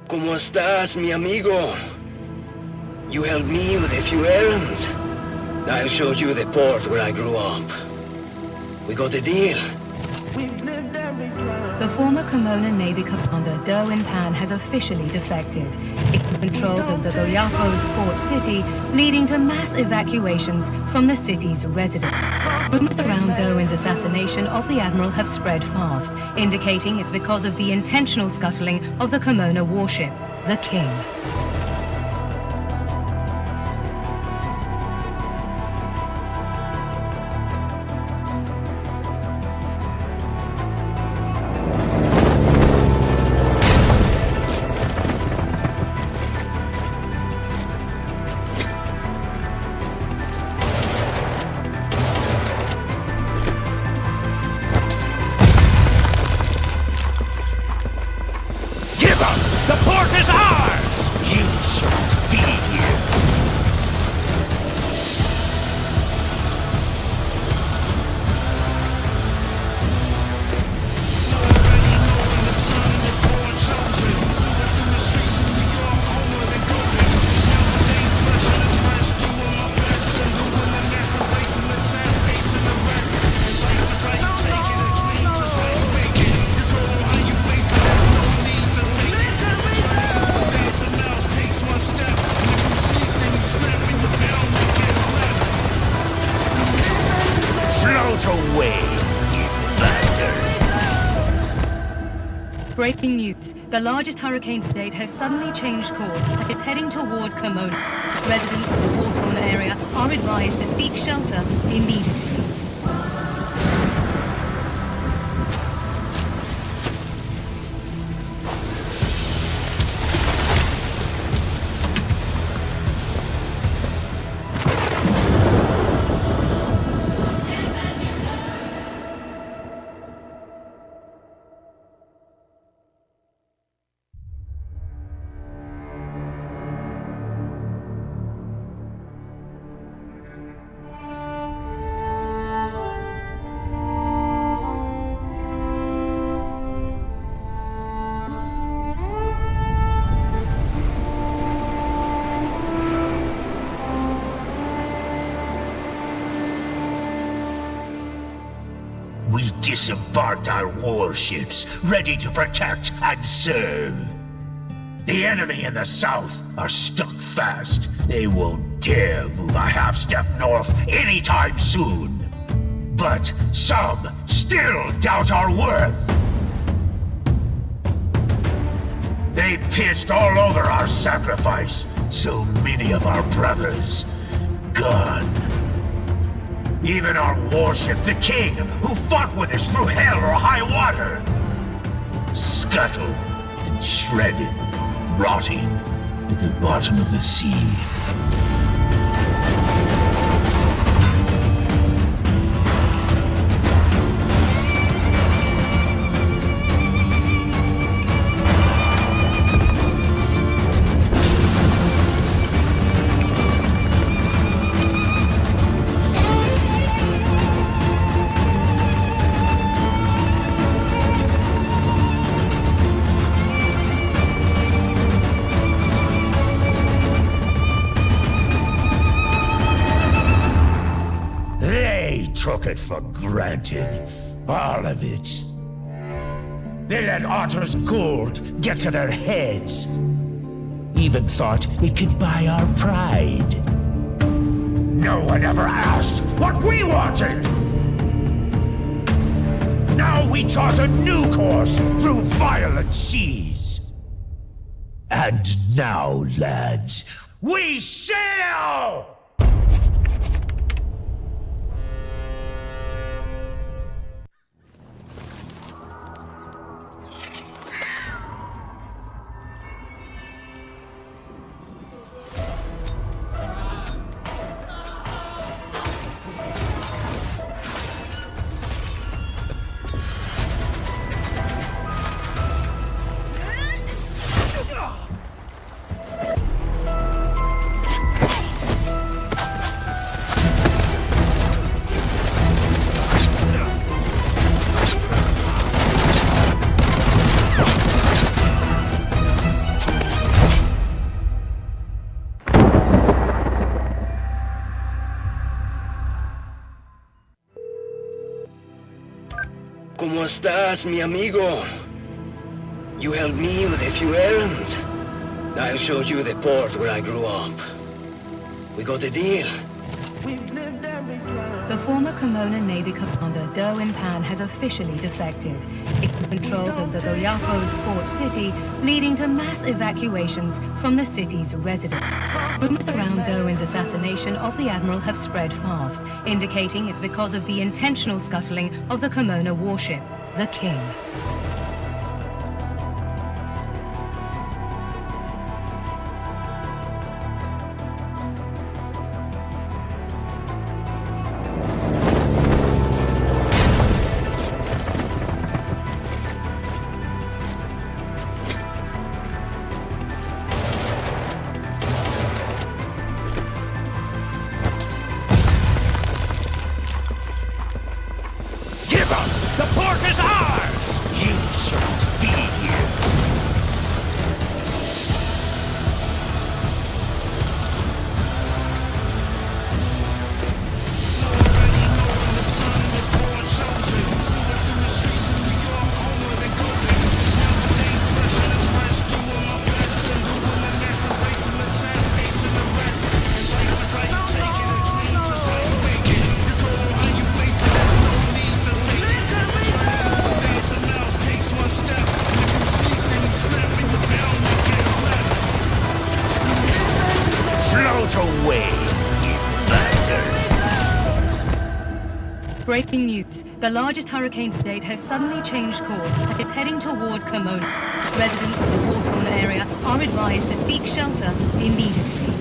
¿Cómo estás, mi amigo? You helped me with a few errands. I'll show you the port where I grew up. We got a deal. The former Kimona Navy commander, Derwin Pan, has officially defected, taking control of the Boyako's port city, leading to mass evacuations from the city's residents. Rumors around Derwin's assassination of the admiral have spread fast, indicating it's because of the intentional scuttling of the Kimona warship, the King. Breaking news. The largest hurricane to date has suddenly changed course and is heading toward Kimona. Residents of the war-torn area are advised to seek shelter immediately. We disembarked our warships, ready to protect and serve. The enemy in the south are stuck fast. They won't dare move a half-step north anytime soon. But some still doubt our worth. They pissed all over our sacrifice. So many of our brothers gone. Even our warship, the King, who fought with us through hell or high water, scuttled and shredded, rotting at the bottom of the sea. Took it for granted. All of it. They let Otter's gold get to their heads. Even thought it could buy our pride. No one ever asked what we wanted! Now we chart a new course through violent seas. And now, lads, we sail! ¿Cómo estás, mi amigo? You helped me with a few errands. I'll show you the port where I grew up. We got a deal. The former Kimona Navy commander, Derwin Pan, has officially defected, taking control of the Goyako's port city, leading to mass evacuations from the city's residents. Rumors around Derwin's assassination of the admiral have spread fast, indicating it's because of the intentional scuttling of the Kimona warship, the King. The port is ours! You shouldn't be here. Away, you bastard! Breaking news. The largest hurricane to date has suddenly changed course and is heading toward Kimona. Residents of the war-torn area are advised to seek shelter immediately.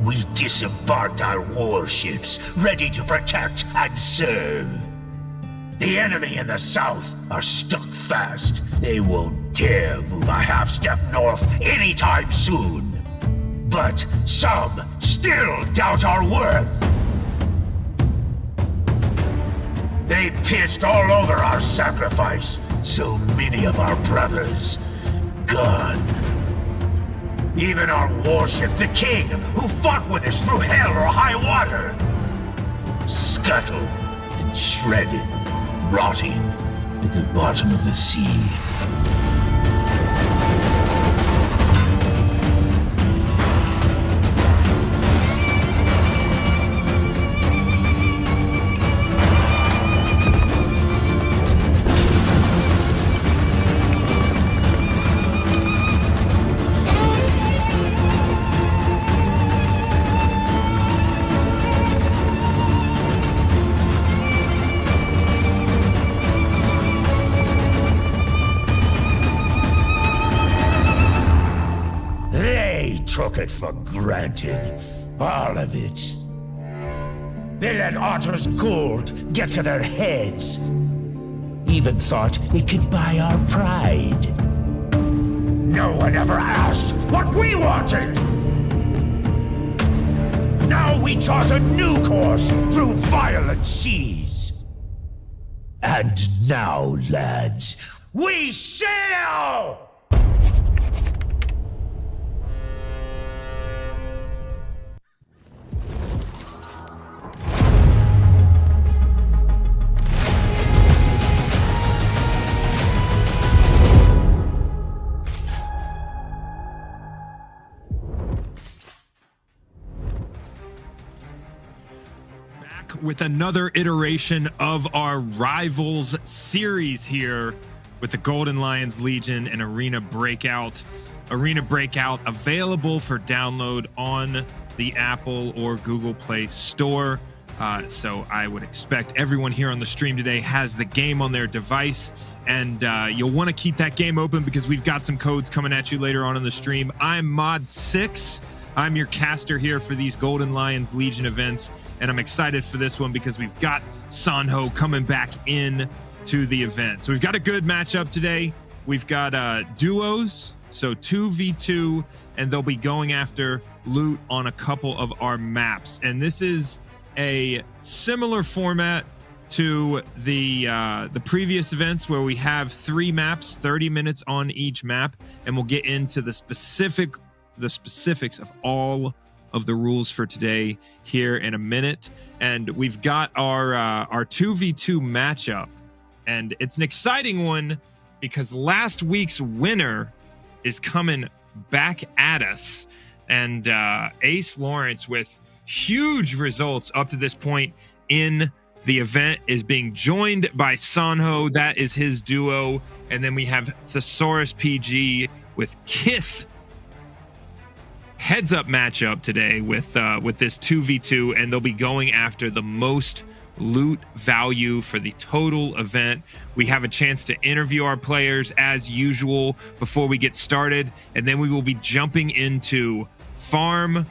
We disembarked our warships, ready to protect and serve. The enemy in the south are stuck fast. They won't dare move a half-step north anytime soon. But some still doubt our worth. They pissed all over our sacrifice. So many of our brothers gone. Even our warship, the King, who fought with us through hell or high water, scuttled and shredded, rotting at the bottom of the sea. Took it for granted. All of it. They let Otter's gold get to their heads. Even thought it could buy our pride. No one ever asked what we wanted! Now we chart a new course through violent seas. And now, lads, we sail! With another iteration of our Rivals series here with the Golden Lions Legion and Arena Breakout. Arena Breakout available for download on the Apple or Google Play Store. So I would expect everyone here on the stream today has the game on their device, and you'll want to keep that game open because we've got some codes coming at you later on in the stream. I'm Mod6. I'm your caster here for these Golden Lions Legion events, and I'm excited for this one because we've got Sonho coming back in to the event. So we've got a good matchup today. We've got duos, so 2v2, and they'll be going after loot on a couple of our maps. And this is a similar format to the previous events where we have 3 maps, 30 minutes on each map, and we'll get into the specifics of all of the rules for today here in a minute. And we've got our 2v2 matchup, and it's an exciting one because last week's winner is coming back at us, and Acelawrence, with huge results up to this point in the event, is being joined by Sonho. That is his duo. And then we have Thesauruspg with Kith. Heads up matchup today with this 2v2, and they'll be going after the most loot value for the total event. We have a chance to interview our players as usual before we get started, and then we will be jumping into farm,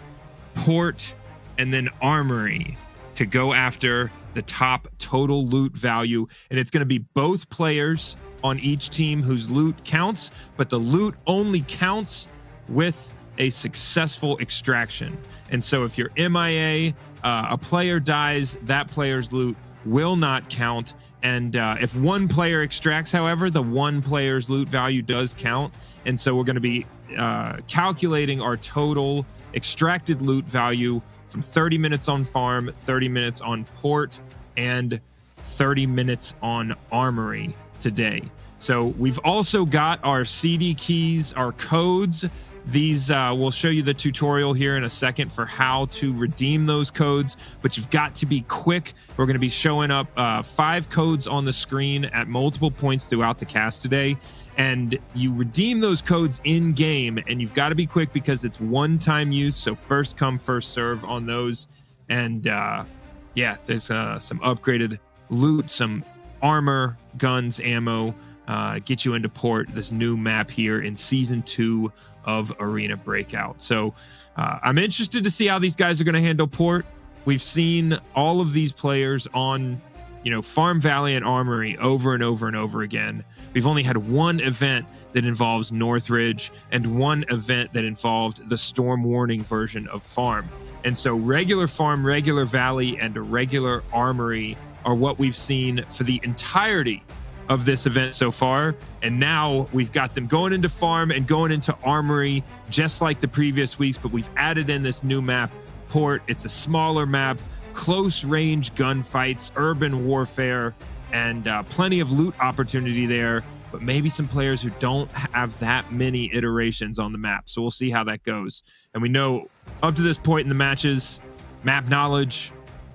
port, and then armory to go after the top total loot value. And it's going to be both players on each team whose loot counts, but the loot only counts with a successful extraction. And so if you're MIA, a player dies, that player's loot will not count. And if one player extracts, however, the one player's loot value does count. And so we're going to be calculating our total extracted loot value from 30 minutes on farm, 30 minutes on port, and 30 minutes on armory today. So we've also got our CD keys, our codes. These we'll show you the tutorial here in a second for how to redeem those codes, but you've got to be quick. We're going to be showing up 5 codes on the screen at multiple points throughout the cast today, and you redeem those codes in game, and you've got to be quick because it's one-time use, so first come first serve on those. And yeah, there's some upgraded loot, some armor, guns, ammo, get you into port, this new map here in season 2 of Arena Breakout. So I'm interested to see how these guys are going to handle port. We've seen all of these players on, Farm Valley and Armory over and over and over again. We've only had one event that involves Northridge and one event that involved the Storm Warning version of Farm. And so regular Farm, regular Valley, and a regular Armory are what we've seen for the entirety of this event so far. And now we've got them going into farm and going into armory just like the previous weeks, but we've added in this new map, port. It's a smaller map, close range gunfights, urban warfare, and plenty of loot opportunity there, but maybe some players who don't have that many iterations on the map. So we'll see how that goes. And we know up to this point in the matches, map knowledge,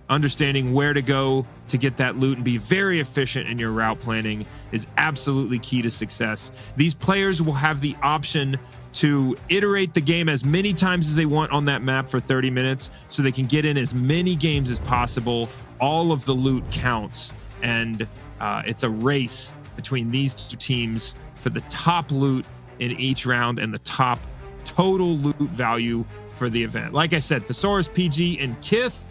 understanding where to go to get that loot and be very efficient in your route planning is absolutely key to success. These players will have the option to iterate the game as many times as they want on that map for 30 minutes so they can get in as many games as possible. All of the loot counts, and it's a race between these two teams for the top loot in each round and the top total loot value for the event. Like I said, Thesauruspg and Kith,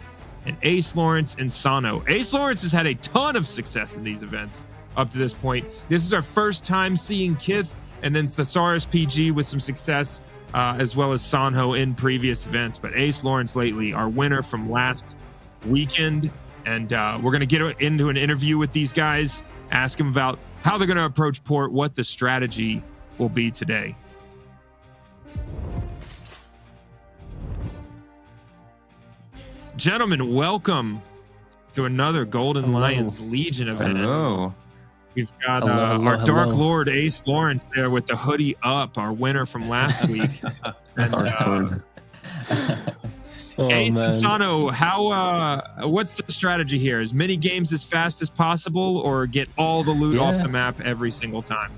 and Acelawrence and Sonho. Acelawrence has had a ton of success in these events up to this point. This is our first time seeing Kith and then Thesauruspg with some success, as well as Sonho in previous events. But Acelawrence lately, our winner from last weekend. And we're going to get into an interview with these guys, ask them about how they're going to approach port, what the strategy will be today. Gentlemen, welcome to another Golden Lions Legion event. Hello. We've got our Dark Lord Acelawrence there with the hoodie up, our winner from last week. And, Ace and Sonho, what's the strategy here? As many games as fast as possible, or get all the loot off the map every single time?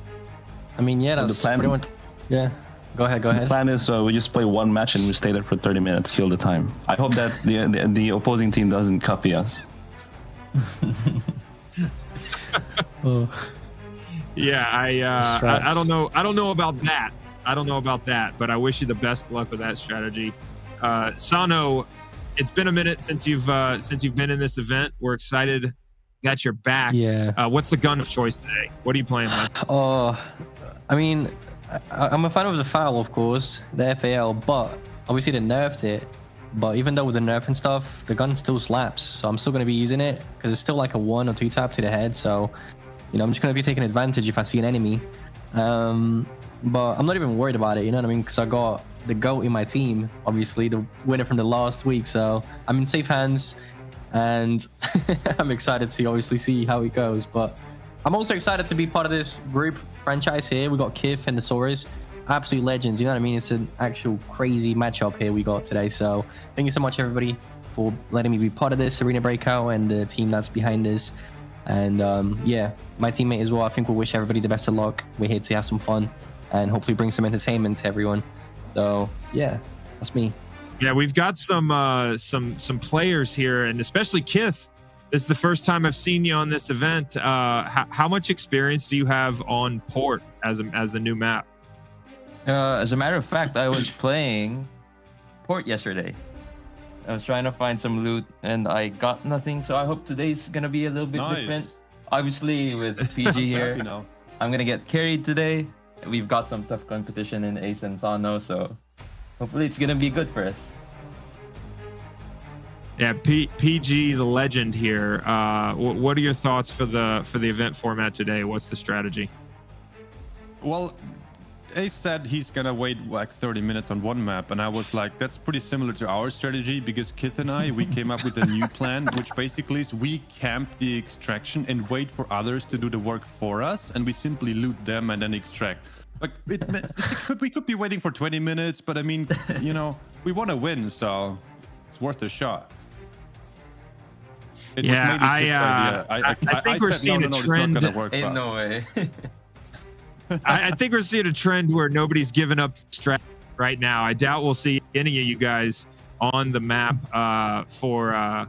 I mean, yeah, that's pretty much. Yeah, Go ahead. The plan is we just play one match and we stay there for 30 minutes, kill the time. I hope that the opposing team doesn't copy us. Yeah, I don't know. I don't know about that. But I wish you the best luck with that strategy. Sonho, it's been a minute since you've been in this event. We're excited that you're back. Yeah. What's the gun of choice today? What are you playing with? I mean, I'm a fan of the FAL, of course, the FAL, but obviously they nerfed it. But even though with the nerf and stuff, the gun still slaps. So I'm still going to be using it because it's still like a 1 or 2 tap to the head. So, I'm just going to be taking advantage if I see an enemy. But I'm not even worried about it, you know what I mean? Because I got the GOAT in my team, obviously, the winner from the last week. So I'm in safe hands. And I'm excited to obviously see how it goes. But I'm also excited to be part of this group franchise here. We got Kith and Thesauruspg, absolute legends. You know what I mean? It's an actual crazy matchup here we got today. So thank you so much, everybody, for letting me be part of this Arena Breakout and the team that's behind this. And yeah, my teammate as well. I think we'll wish everybody the best of luck. We're here to have some fun and hopefully bring some entertainment to everyone. So yeah, that's me. Yeah, we've got some players here, and especially Kith. This is the first time I've seen you on this event. How much experience do you have on Port as the new map? As a matter of fact, I was playing Port yesterday. I was trying to find some loot and I got nothing, so I hope today's gonna be a little bit different. Obviously, with PG here, I'm gonna get carried today. We've got some tough competition in Ace and Sonho, so hopefully it's gonna be good for us. Yeah, PG, the legend here. What are your thoughts for the event format today? What's the strategy? Well, Ace said he's gonna wait like 30 minutes on one map, and I was like, that's pretty similar to our strategy, because Kith and we came up with a new plan, which basically is we camp the extraction and wait for others to do the work for us, and we simply loot them and then extract. Like we could be waiting for 20 minutes, but I mean, we want to win, so it's worth a shot. It was mainly Kith's idea. I think we're seeing a trend. It's not gonna work, Ain't no way. I think we're seeing a trend where nobody's giving up strat right now. I doubt we'll see any of you guys on the map for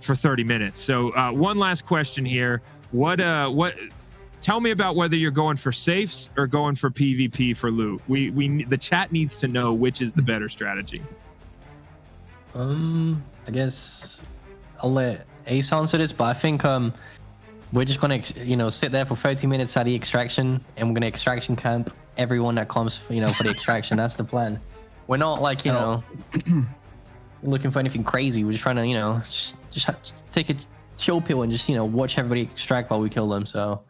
30 minutes. So one last question here. What tell me about whether you're going for safes or going for PvP for loot. The chat needs to know which is the better strategy. I guess I'll let Ace answer this, but I think we're just gonna sit there for 30 minutes at the extraction, and we're gonna extraction camp everyone that comes for the extraction. That's the plan. We're not like looking for anything crazy. We're just trying to just take a chill pill and just watch everybody extract while we kill them. So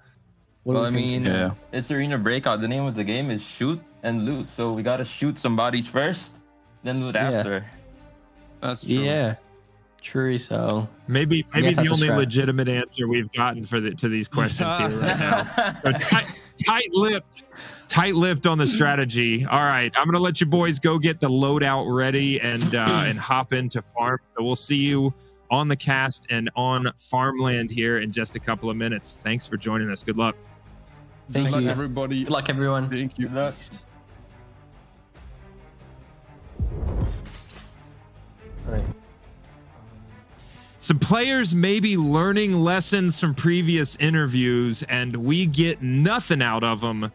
well, I mean, it's Arena Breakout. The name of the game is shoot and loot, so we gotta shoot some bodies first, then loot after. That's true. Yeah, true. So maybe the only legitimate answer we've gotten to these questions here right now. So tight-lipped on the strategy. All right, I'm gonna let you boys go get the loadout ready and hop into farm. So we'll see you on the cast and on farmland here in just a couple of minutes. Thanks for joining us. Good luck. Thank you, everybody. Good luck, everyone. Thank you. All right. Some players may be learning lessons from previous interviews, and we get nothing out of them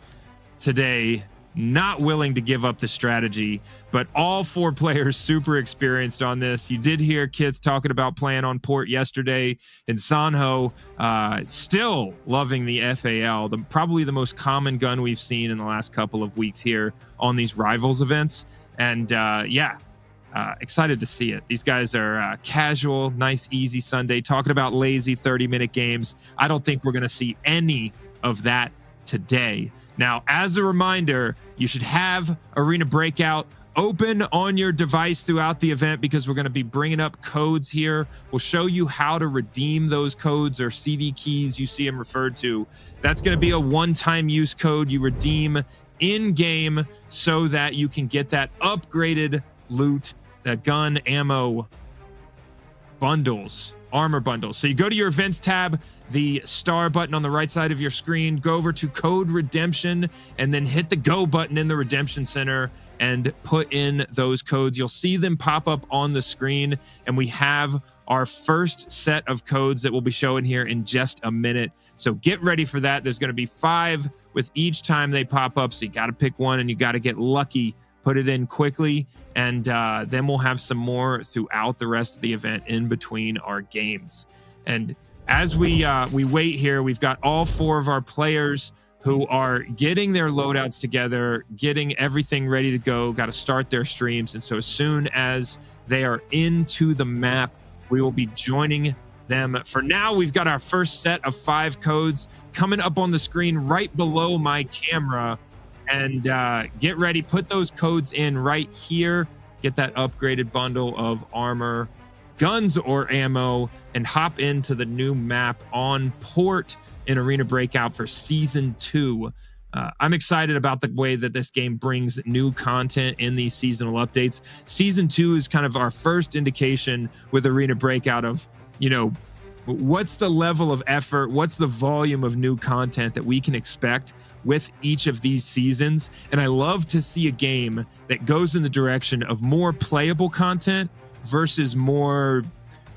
today. Not willing to give up the strategy, but all 4 players super experienced on this. You did hear Kith talking about playing on Port yesterday, and Sonho still loving the FAL, probably the most common gun we've seen in the last couple of weeks here on these Rivals events. And excited to see it. These guys are casual, nice, easy Sunday, talking about lazy 30-minute games. I don't think we're going to see any of that today. Now, as a reminder, you should have Arena Breakout open on your device throughout the event, because we're going to be bringing up codes here. We'll show you how to redeem those codes, or CD keys you see them referred to. That's going to be a one-time use code you redeem in-game so that you can get that upgraded loot, that gun ammo bundles armor bundle. So you go to your events tab, the star button on the right side of your screen, go over to code redemption, and then hit the go button in the redemption center and put in those codes. You'll see them pop up on the screen, and we have our first set of codes that we'll be showing here in just a minute. So get ready for that. There's going to be 5 with each time they pop up. So you got to pick one and you got to get lucky, put it in quickly. And then we'll have some more throughout the rest of the event in between our games. And as we wait here, we've got all 4 of our players who are getting their loadouts together, getting everything ready to go, got to start their streams. And so as soon as they are into the map, we will be joining them. For now, we've got our first set of 5 codes coming up on the screen right below my camera. And get ready, put those codes in right here, get that upgraded bundle of armor, guns, or ammo, and hop into the new map on port in Arena Breakout for Season 2. I'm excited about the way that this game brings new content in these seasonal updates. Season 2 is kind of our first indication with Arena Breakout of, what's the level of effort, what's the volume of new content that we can expect with each of these seasons. And I love to see a game that goes in the direction of more playable content versus more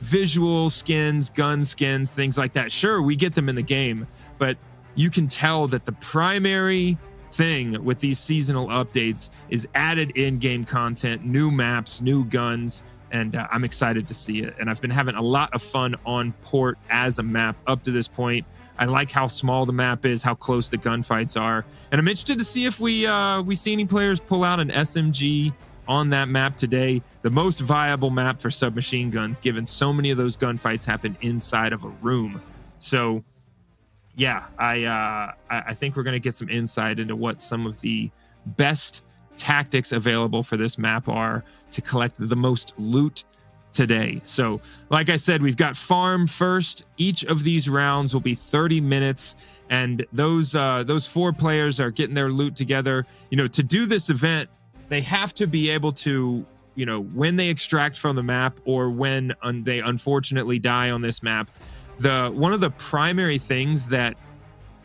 visual skins, gun skins, things like that. Sure, we get them in the game, but you can tell that the primary thing with these seasonal updates is added in-game content, new maps, new guns, and I'm excited to see it. And I've been having a lot of fun on port as a map up to this point. I like how small the map is, how close the gunfights are, and I'm interested to see if we see any players pull out an SMG on that map today. The most viable map for submachine guns, given so many of those gunfights happen inside of a room. So yeah, I think we're going to get some insight into what some of the best tactics available for this map are to collect the most loot today. So like I said, we've got farm first. Each of these rounds will be 30 minutes, and those 4 players are getting their loot together. To do this event, they have to be able to, when they extract from the map or when they unfortunately die on this map, one of the primary things that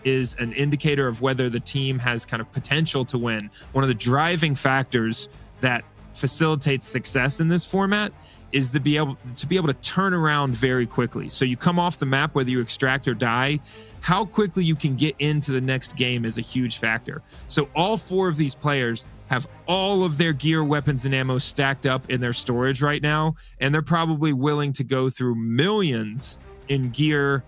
is an indicator of whether the team has kind of potential to win, one of the driving factors that facilitates success in this format, is to be able to turn around very quickly. So you come off the map, whether you extract or die, how quickly you can get into the next game is a huge factor. So all 4 of these players have all of their gear, weapons, and ammo stacked up in their storage right now, and they're probably willing to go through millions in gear,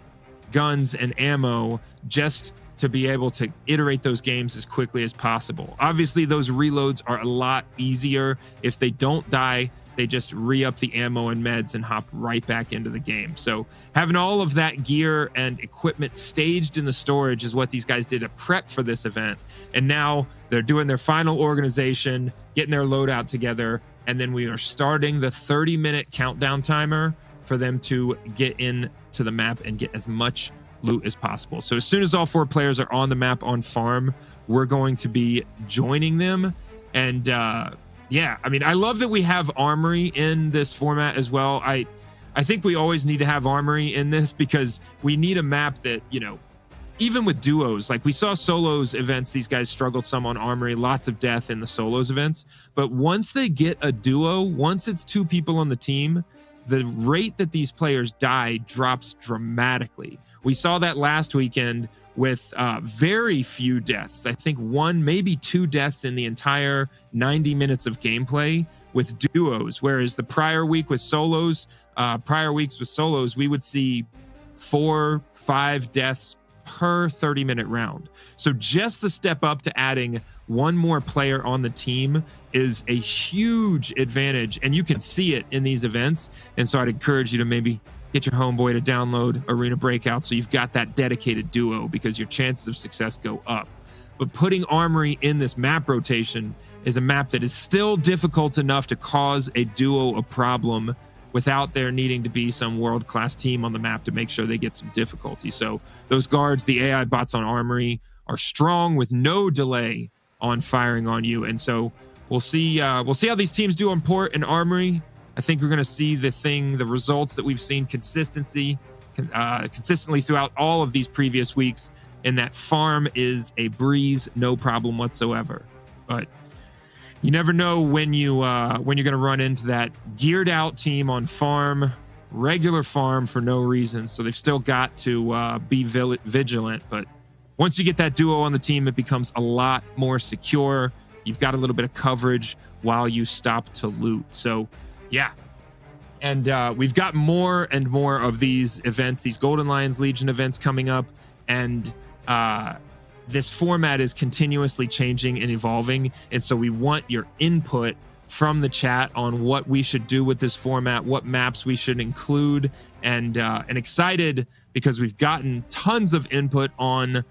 guns, and ammo just to be able to iterate those games as quickly as possible. Obviously, those reloads are a lot easier. If they don't die, they just re-up the ammo and meds and hop right back into the game. So having all of that gear and equipment staged in the storage is what these guys did to prep for this event. And now they're doing their final organization, getting their loadout together, and then we are starting the 30-minute countdown timer for them to get into the map and get as much loot as possible. So as soon as all 4 players are on the map on farm, we're going to be joining them. And yeah, I mean, I love that we have armory in this format as well. I think we always need to have armory in this because we need a map that, even with duos, like we saw solos events, these guys struggled some on armory, lots of death in the solos events. But once they get a duo, once it's 2 people on the team, the rate that these players die drops dramatically. We saw that last weekend with very few deaths. I think 1, maybe 2 deaths in the entire 90 minutes of gameplay with duos, whereas the prior weeks with solos, we would see 4, 5 deaths per 30-minute round. So just the step up to adding 1 more player on the team is a huge advantage, and you can see it in these events. And so I'd encourage you to maybe get your homeboy to download Arena Breakout so you've got that dedicated duo, because your chances of success go up. But putting armory in this map rotation is a map that is still difficult enough to cause a duo a problem without there needing to be some world-class team on the map to make sure they get some difficulty. So those guards, the AI bots on armory, are strong with no delay on firing on you. And so we'll see how these teams do on port and armory. I think we're going to see the results that we've seen consistently throughout all of these previous weeks, and that farm is a breeze, no problem whatsoever. But you never know when you're going to run into that geared out team on farm, regular farm for no reason. So they've still got to be vigilant. But once you get that duo on the team, it becomes a lot more secure. You've got a little bit of coverage while you stop to loot. So yeah. And we've got more and more of these events, these Golden Lions Legion events coming up. And this format is continuously changing and evolving. And so we want your input from the chat on what we should do with this format, what maps we should include, and excited because we've gotten tons of input on,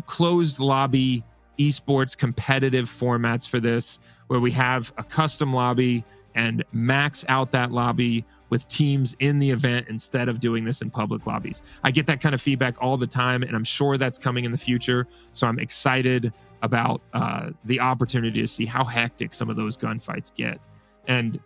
closed lobby esports competitive formats for this, where we have a custom lobby and max out that lobby with teams in the event instead of doing this in public lobbies. I get that kind of feedback all the time, and I'm sure that's coming in the future. So I'm excited about the opportunity to see how hectic some of those gunfights get. And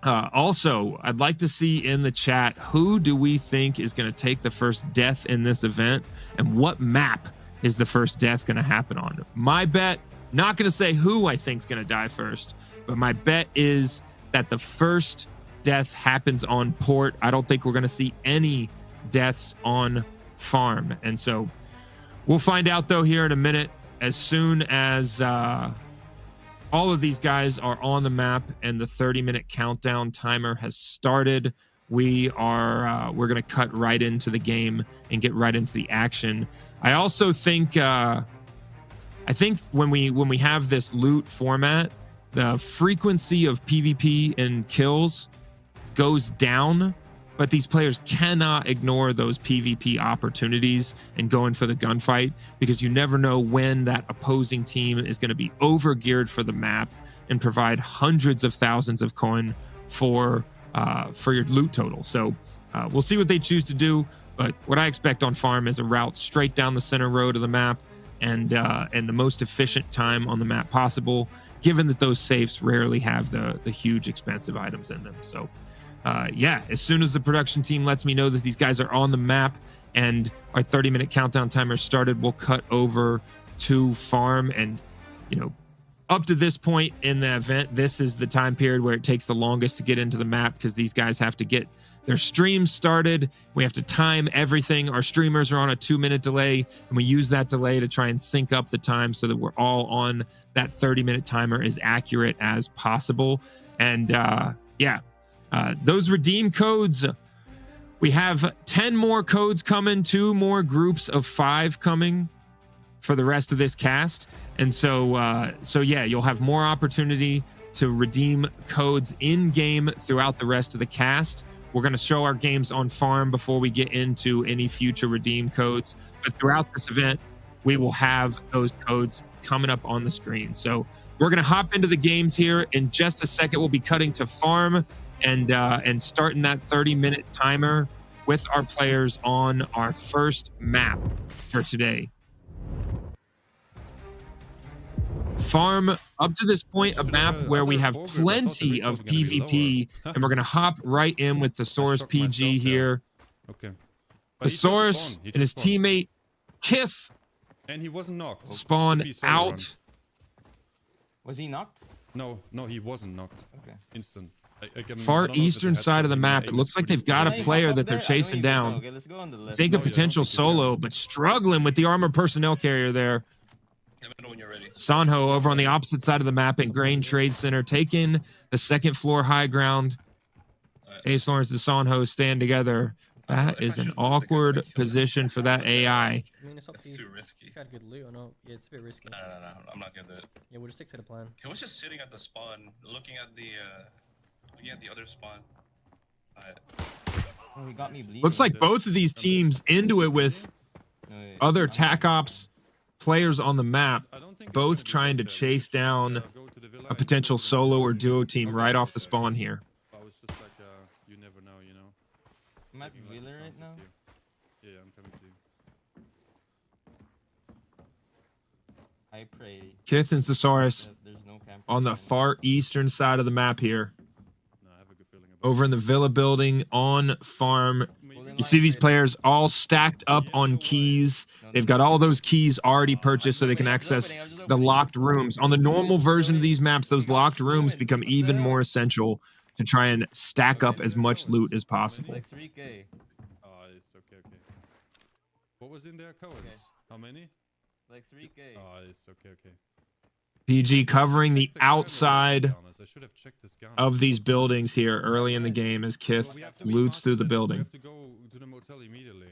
also, I'd like to see in the chat, who do we think is going to take the first death in this event, and what map is the first death going to happen on? My bet, not going to say who I think is going to die first, but my bet is that the first death happens on port. I don't think we're going to see any deaths on farm. And so we'll find out, though, here in a minute, as soon as all of these guys are on the map and the 30-minute countdown timer has started. We're going to cut right into the game and get right into the action. I also think when we have this loot format, the frequency of PvP and kills goes down, but these players cannot ignore those PvP opportunities and go in for the gunfight, because you never know when that opposing team is going to be over geared for the map and provide hundreds of thousands of coin for your loot total. So we'll see what they choose to do, but what I expect on farm is a route straight down the center road of the map and the most efficient time on the map possible, given that those safes rarely have the huge expensive items in them. So as soon as the production team lets me know that these guys are on the map and our 30-minute countdown timer started, we'll cut over to farm. And up to this point in the event, this is the time period where it takes the longest to get into the map, because these guys have to get their streams started. We have to time everything. Our streamers are on a 2-minute delay, and we use that delay to try and sync up the time so that we're all on that 30-minute timer as accurate as possible. And those redeem codes, we have 10 more codes coming, 2 more groups of 5 coming for the rest of this cast. And so you'll have more opportunity to redeem codes in game throughout the rest of the cast. We're going to show our games on farm before we get into any future redeem codes. But throughout this event, we will have those codes coming up on the screen. So we're going to hop into the games here in just a second. We'll be cutting to farm and starting that 30-minute timer with our players on our first map for today. Farm, up to this point, a map where we have plenty of PvP, and we're going to hop right in with Thesauruspg here. Okay. Thesaurus and his teammate Kith And he wasn't knocked. spawn out. Was he knocked? No, he wasn't knocked. Okay. Instant. Far eastern side of the map. It looks like they've got a player that they're chasing down. Okay, let's go on the left. Think a potential solo, but struggling with the armored personnel carrier there. When you're ready. Sonho over on the opposite side of the map at Grain Trade Center, taking the second floor high ground. Acelawrence and Sonho stand together. That is an awkward position for that AI. I mean, it's up to you. Too risky. If you had good loot or not, yeah, it's a bit risky. No, I'm not gonna do it. Yeah, we'll just stick to the plan. He was just sitting at the spawn, looking at the other spawn. Oh, he got me bleeding. Looks like both of these teams into it with other TAC Ops players on the map, both trying to chase down a potential solo or duo team right off the spawn here. It's just like, you never know, you know. I'm at Wheeler right now. Yeah, I'm coming to you. I pray. Kith and Thesaurus There's no camp on the far eastern side of the map here. No, I have a good feeling over in the Villa building on farm. You see these players all stacked up on keys. They've got all those keys already purchased so they can access the locked rooms. On the normal version of these maps, those locked rooms become even more essential to try and stack up as much loot as possible. Like 3K. Oh, it's okay. What was in there, codes? Okay. How many? Like 3K. Oh, it's okay. PG covering the outside I should have checked this gun. of these buildings here early in the game as Kith loots through the building. We have to go to the motel immediately.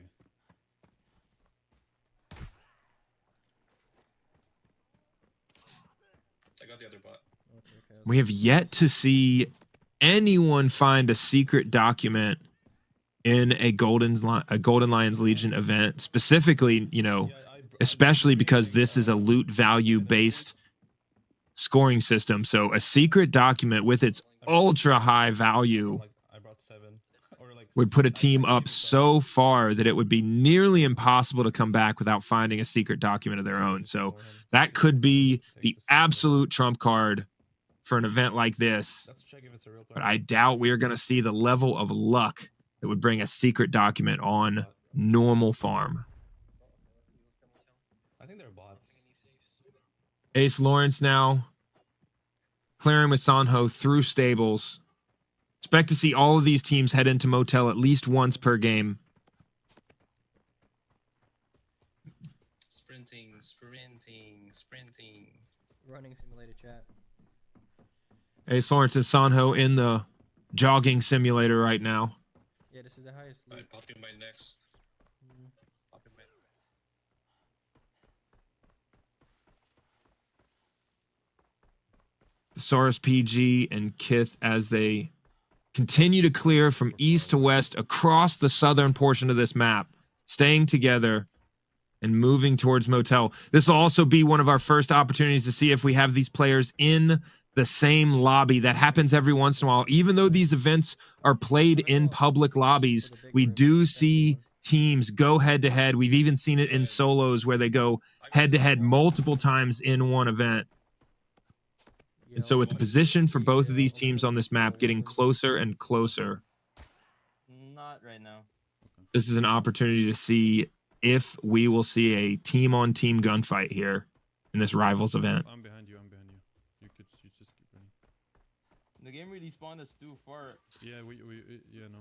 I got the other bot. We have yet to see anyone find a secret document in a Golden Lions Legion event, specifically, you know, especially because this is a loot value based scoring system. So a secret document with its ultra high value would put a team up so far that it would be nearly impossible to come back without finding a secret document of their own. So that could be the absolute trump card for an event like this. But I doubt we are going to see the level of luck that would bring a secret document on normal farm. I think they're bots. Acelawrence now clearing with Sonho through stables. Expect to see all of these teams head into motel at least once per game. Sprinting. Running simulator chat. Acelawrence and Sonho in the jogging simulator right now. Yeah, this is the highest. Alright, popping my next. Popping my... Thesauruspg and Kith as they continue to clear from east to west across the southern portion of this map, staying together and moving towards motel. This will also be one of our first opportunities to see if we have these players in the same lobby. That happens every once in a while. Even though these events are played in public lobbies, we do see teams go head to head. We've even seen it in solos where they go head to head multiple times in one event. And so with the position for both of these teams on this map getting closer and closer, Not right now. this is an opportunity to see if we will see a team-on-team gunfight here in this Rivals event. I'm behind you. You just keep running. The game really spawned us too far. Yeah, no.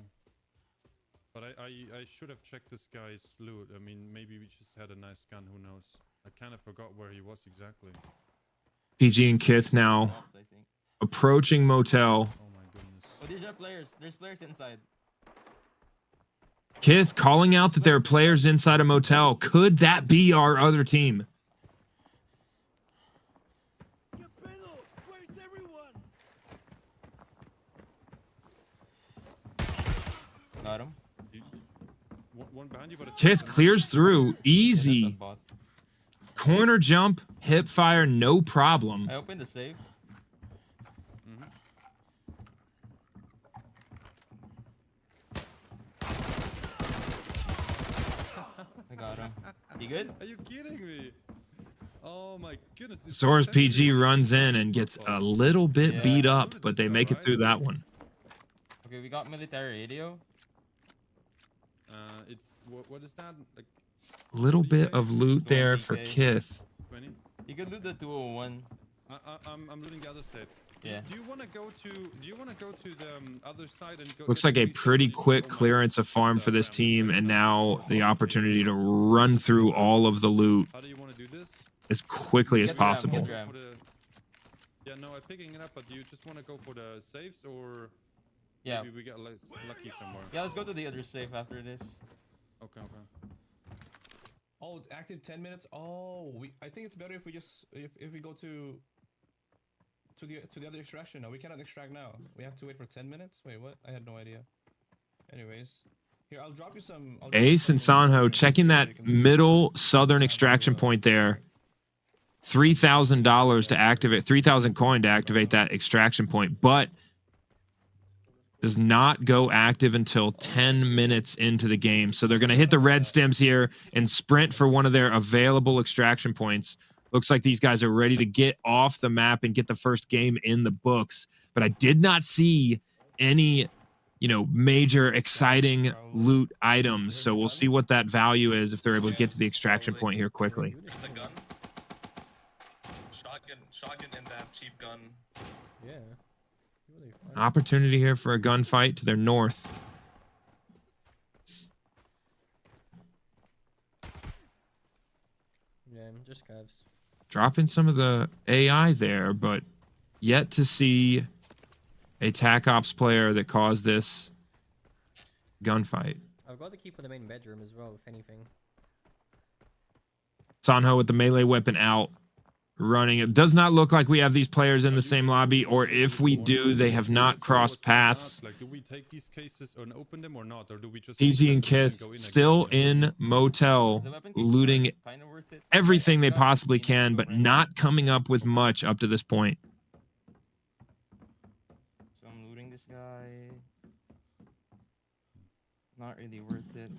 But I should have checked this guy's loot. I mean, maybe we just had a nice gun. Who knows? I kind of forgot where he was exactly. PG and Kith now I think. approaching motel. Oh my goodness. Oh, these are players. There's players inside. Kith calling out that there are players inside a motel. Could that be our other team? Got him. One behind you, but it's Kith clears through. Easy. Bot. Corner jump, hip fire, no problem. I opened the safe. I got him. You good? Are you kidding me? Oh my goodness. Thesauruspg runs in and gets a little bit beat up, but they make it through that one. Okay, we got military radio. It's what is that? Like A little bit of loot there for Kith. 20? You can loot the 201. I'm looting the other side. Yeah. Do you want to go to the other side and go? Looks like a pretty quick clearance of farm for this team, and now the opportunity to run through all of the loot How do you want to do this? as quickly as Get ram, possible. get ram. Yeah, no, I'm picking it up, but do you just want to go for the safes or Yeah. maybe we get lucky somewhere? Yeah, let's go to the other safe after this. Okay. Oh, active 10 minutes. Oh, I think it's better if we just if we go to the other extraction. No, we cannot extract now. We have to wait for 10 minutes. Wait, what? I had no idea. Anyways, here I'll drop you some. Ace and Sonho checking that middle southern extraction point there. $3,000 to activate, 3,000 coin to activate that extraction point, but does not go active until 10 minutes into the game. So they're going to hit the red stems here and sprint for one of their available extraction points. Looks like these guys are ready to get off the map and get the first game in the books. But I did not see any major exciting loot items. So we'll see what that value is if they're able to get to the extraction point here quickly. It's a gun. Shotgun and that cheap gun. Yeah. An opportunity here for a gunfight to their north. Yeah, just scavs. Dropping some of the AI there, but yet to see a TAC Ops player that caused this gunfight. I've got the key for the main bedroom as well, if anything. Sonho with the melee weapon out, running. It does not look like we have these players in the same lobby, or if we do, they have not crossed paths. Like, do we take these cases and open them or not, or do we just PG and Kith still in motel, looting everything they possibly can, but not coming up with much up to this point. So I'm looting this guy. Not really worth it.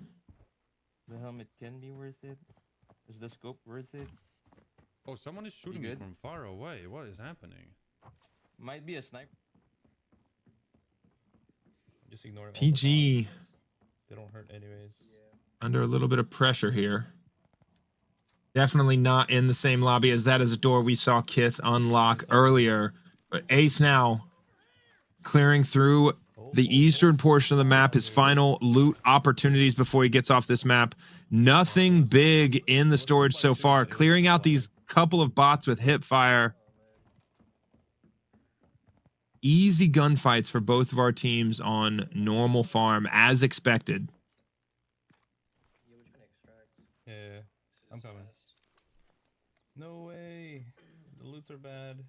The helmet can be worth it. Is the scope worth it? Oh, someone is shooting me from far away. What is happening? Might be a sniper. Just ignore it. PG They don't hurt anyways. under a little bit of pressure here. Definitely not in the same lobby as that is a door we saw Kith unlock earlier. But Ace now clearing through the eastern portion of the map, his final loot opportunities before he gets off this map. Nothing big in the storage so far. Clearing out these couple of bots with hip fire. Easy gunfights for both of our teams on normal farm, as expected. Yeah, I'm coming. No way. The loots are bad.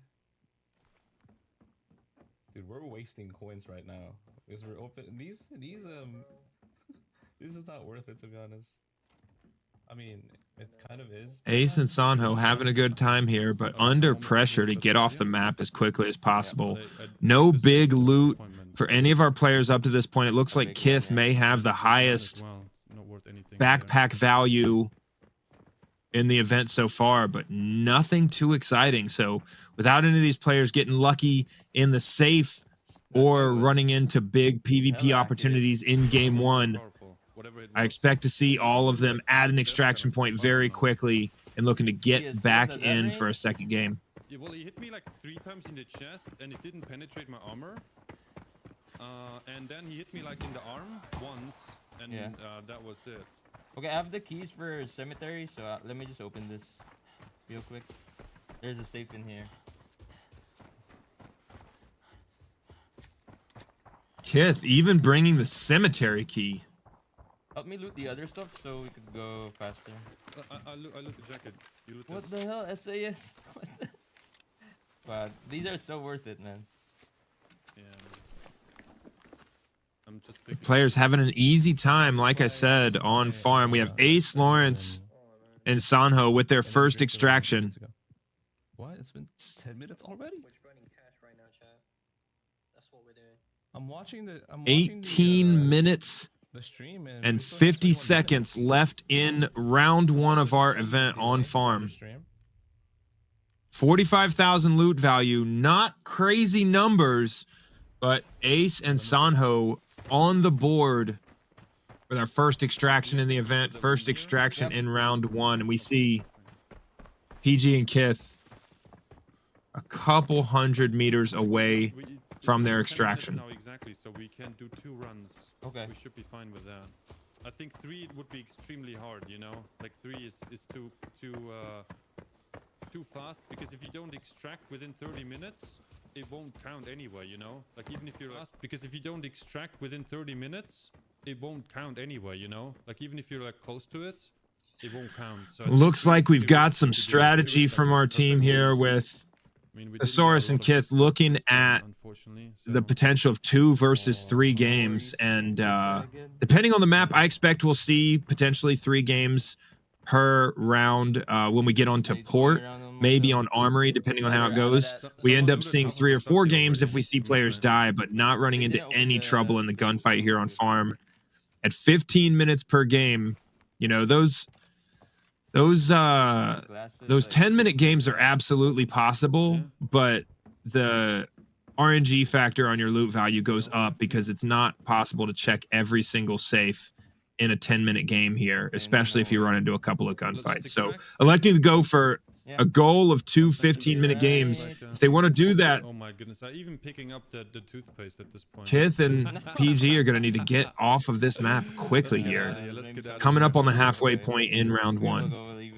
Dude, we're wasting coins right now because we're open. These this is not worth it, to be honest. I mean, it kind of is. Ace and Sonho having a good time here, but under pressure to get off the map as quickly as possible. No big loot for any of our players up to this point. It looks like Kith may have the highest backpack value in the event so far, but nothing too exciting. So without any of these players getting lucky in the safe or running into big PvP opportunities in game one, I expect to see all of them at an extraction point very quickly and looking to get back in for a second game. Yeah, well, he hit me like 3 times in the chest and it didn't penetrate my armor. And then he hit me like in the arm once, and that was it. Okay, I have the keys for cemetery, so let me just open this real quick. There's a safe in here. Kith even bringing the cemetery key. Help me loot the other stuff so we could go faster. I loot the jacket. You loot What the hell? SAS? What the... Wow, these are so worth it, man. Yeah. I'm just Players having an easy time, like I said, on farm. We have Acelawrence and Sonho with their first extraction. What? It's been 10 minutes already? I'm watching the 18 minutes the stream and 50 seconds left in round one of our event on farm. 45,000 loot value, not crazy numbers, but Ace and Sonho on the board with our first extraction in the event, first extraction in round one. And we see PG and Kith a couple hundred meters away from their extraction. Now exactly, so we can do 2 runs. Okay. We should be fine with that. I think 3 would be extremely hard, you know? Like 3 is too fast, because if you don't extract within 30 minutes, it won't count anyway, you know? Like even if you're fast, because if you don't extract within 30 minutes, it won't count anyway, you know? Like even if you're like close to it, it won't count. So looks like we've got some strategy from our team here with Thesaurus and Kith looking at the potential of 2 versus 3 games, and depending on the map, I expect we'll see potentially 3 games per round when we get onto port, maybe on armory, depending on how it goes. We end up seeing 3 or 4 games if we see players die, but not running into any trouble in the gunfight here on farm. At 15 minutes per game, you know, those 10-minute games are absolutely possible, but the RNG factor on your loot value goes up because it's not possible to check every single safe in a 10-minute game here, especially if you run into a couple of gunfights. So electing to go for a goal of 2 15-minute games, if they want to do that, Oh my goodness, I even picking up the toothpaste at this point. Kith and PG are going to need to get off of this map quickly here. Coming up on the halfway point in round 1. Leave.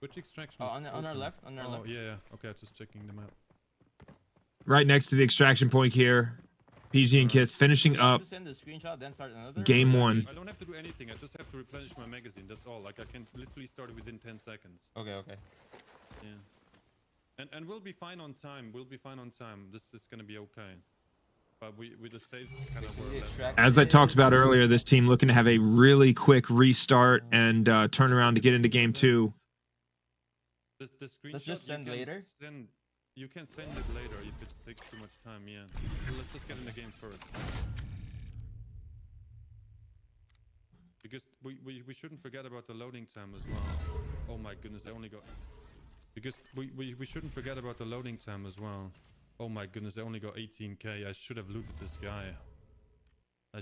Which extraction? On our left. On our Oh left. yeah. Okay, just checking the map. Right next to the extraction point here. PG and Kith finishing up Send the screenshot, then start another. game 1. I don't have to do anything. I just have to replenish my magazine. That's all. Like I can literally start within 10 seconds. Okay. Yeah. And we'll be fine on time. We'll be fine on time. This is gonna be okay. But we with the saves kind of were As I talked about earlier, this team looking to have a really quick restart and turn around to get into game 2. The screenshot Let's just send later. You can send it later if it takes too much time. Yeah. So let's just get in the game first. Because we shouldn't forget about the loading time as well. Oh my goodness, I only got. Because we shouldn't forget about the loading time as well. Oh my goodness, I only got 18k. I should have looted this guy.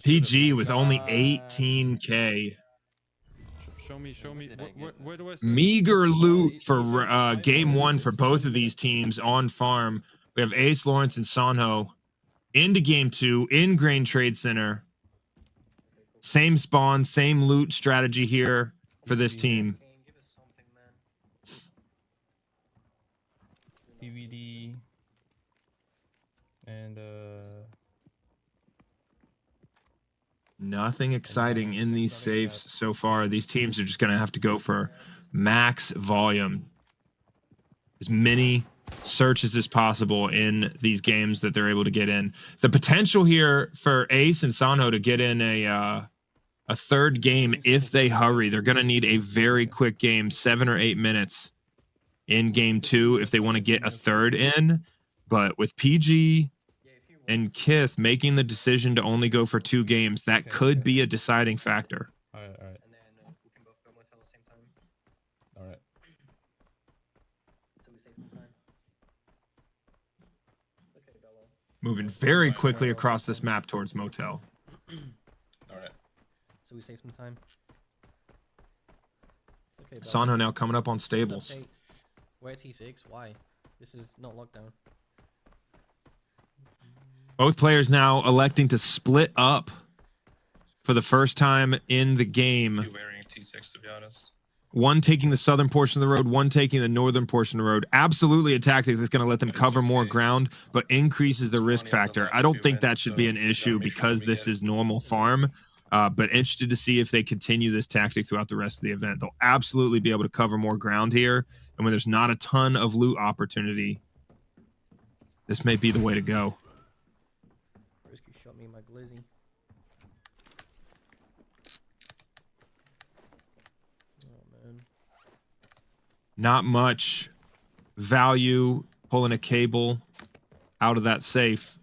PG with only 18k. Show me. Where do I? Meager loot for game 1 for both of these teams on farm. We have Acelawrence and Sonho into game 2 in Grain Trade Center. Same spawn, same loot strategy here for this team. DVD and Nothing exciting in these safes so far. These teams are just going to have to go for max volume. As many searches as possible in these games that they're able to get in. The potential here for Ace and Sonho to get in a third game if they hurry. They're going to need a very quick game, 7 or 8 minutes in game 2 if they want to get a third in. But with PG and Kith making the decision to only go for 2 games, that could be a deciding factor. all right. And then we can both go motel at the same time. All right. So we save some time. It's okay, Bello. Moving very quickly across this map towards motel. All right. So we save some time. It's okay, Bello. Sonho now coming up on What's up, stables. Tate? We're T6. Why? This is not lockdown. Both players now electing to split up for the first time in the game. You wearing T6 to be honest. One taking the southern portion of the road, one taking the northern portion of the road. Absolutely a tactic that's going to let them cover more ground, but increases the risk factor. I don't think that should be an issue because this is normal farm, but interested to see if they continue this tactic throughout the rest of the event. They'll absolutely be able to cover more ground here, and when there's not a ton of loot opportunity, this may be the way to go. Risky shot me in my glizzy. Oh man. Not much value pulling a cable out of that safe.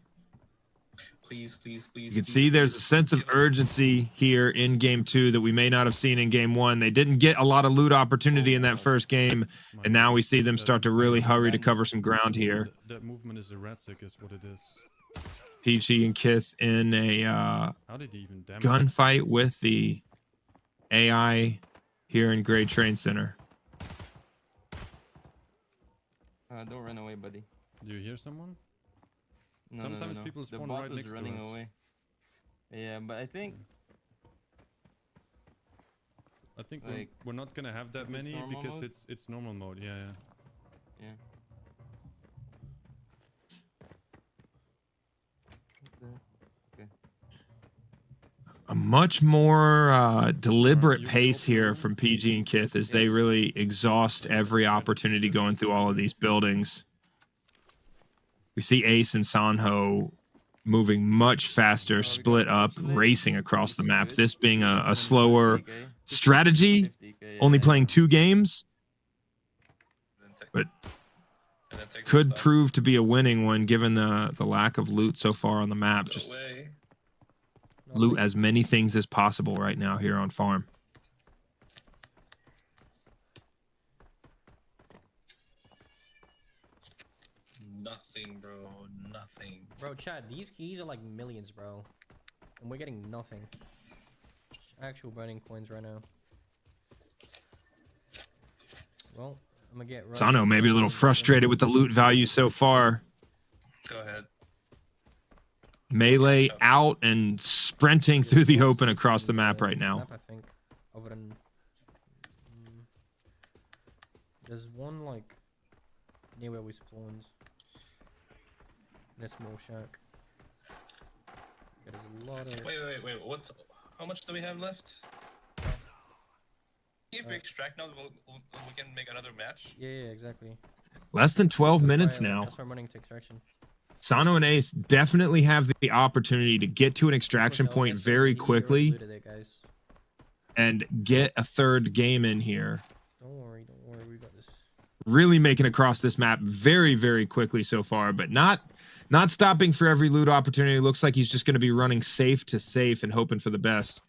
Please. You can see there's a sense of urgency here in game 2 that we may not have seen in game 1. They didn't get a lot of loot opportunity in that first game, and now we see them start to really hurry to cover some ground here. That movement is erratic, is what it is. PG and Kith in a How did he even damage gunfight with the AI here in Great Train Center. Don't run away, buddy. Do you hear someone? No, Sometimes no. people The spawn bot right was next to running us. away. Yeah, but I think we're not gonna have that if it's many normal because mode? it's normal mode. Yeah. yeah. Okay. A much more deliberate pace here from PG and Kith as they really exhaust every opportunity going through all of these buildings. We see Ace and Sonho moving much faster, split up, racing across the map. This being a slower strategy, only playing 2 games, but could prove to be a winning one given the lack of loot so far on the map. Just loot as many things as possible right now here on farm. chat, these keys are like millions, bro. And we're getting nothing. Actual burning coins right now. Well, I'm gonna get right. Sonho maybe a little frustrated with the loot value so far. Go ahead. Melee out and sprinting through the open across the map right now. I think, other than there's one like near where we spawned. In a small shack. There's a lot of. Wait. What's? How much do we have left? If we extract now, we can make another match. Yeah, exactly. Less than 12 minutes now. That's why I'm running to extraction. Sonho and Ace definitely have the opportunity to get to an extraction point very quickly and get a third game in here. Don't worry, we got this. Really making across this map very, very quickly so far, but not stopping for every loot opportunity. Looks like he's just going to be running safe to safe and hoping for the best.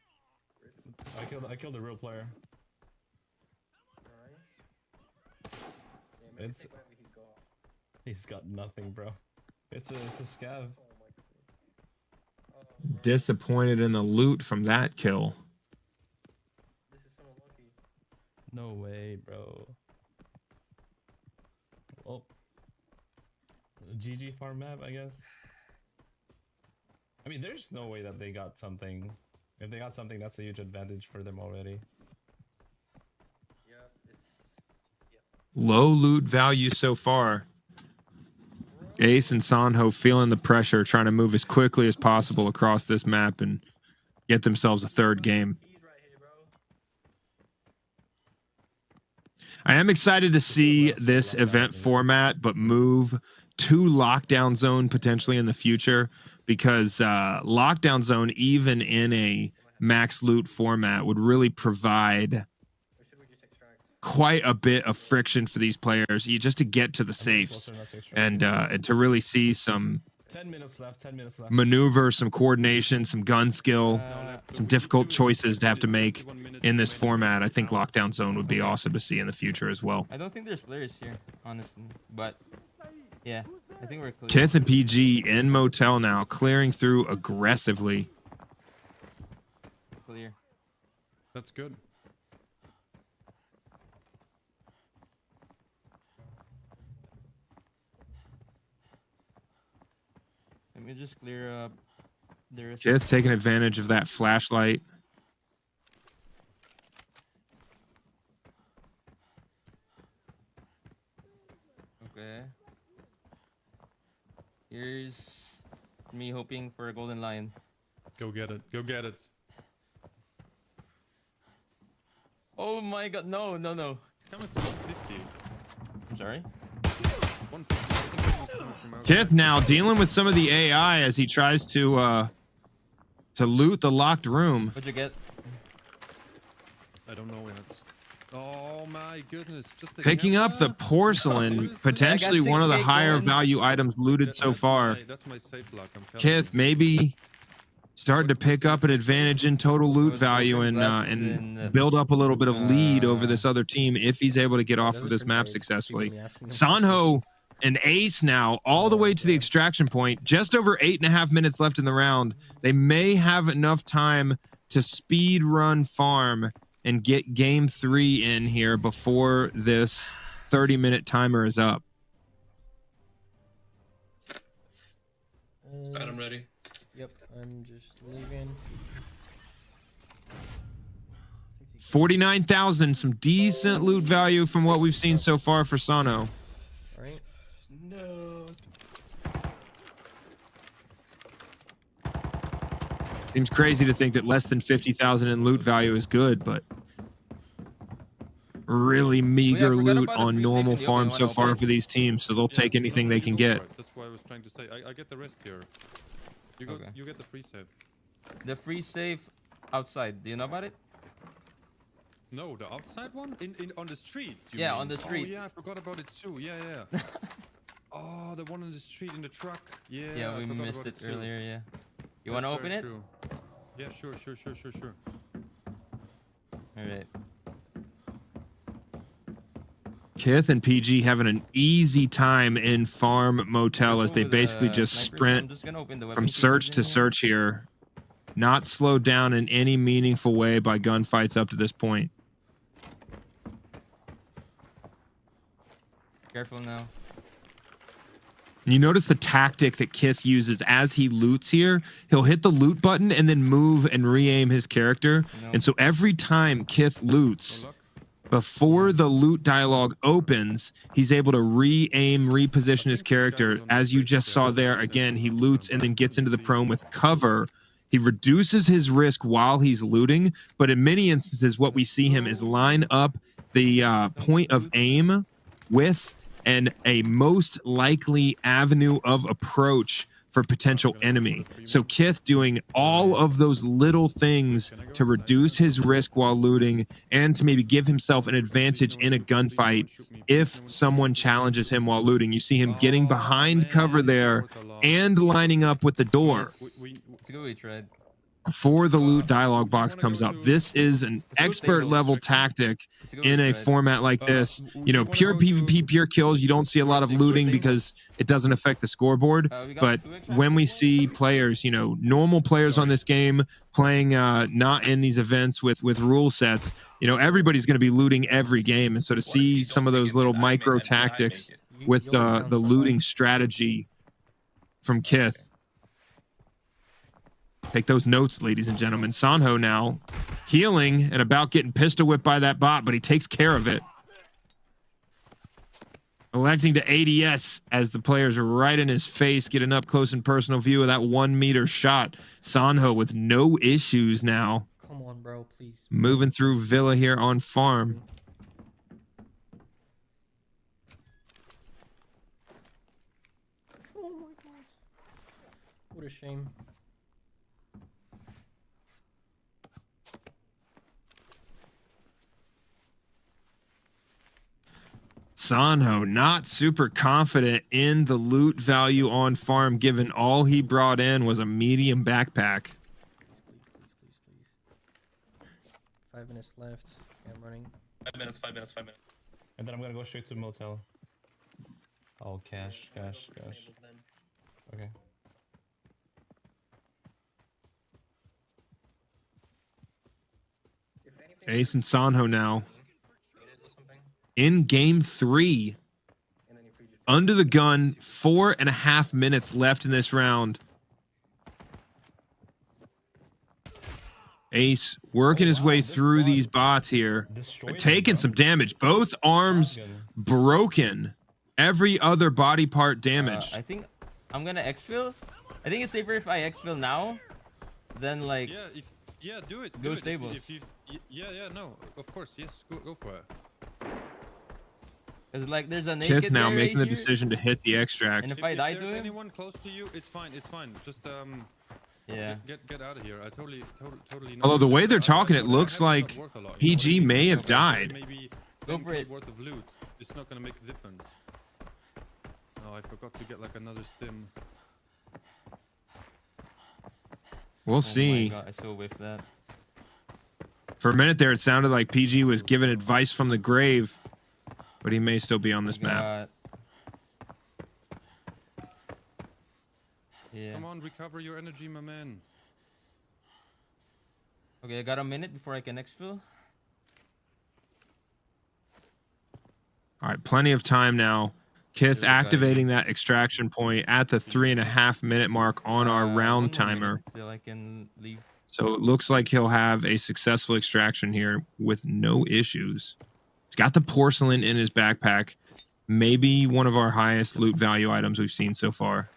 I killed a real player. He's got nothing, bro. It's a scav. Disappointed in the loot from that kill. No way, bro. Oh. GG farm map, I guess. I mean, there's no way that they got something. If they got something, that's a huge advantage for them already. Low loot value so far. Ace and Sonho feeling the pressure, trying to move as quickly as possible across this map and get themselves a third game. I am excited to see this event format, but move to Lockdown Zone potentially in the future, because Lockdown Zone, even in a max loot format, would really provide quite a bit of friction for these players, just to get to the safes and to really see some 10 minutes left. maneuver, some coordination, some gun skill, some difficult choices to have to make in this format. I think Lockdown Zone would be awesome to see in the future as well. I don't think there's players here, honestly, but yeah, I think we're clear. Kith and PG in motel now, clearing through aggressively. Clear. That's good. Let me just clear up. Kith taking advantage of that flashlight. Okay. Here's me hoping for a golden lion. Go get it. Go get it. Oh my god, no. Coming from 150. I'm sorry? 150. Kith now dealing with some of the AI as he tries to loot the locked room. What'd you get? I don't know yet. Oh my goodness. Just Picking up the porcelain, potentially one of the higher value items looted so far. That's my safe lock. I'm telling Kith maybe starting to pick up an advantage in total loot value and build up a little bit of lead over this other team if he's able to get off of this map successfully. Sonho and Ace now all the way to the extraction point, just over 8.5 minutes left in the round. They may have enough time to speed run farm and get game 3 in here before this 30-minute timer is up. I'm ready. Yep, I'm just leaving. 49,000, some decent loot value from what we've seen so far for Sonho. Right. No. Seems crazy to think that less than 50,000 in loot value is good, but really meager loot on normal farms so far for these teams, so they'll take anything they can get. That's what I was trying to say. I get the rest here. You get the free save. The free save outside. Do you know about it? No, the outside one? On the street? Yeah, mean? on the street. Oh yeah, I forgot about it too. Yeah. Oh, the one on the street in the truck. Yeah. Yeah, we missed it earlier. Yeah. You want to open it? True. Yeah, sure. All right. Kith and PG having an easy time in Farm Motel as they basically just sprint from search to search here. Not slowed down in any meaningful way by gunfights up to this point. Careful now. You notice the tactic that Kith uses as he loots here. He'll hit the loot button and then move and re-aim his character. And so every time Kith loots, before the loot dialogue opens, he's able to re-aim, reposition his character. As you just saw there, again, he loots and then gets into the prone with cover. He reduces his risk while he's looting, but in many instances, what we see him is line up the point of aim with a most likely avenue of approach for potential enemy. So Kith doing all of those little things to reduce his risk while looting and to maybe give himself an advantage in a gunfight if someone challenges him while looting. You see him getting behind cover there and lining up with the door. It's a good way, Tread. Before the loot dialogue box comes up. This is an expert level tactic in a format like this. You know, pure PvP, pure kills, you don't see a lot of looting because it doesn't affect the scoreboard. But when we see players, you know, normal players on this game playing not in these events with rule sets, you know, everybody's going to be looting every game. And so to see some of those little micro tactics with the looting strategy from Kith. Take those notes, ladies and gentlemen. Sonho now healing and about getting pistol whipped by that bot, but he takes care of it. Electing to ADS as the players are right in his face, get an up close and personal view of that 1 meter shot. Sonho with no issues now. Come on, bro, please. Moving through Villa here on farm. Oh my god. What a shame. Sonho not super confident in the loot value on farm, given all he brought in was a medium backpack. Please. 5 minutes left. Yeah, I'm running. 5 minutes. And then I'm gonna go straight to motel. Oh, cash. Okay. Ace and Sonho now. In game 3, under the gun, 4.5 minutes left in this round. Ace working his way through these bots here, but taking some damage. Both arms broken. Every other body part damaged. I think I'm gonna exfil. I think it's safer if I exfil now than like. Yeah, do it. Go stables. No, of course, yes, go for it. Cause like there's a naked Kith now there making the right decision to hit the extract. And if I die to him, anyone close to you, it's fine. Just yeah, get out of here. I totally know. Although the way they're talking, it looks like PG may have died. Maybe go for it. Worth of loot. It's not gonna make a difference. Oh, I forgot to get like another stim. We'll see. My God, I so whiffed that. For a minute there, it sounded like PG was giving advice from the grave, but he may still be on this map. Yeah. Come on, recover your energy, my man. Okay, I got a minute before I can exfil. All right, plenty of time now. Kith activating that extraction point at the 3.5 minute mark on our round timer. Till I can leave. So it looks like he'll have a successful extraction here with no issues. He's got the porcelain in his backpack. Maybe one of our highest loot value items we've seen so far.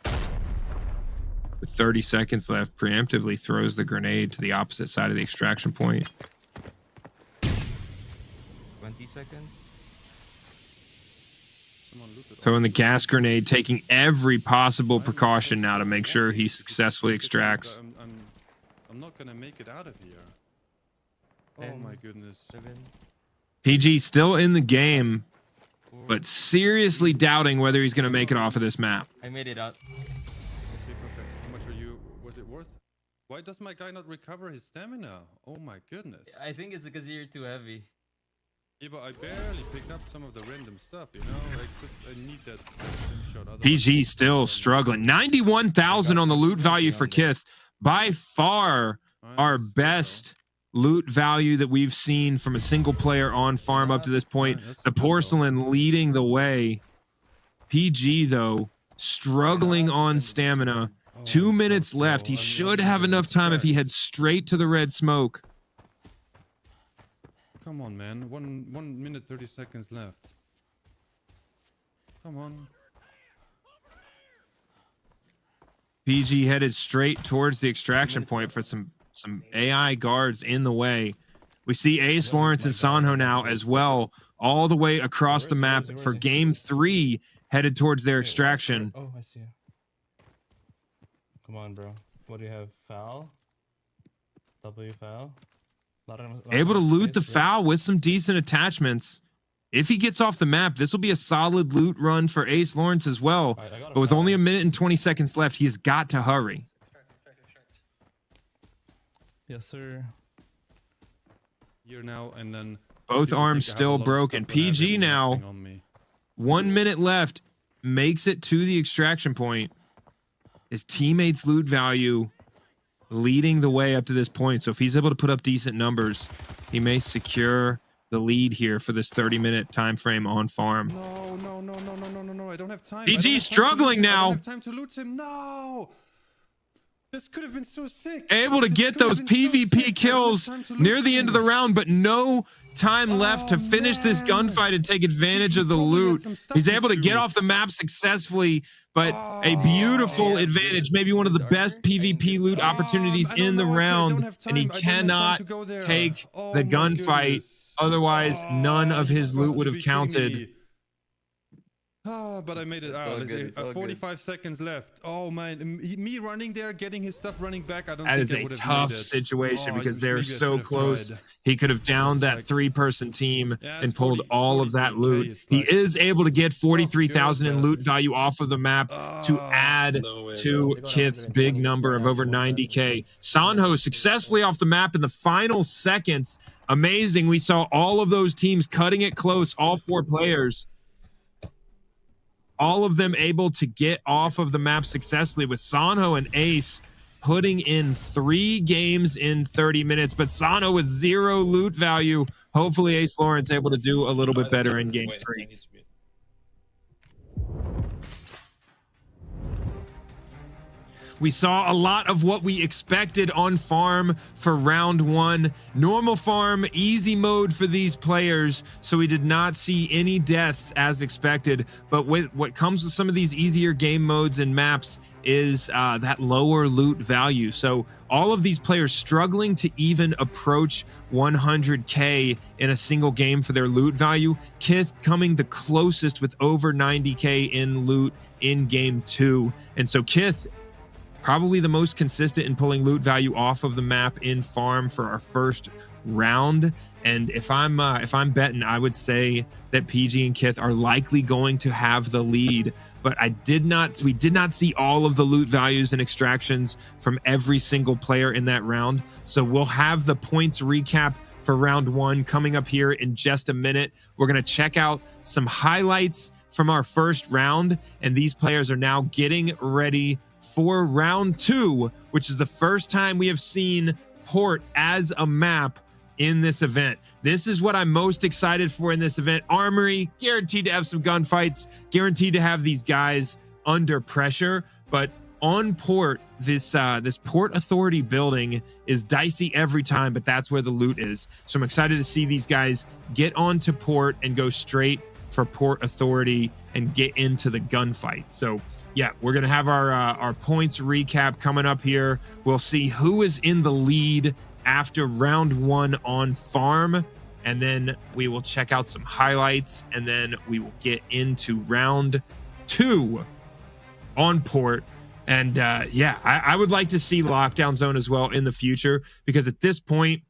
With 30 seconds left, preemptively throws the grenade to the opposite side of the extraction point. 20 seconds. Throwing the gas grenade, taking every possible precaution now to make sure he successfully extracts. I'm not gonna make it out of here. Oh my goodness. 7. PG still in the game, but seriously doubting whether he's gonna make it off of this map. I made it out. Okay, perfect. How much are you? Was it worth? Why does my guy not recover his stamina? Oh my goodness. I think it's because you're too heavy. Yeah, but I barely picked up some of the random stuff, you know? Like, I need that shot. Otherwise- PG still struggling. 91,000 on the loot value for Kith. By far our best loot value that we've seen from a single player on farm up to this point. The Porcelain leading the way. PG, though, struggling on stamina. 2 minutes left. He should have enough time if he heads straight to the red smoke. Come on, man. 1 minute 30 seconds left. Come on. PG headed straight towards the extraction point for some AI guards in the way. We see Acelawrence and Sonho now as well, all the way across the map for game 3, headed towards their extraction. Oh, I see. Come on, bro. What do you have? Foul? W foul? Able to loot the foul with some decent attachments. If he gets off the map, this will be a solid loot run for Acelawrence as well. But with only 1 minute and 20 seconds left, he has got to hurry. Yes, sir. Here now, and then both arms still broken. PG now, 1 minute left, makes it to the extraction point. His teammates' loot value leading the way up to this point. So if he's able to put up decent numbers, he may secure the lead here for this 30-minute time frame on farm. No, I don't have time. PG struggling now. I don't have time to loot him. No. This could have been so sick. Able to get those PvP kills near the end of the round, but no time left to finish this gunfight and take advantage of the loot. He's able to get off the map successfully, but a beautiful advantage, maybe one of the best PvP loot opportunities in the round, and he cannot take the gunfight. Otherwise, none of his loot would have counted. Oh, but I made it out. 45 seconds left. Oh man, me running there, getting his stuff, running back. I don't think I would have made it. That is a tough situation because they're so close. He could have downed that 3-person team and pulled all of that loot. He is able to get 43,000 in loot value off of the map to add to Kith's big number of over 90k. Sonho successfully off the map in the final seconds. Amazing. We saw all of those teams cutting it close, all 4 players. All of them able to get off of the map successfully, with Sonho and Ace putting in 3 games in 30 minutes, but Sonho with 0 loot value. Hopefully Acelawrence able to do a little bit better in game 3. We saw a lot of what we expected on farm for round 1. Normal farm, easy mode for these players, so we did not see any deaths as expected. But with what comes with some of these easier game modes and maps is that lower loot value. So all of these players struggling to even approach 100k in a single game for their loot value. Kith coming the closest with over 90k in loot in game 2. And so Kith, probably the most consistent in pulling loot value off of the map in farm for our first round. And if I'm betting, I would say that PG and Kith are likely going to have the lead. But we did not see all of the loot values and extractions from every single player in that round. So we'll have the points recap for round 1 coming up here in just a minute. We're going to check out some highlights from our first round, and these players are now getting ready for round 2, which is the first time we have seen Port as a map in this event. This is what I'm most excited for in this event. Armory, guaranteed to have some gunfights, guaranteed to have these guys under pressure, but on Port, this Port Authority building is dicey every time, but that's where the loot is. So I'm excited to see these guys get onto Port and go straight for Port Authority and get into the gunfight. So yeah, we're gonna have our points recap coming up here. We'll see who is in the lead after round 1 on farm, and then we will check out some highlights, and then we will get into round 2 on Port. And yeah, I would like to see Lockdown Zone as well in the future, because at this point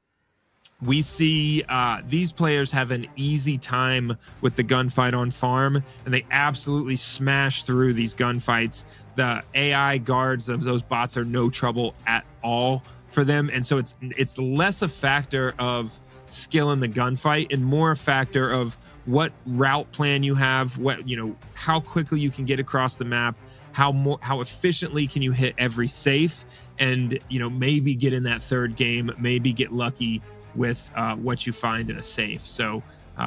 we see these players have an easy time with the gunfight on farm, and they absolutely smash through these gunfights. The AI guards of those bots are no trouble at all for them, and so it's less a factor of skill in the gunfight and more a factor of what route plan you have, what, you know, how quickly you can get across the map, how efficiently can you hit every safe, and, you know, maybe get in that third game, maybe get lucky with what you find in a safe. So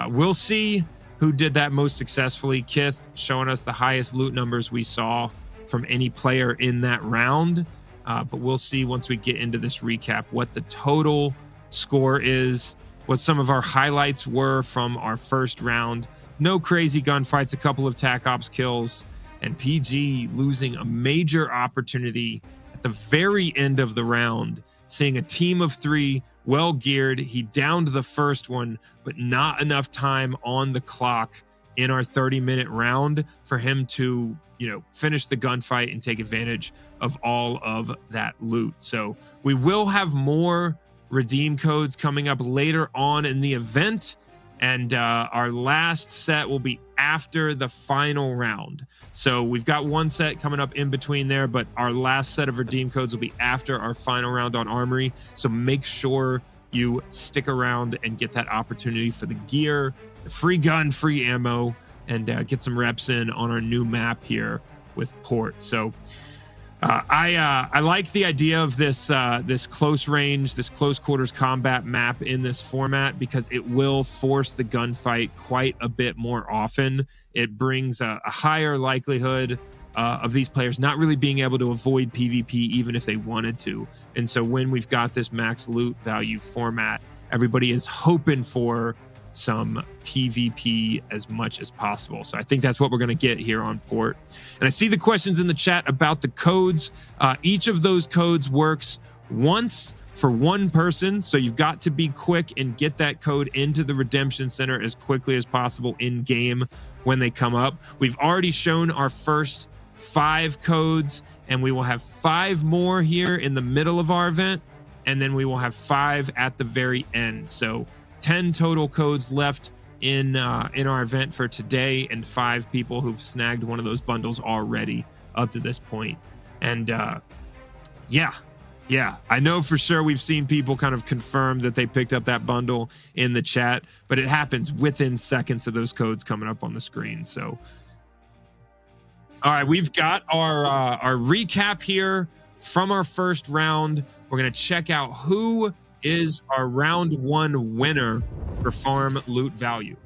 we'll see who did that most successfully. Kith showing us the highest loot numbers we saw from any player in that round. But we'll see once we get into this recap what the total score is, what some of our highlights were from our first round. No crazy gunfights, a couple of TAC Ops kills, and PG losing a major opportunity at the very end of the round, seeing a team of 3 well geared. He downed the first one, but not enough time on the clock in our 30-minute round for him to, you know, finish the gunfight and take advantage of all of that loot. So we will have more redeem codes coming up later on in the event, and our last set will be after the final round. So we've got one set coming up in between there, but our last set of redeem codes will be after our final round on Armory. So make sure you stick around and get that opportunity for the gear, the free gun, free ammo, and get some reps in on our new map here with Port. So I like the idea of this this close range, this close quarters combat map in this format, because it will force the gunfight quite a bit more often. It brings a higher likelihood of these players not really being able to avoid PvP even if they wanted to. And so when we've got this max loot value format, everybody is hoping for some PvP as much as possible. So I think that's what we're going to get here on Port. And I see the questions in the chat about the codes. Each of those codes works once for one person. So you've got to be quick and get that code into the Redemption Center as quickly as possible in game when they come up. We've already shown our first 5 codes, and we will have 5 more here in the middle of our event. And then we will have 5 at the very end. So 10 total codes left in our event for today, and 5 people who've snagged one of those bundles already up to this point. And yeah, I know for sure we've seen people kind of confirm that they picked up that bundle in the chat, but it happens within seconds of those codes coming up on the screen. So all right, we've got our recap here from our first round. We're going to check out who is our round 1 winner for farm loot value.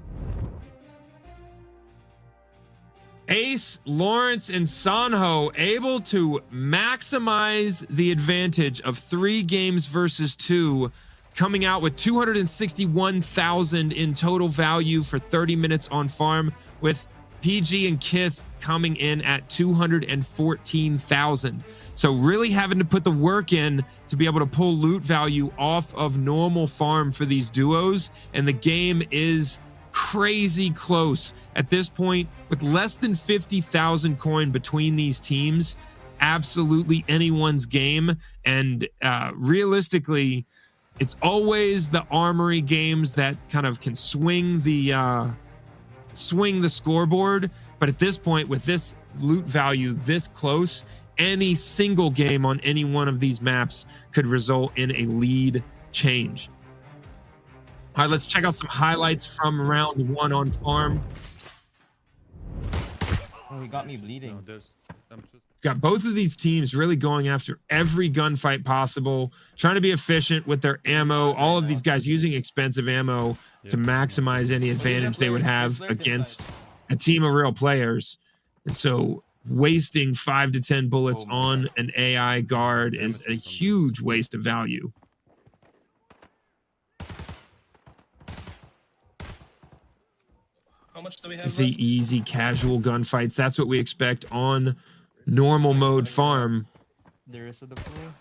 Acelawrence and Sonho able to maximize the advantage of 3 games versus 2, coming out with 261,000 in total value for 30 minutes on farm, with PG and Kith coming in at 214,000. So really having to put the work in to be able to pull loot value off of normal farm for these duos. And the game is crazy close at this point, with less than 50,000 coin between these teams. Absolutely anyone's game. And realistically, it's always the Armory games that kind of can swing the scoreboard. But at this point, with this loot value this close, any single game on any one of these maps could result in a lead change. All right, let's check out some highlights from round 1 on farm. Oh, he got me bleeding. Got both of these teams really going after every gunfight possible, trying to be efficient with their ammo. All of these guys using expensive ammo to maximize any advantage they would have against a team of real players. And so wasting 5 to 10 bullets on an AI guard is a huge waste of value. How much do we have? It's the easy, casual gunfights. That's what we expect on normal mode farm. There is the player.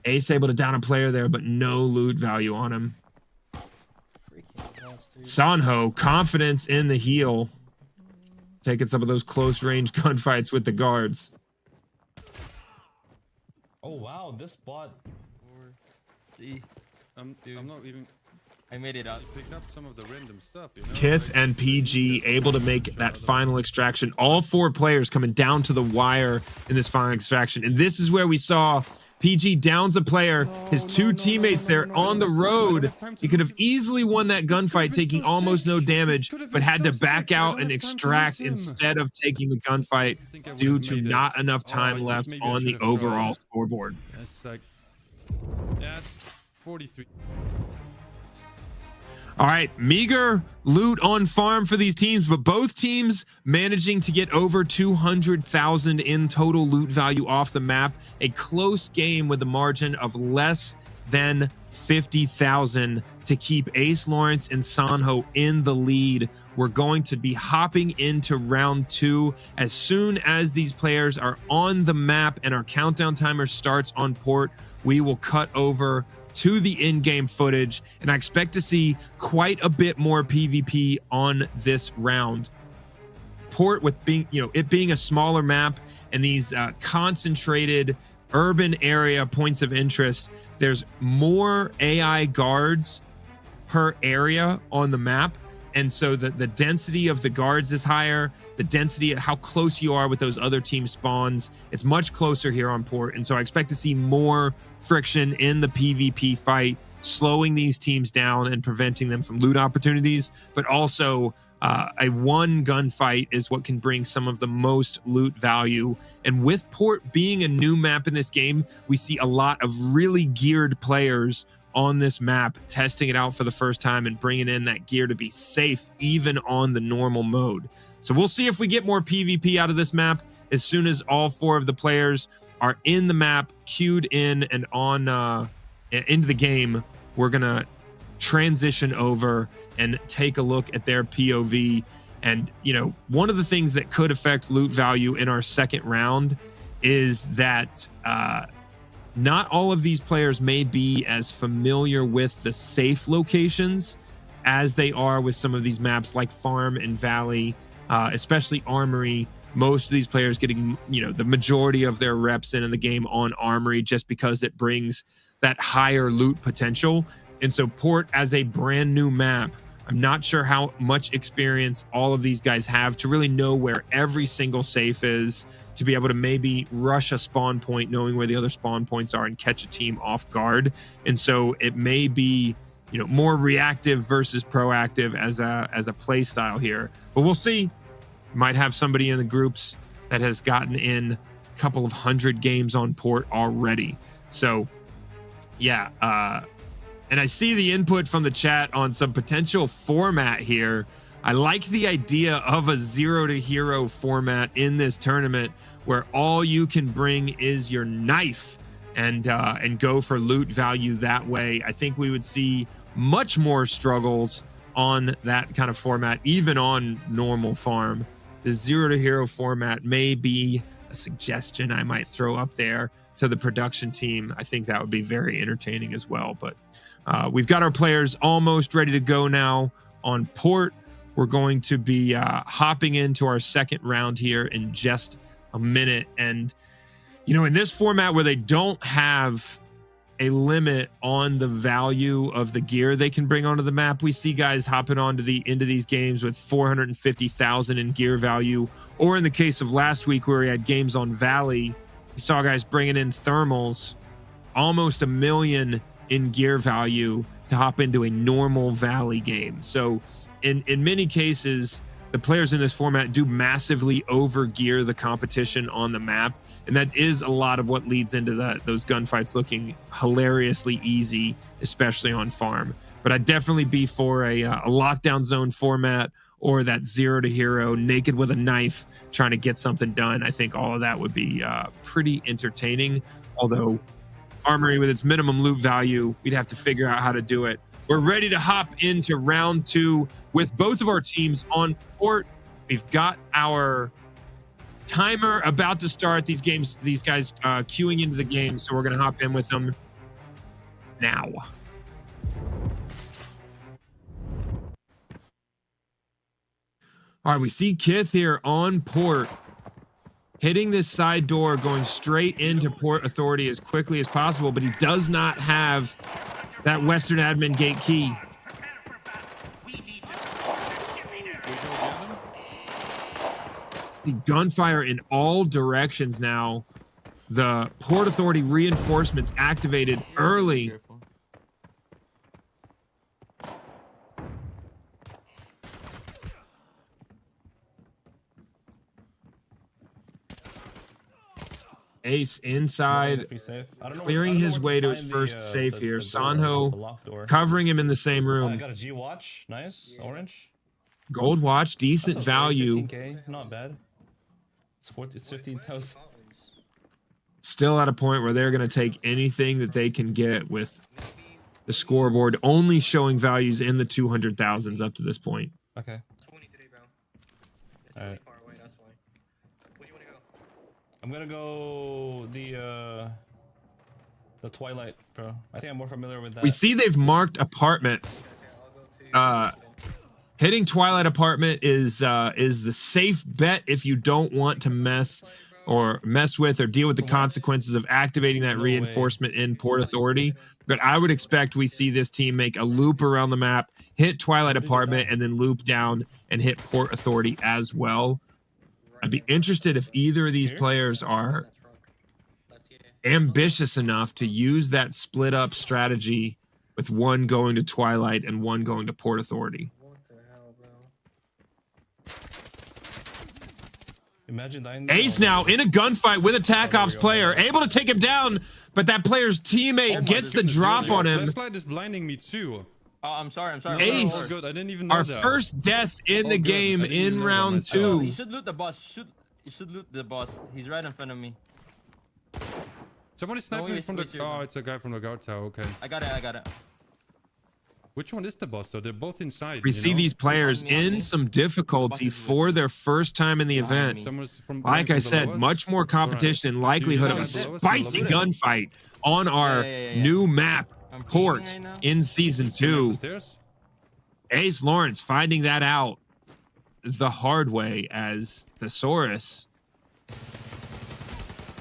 Ace able to down a player there, but no loot value on him. Sonho, confidence in the heal, taking some of those close range gunfights with the guards. Oh wow, this bot. I'm not even. I made it out. Picking up some of the random stuff. You know? Kith and PG able to make that final extraction. All 4 players coming down to the wire in this final extraction. And this is where we saw PG downs a player. His two teammates there on the road. He could have easily won that gunfight, taking almost no damage, but had to back out and extract instead of taking the gunfight due to not enough time left on the overall scoreboard. It's like, yeah, 43. All right, meager loot on farm for these teams, but both teams managing to get over 200,000 in total loot value off the map. A close game with a margin of less than 50,000 to keep Acelawrence and Sonho in the lead. We're going to be hopping into round 2 as soon as these players are on the map and our countdown timer starts on port. We will cut over to the in-game footage, and I expect to see quite a bit more PvP on this round. Port, with being, it being a smaller map and these concentrated urban area points of interest, there's more AI guards per area on the map, and so the density of the guards is higher. The density of how close you are with those other team spawns, it's much closer here on port, and so I expect to see more friction in the PvP fight, slowing these teams down and preventing them from loot opportunities. But also a one gunfight is what can bring some of the most loot value. And with port being a new map in this game, we see a lot of really geared players on this map testing it out for the first time and bringing in that gear to be safe even on the normal mode. So we'll see if we get more PvP out of this map as soon as all 4 of the players are in the map, queued in and on into the game. We're gonna transition over and take a look at their POV. And one of the things that could affect loot value in our second round is that not all of these players may be as familiar with the safe locations as they are with some of these maps like Farm and Valley, especially Armory. Most of these players getting, the majority of their reps in the game on Armory just because it brings that higher loot potential. And so Port, as a brand new map, I'm not sure how much experience all of these guys have to really know where every single safe is, to be able to maybe rush a spawn point knowing where the other spawn points are and catch a team off guard. And so it may be, more reactive versus proactive as a play style here. But we'll see. Might have somebody in the groups that has gotten in a couple of 100 games on Port already. So yeah, and I see the input from the chat on some potential format here. I like the idea of a 0 to hero format in this tournament where all you can bring is your knife and go for loot value that way. I think we would see much more struggles on that kind of format, even on normal farm. The 0 to hero format may be a suggestion I might throw up there to the production team. I think that would be very entertaining as well. But we've got our players almost ready to go now on Port. We're going to be hopping into our second round here in just a minute. And, in this format where they don't have a limit on the value of the gear they can bring onto the map, we see guys hopping into these games with 450,000 in gear value. Or in the case of last week where we had games on Valley, we saw guys bringing in thermals, almost 1 million in gear value to hop into a normal Valley game. So in many cases, the players in this format do massively overgear the competition on the map. And that is a lot of what leads into those gunfights looking hilariously easy, especially on farm. But I'd definitely be for a lockdown zone format, or that 0 to hero, naked with a knife, trying to get something done. I think all of that would be pretty entertaining. Although Armory, with its minimum loot value, we'd have to figure out how to do it. We're ready to hop into round 2 with both of our teams on Port. We've got our timer about to start. These guys queuing into the game, so we're going to hop in with them now. All right, we see Kith here on Port, hitting this side door, going straight into Port Authority as quickly as possible, but he does not have that Western Admin Gate key. The gunfire in all directions now the Port Authority reinforcements activated early. Careful. Ace inside, clearing his way to his first save here. Sonho covering him in the same I room. got a G watch. Nice. Orange. Gold watch, decent That's okay, value. 15K. Not bad. It's 15,000. Still at a point where they're going to take anything that they can get with the scoreboard only showing values in the 200,000s up to this point. Okay. 23, bro. It's All really right. far away, that's why. Where do you want to go? I'm gonna go the Twilight, bro. I think I'm more familiar with that. We see they've marked apartment. I'll go to Hitting Twilight apartment is the safe bet if you don't want to mess with or deal with the consequences of activating that No reinforcement in Port Authority. But I would expect we see this team make a loop around the map, hit Twilight apartment, and then loop down and hit Port Authority as well. I'd be interested if either of these players are ambitious enough to use that split up strategy with one going to Twilight and one going to Port Authority. What the hell, bro? Imagine dying. Ace now in a gunfight with a TAC Ops player, able to take him down, but that player's teammate gets the drop on him. Flashlight is blinding me too. Oh, I'm sorry. Ace, Oh, good. I didn't even know our that. first death in the good. game I didn't even in know round that myself. Oh, 2. you should loot the boss. You should loot the boss. He's right in front of me. Somebody sniped me wait, from the. wait, here. Oh, it's a guy from the guard tower. Okay. I got it. Which one is the boss though? They're both inside. We you see know? these players On me. in some difficulty for their first time in the event. Someone's from Like from I below said, us? much more competition and likelihood of a guys below us? spicy gunfight on our Yeah. new map, I'm Port, peeking right now. in Season Someone on 2. the stairs? Acelawrence finding that out the hard way as Thesaurus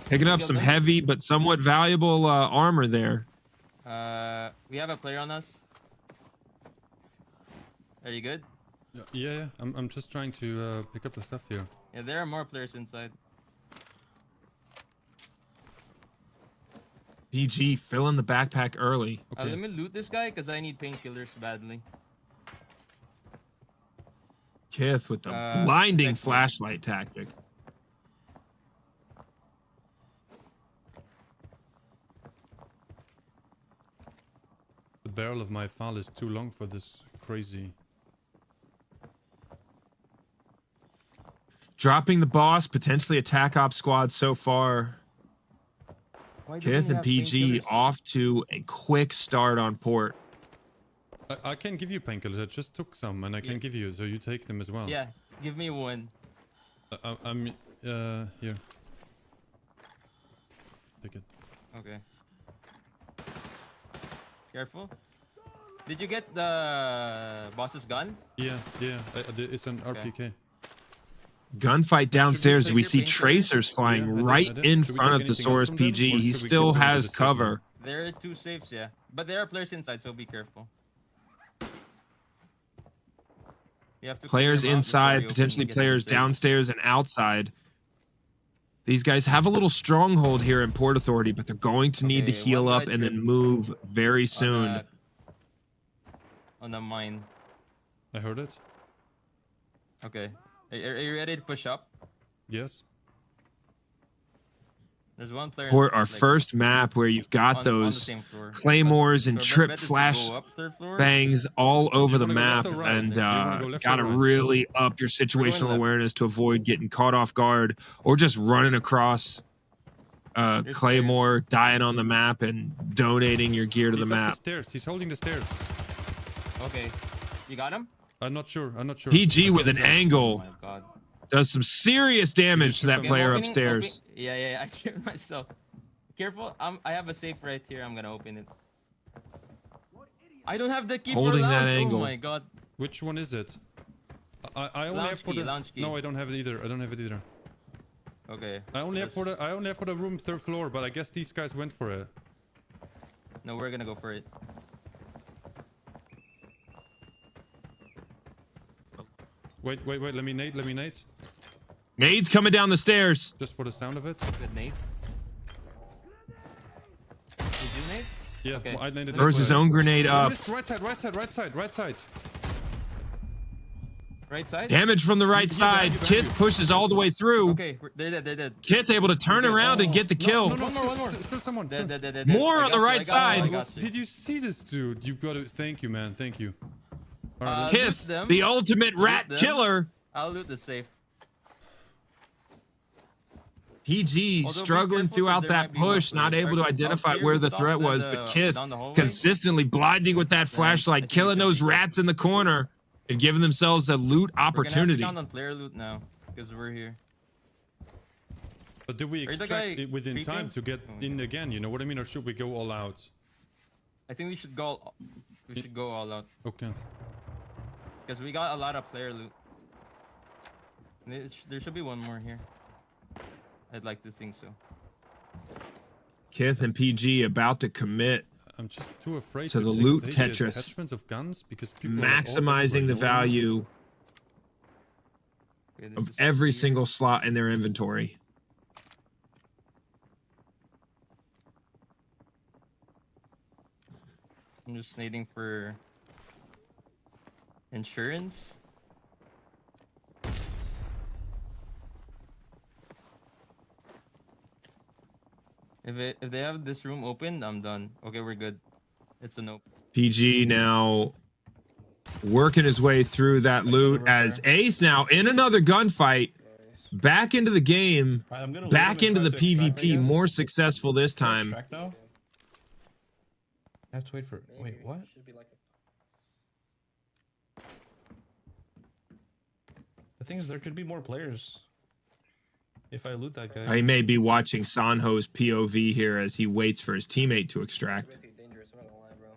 picking up some heavy but somewhat valuable armor there. We have a player on us. Are you good? Yeah. I'm just trying to pick up the stuff here. Yeah, there are more players inside. PG filling the backpack early. Okay. Let me loot this guy because I need painkillers badly. Kith with the blinding protect me. flashlight tactic. The barrel of my file is too long for this crazy. Dropping the boss, potentially a TAC Ops squad so far. Why doesn't Kith he and have PG painkillers? off to a quick start on Port. I can give you painkillers. I just took some, and I can give you, so you take them as well. Yeah, give me one. I'm here. Take it. Okay. Careful. Did you get the boss's gun? Yeah. It's an RPK. Gunfight downstairs. take We your see painkillers? tracers flying Yeah, I did. right in Should we front take of anything Thesaurus else from them, PG. or He should we still get rid of has the safe cover. There are 2 safes, yeah. But there are players inside, so be careful. You have to clear Players them out before inside, you open potentially and get to the players safe. downstairs and outside. These guys have a little stronghold here in Port Authority, but they're going to need to Okay, heal one up guy and then tripped move very soon. On the mine. I heard it. Okay. Are you ready to push up? Yes. There's one player. Port, our like, first map where you've got on the those same floor. claymores and So our best trip bet is to flash go up third floor. bangs all over the wanna go map, left or right? and Do you wanna go left or gotta right? really up your situational left. awareness to avoid getting caught off guard or just running across There's claymore, dying on the map, and donating your gear to the He's up map. the stairs. He's holding the stairs. Okay. You got him? I'm not sure. PG with an Oh angle my god. does some serious damage to that Okay, player Opening- upstairs. open- Yeah, I killed myself. Careful, I have a safe right here. I'm gonna open it. I don't have the key Holding for that lounge. angle. Oh my god. Which one is it? I only Lounge have for key, the. lounge key. No, I don't have it either. Okay. I only have for the room 3rd floor, but I guess these guys went for it. No, we're gonna go for it. Wait. Let me nade. Nade's coming down the stairs. Just for the sound of it. Good Nate. Yeah, Okay. I landed Throws his own grenade up. Right side, right side, right side, right side. Right side? Damage from the right side. Kith pushes all the way through. Okay, they're dead, they're dead. Kith able to turn around and get the kill. No, One more. Still someone. Dead. More I on got the you, right I got side. you, I got you. Did you see this dude? You got to. Thank you, man. Thank you. All right, let's- Kith, loot them. the ultimate rat them. killer. I'll loot the safe. PG Although be struggling careful, throughout 'cause there that might be more push, not players. able to Are you identify up where here? the Stop threat the- was, but Kith down the hallway? consistently blinding with that flashlight, think killing we should those be good. rats in the corner and giving themselves a loot We're gonna have to opportunity. count on player loot now because we're here. But do we Are you the extract guy it within creeping? time to get in again? You know what I mean? Or should we go all out? I think we should go. We should go all out Okay. because we got a lot of player loot. There should be one more here. I'd like to think so. Kith and PG about to commit, I'm just too afraid To to the take loot the Tetris. attachments of guns because people are all maximizing the everywhere. value Okay, this of is every here. single slot in their inventory. I'm just needing for insurance. If they have this room open, I'm done. Okay, we're good. It's a nope. PG now working his way through that loot as Ace now in another gunfight, back into the game, Alright, I'm gonna loot back him and into the try to extract, I PvP, guess. more successful this Can I time. extract now? I have to wait for. Wait, what? Should be like The thing is, there could be more players. If I loot that guy. I may be watching Sonho's POV here as he waits for his teammate to extract. really dangerous. I'm not gonna lie, bro.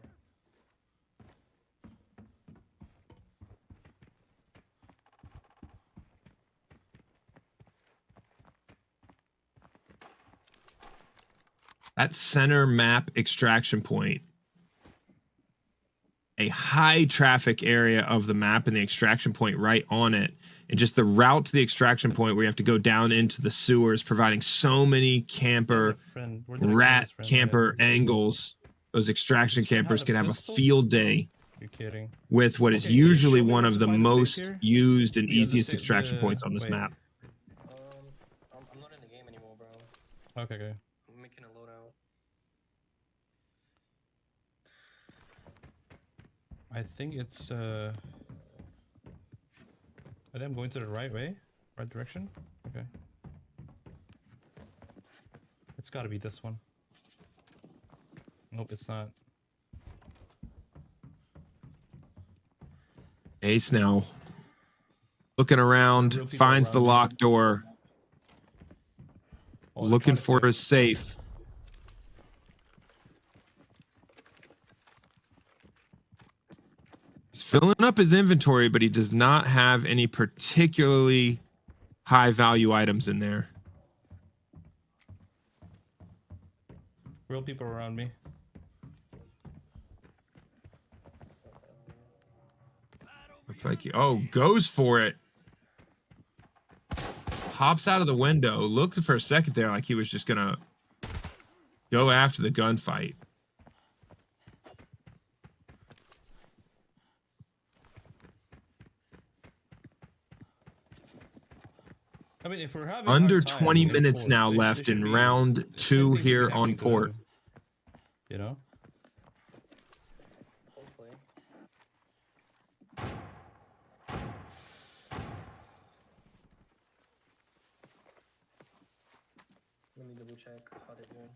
That center map extraction point, a high traffic area of the map and the extraction point right on it, and just the route to the extraction point where you have to go down into the sewers, providing so many camper, rat camper angles. Those extraction His friend campers had a can have a pistol? field day You're kidding. with what is Okay, can you usually show me one where of to the find the safe most here? used and Yeah, the easiest safe- extraction the- points on this wait. map. I'm not in the game anymore, bro. Okay. I'm making a loadout. I think it's I think I'm going to the right way, right direction. Okay. It's got to be this one. Nope, it's not. Ace now looking around, Real people finds the around him. locked door, Oh, they're looking trying to for save. his safe. He's filling up his inventory, but he does not have any particularly high value items in there. Real people around me. Looks like he, goes for it. Hops out of the window. Looked for a second there like he was just gonna go after the gunfight. I mean, if we're having Under hard time 20 getting minutes forward, now they left should in be- round same 2 thing should be here happening on to port. them, you know? Hopefully. Let me double check how they're doing.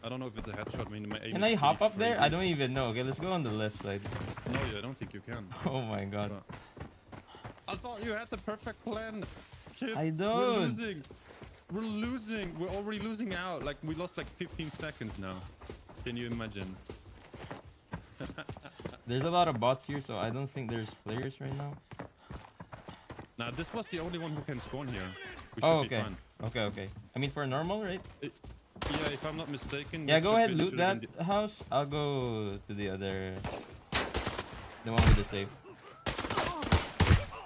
I don't know if it's a headshot. I mean, my aim Can is I hop pretty up there? crazy. I don't even know. Okay, let's go on the left side. No, yeah, I don't think you can. Oh my god. I thought you had the perfect plan. Kid. I We're don't. losing. We're losing. We're already losing out. Like, we lost like 15 seconds now. Can you imagine? There's a lot of bots here, so I don't think there's players right now. Now, this was the only one who can spawn here. We should Oh, be okay. fine. Okay. I mean, for normal, right? Yeah, if I'm not mistaken. Yeah, this go should ahead, be- loot should that have been house. I'll go to the other, the one with the safe.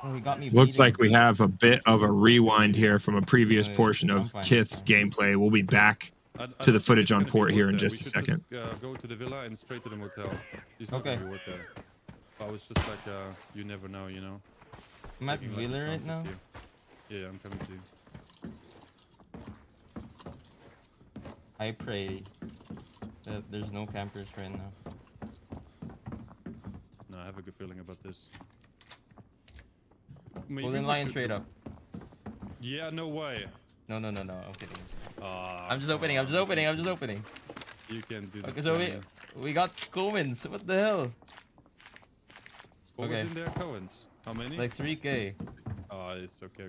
Oh, he got me. Looks bleeding. like we have a bit of a rewind here from a previous portion of Kith's gameplay. We'll be back to the footage on port here in just a second. Go to the villa and straight to the motel. He's not Okay. gonna be worth there. I was just like, you never know, you know. I'm at Taking, like, Wheeler the right now. chances here. Yeah, I'm coming to you. I pray that there's no campers right now. No, I have a good feeling about this. Hold in line straight up. Yeah, no way. No, I'm kidding. Ah, I'm just opening. I'm just opening. You can do that. Okay, so we got Coens. What the hell? What Okay. was in there, Coens? How many? Like 3K. Oh, it's okay.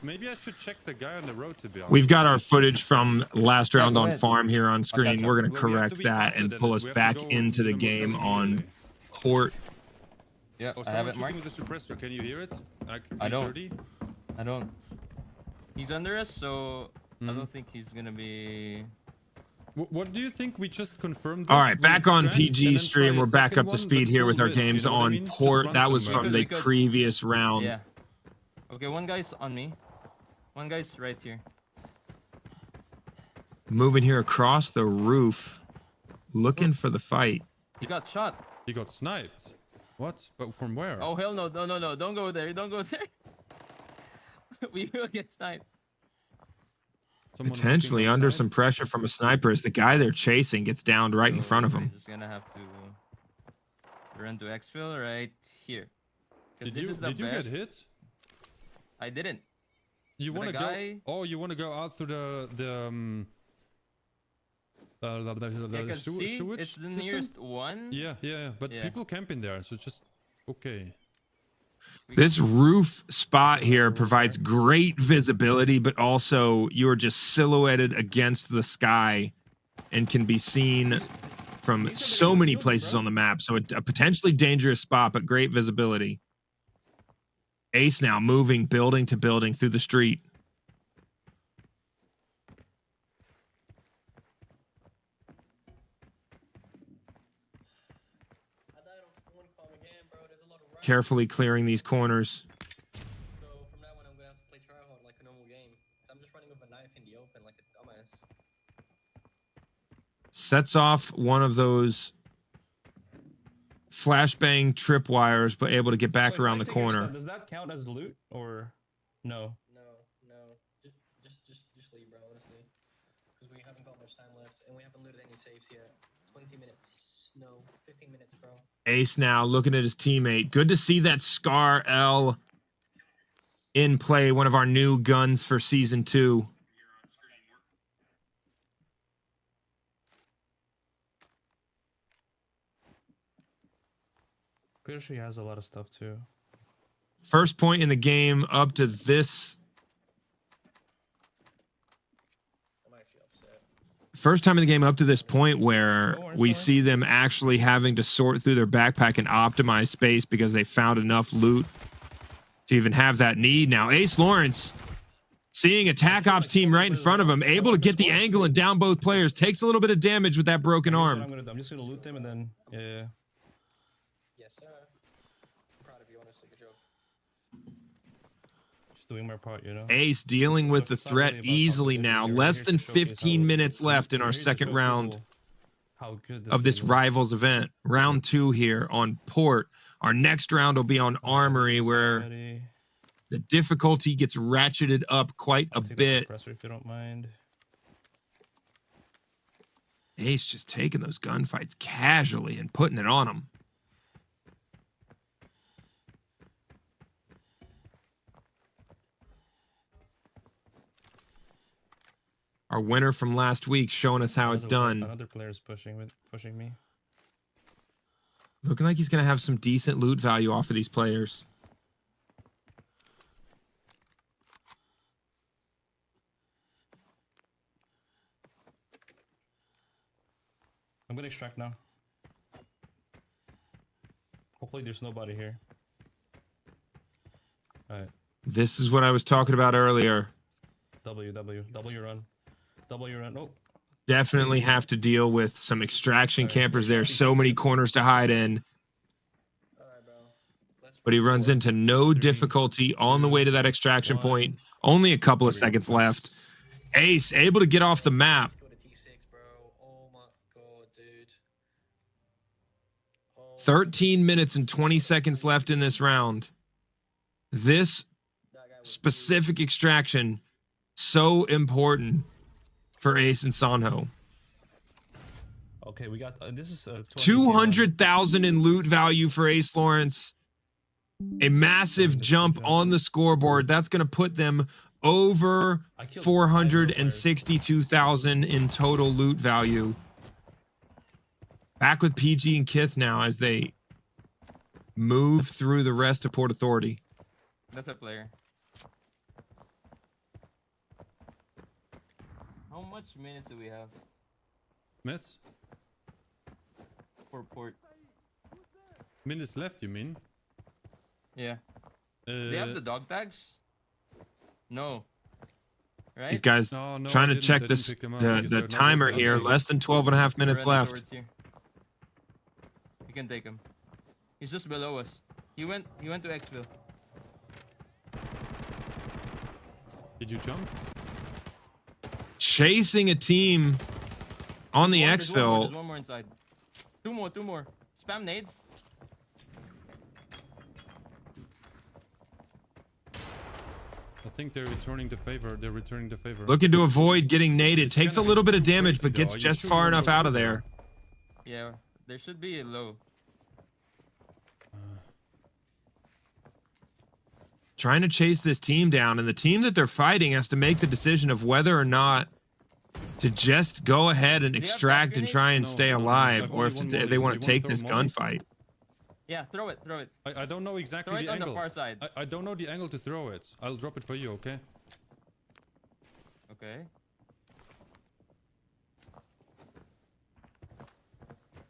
Maybe I should check the guy on the road, to be honest. We've got our footage from last round go on ahead. farm here on screen. gotcha. We're going to Well, we have to correct be that faster and than pull this. us We have back to go into the to the game motel on immediately. port. Yeah, Oh, I have it someone's marked. shooting with the suppressor. Can you hear it? Like I don't. 330? I don't. He's under us, so I Mhm. don't think he's gonna be. What do you think? We just confirmed this? All right, with back on Strand, and PG then stream. try a We're back second up to one, speed but here full with our risk, you games know what I on mean? Just port. run That was somewhere. from the We could- previous round. Yeah. Okay, one guy's on me. One guy's right here. Moving here across the roof, looking for the fight. He got shot. He got sniped. What? But from where? Oh hell no! No! Don't go there! Don't go there! We will get sniped. Someone Potentially walking under outside? some pressure from a sniper as the guy they're chasing gets downed right in So front of we're him. just gonna have to run to exfil right here. 'Cause Did this you is the did you get best. hit? I didn't. You But want a to guy- go? Oh, you want to go out through the Yeah, 'cause see, sewage it's the system? nearest one. Yeah. But Yeah. people camping there, so just okay. This roof spot here provides great visibility, but also you're just silhouetted against the sky and can be seen from so many places on the map. So a potentially dangerous spot, but great visibility. Ace now moving building to building through the street. I died on spawn farm again, bro. There's a lot of rats. Carefully clearing these corners. So from now on, I'm gonna have to play tryhard like a normal game. I'm just running with a knife in the open like a dumbass. Sets off one of those flashbang tripwires, but able to get back So if around I the take your corner. stuff, does that count as loot or no? No. Just leave, bro. Honestly, because we haven't got much time left, and we haven't looted any safes yet. 20 minutes. No, 15 minutes, bro. Ace now looking at his teammate. Good to see that Scar L in play, one of our new guns for season 2. Pretty sure he has a lot of stuff too. First point in the game up to this. I'm actually upset. First time in the game up to this point where we see them actually having to sort through their backpack and optimize space because they found enough loot to even have that need. Now, Acelawrence seeing attack ops team right in front of him, able to get the angle and down both players. Takes a little bit of damage with that broken Here's what arm. I'm just gonna loot them and then yeah. Yes, sir. I'm proud of you, honestly. Good job. Just doing my part, you know. Ace dealing with the It's not really threat about easily competition, now. you're Less here than to showcase 15 how- minutes left in you're our here to second show round people how good of this game is. Rivals event. Round 2 here on Port. Our next round will be on Armory, where Somebody- the difficulty gets ratcheted up quite a I'll take the bit. suppressor if you don't mind. Ace just taking those gunfights casually and putting it on them. Our winner from last week showing us how it's done. Another player's pushing me. Looking like he's going to have some decent loot value off of these players. I'm gonna extract now. Hopefully there's nobody here. Alright. This is what I was talking about earlier. W run. W run. Oh. Definitely have to deal with some extraction campers there. So many corners to hide in. Alright, bro. Let's but he runs into no difficulty on the way to that extraction point. Only a couple of seconds left. Ace able to get off the map. 13 minutes and 20 seconds left in this round. This specific extraction, so important for Ace and Sonho. Okay, we got this is 200,000 in loot value for Acelawrence. A massive jump on the scoreboard. That's going to put them over 462,000 in total loot value. Back with PG and Kith now as they move through the rest of Port Authority. That's a player. How much minutes do we have? Minutes? For Port. Minutes left, you mean? Yeah. They have the dog tags? No. Right? These guys No, trying to I check didn't this pick them up the because they're not timer working. here. Less than 12 and a half minutes Running left. towards you. You can take him. He's just below us. He went to Xville. Did you jump? Chasing a team on the There's exfil. one more inside. Two more. Spam nades. I think they're returning the favor. Looking to avoid getting naded. Takes a little bit of damage, but gets just far enough out of there. Yeah, there should be a low. Trying to chase this team down, and the team that they're fighting has to make the decision of whether or not to just go ahead and extract and try and stay alive, or if they want to take this gunfight. Yeah, throw it. I don't know exactly Throw it the on angle. the far side. I don't know the angle to throw it. I'll drop it for you, okay? Okay.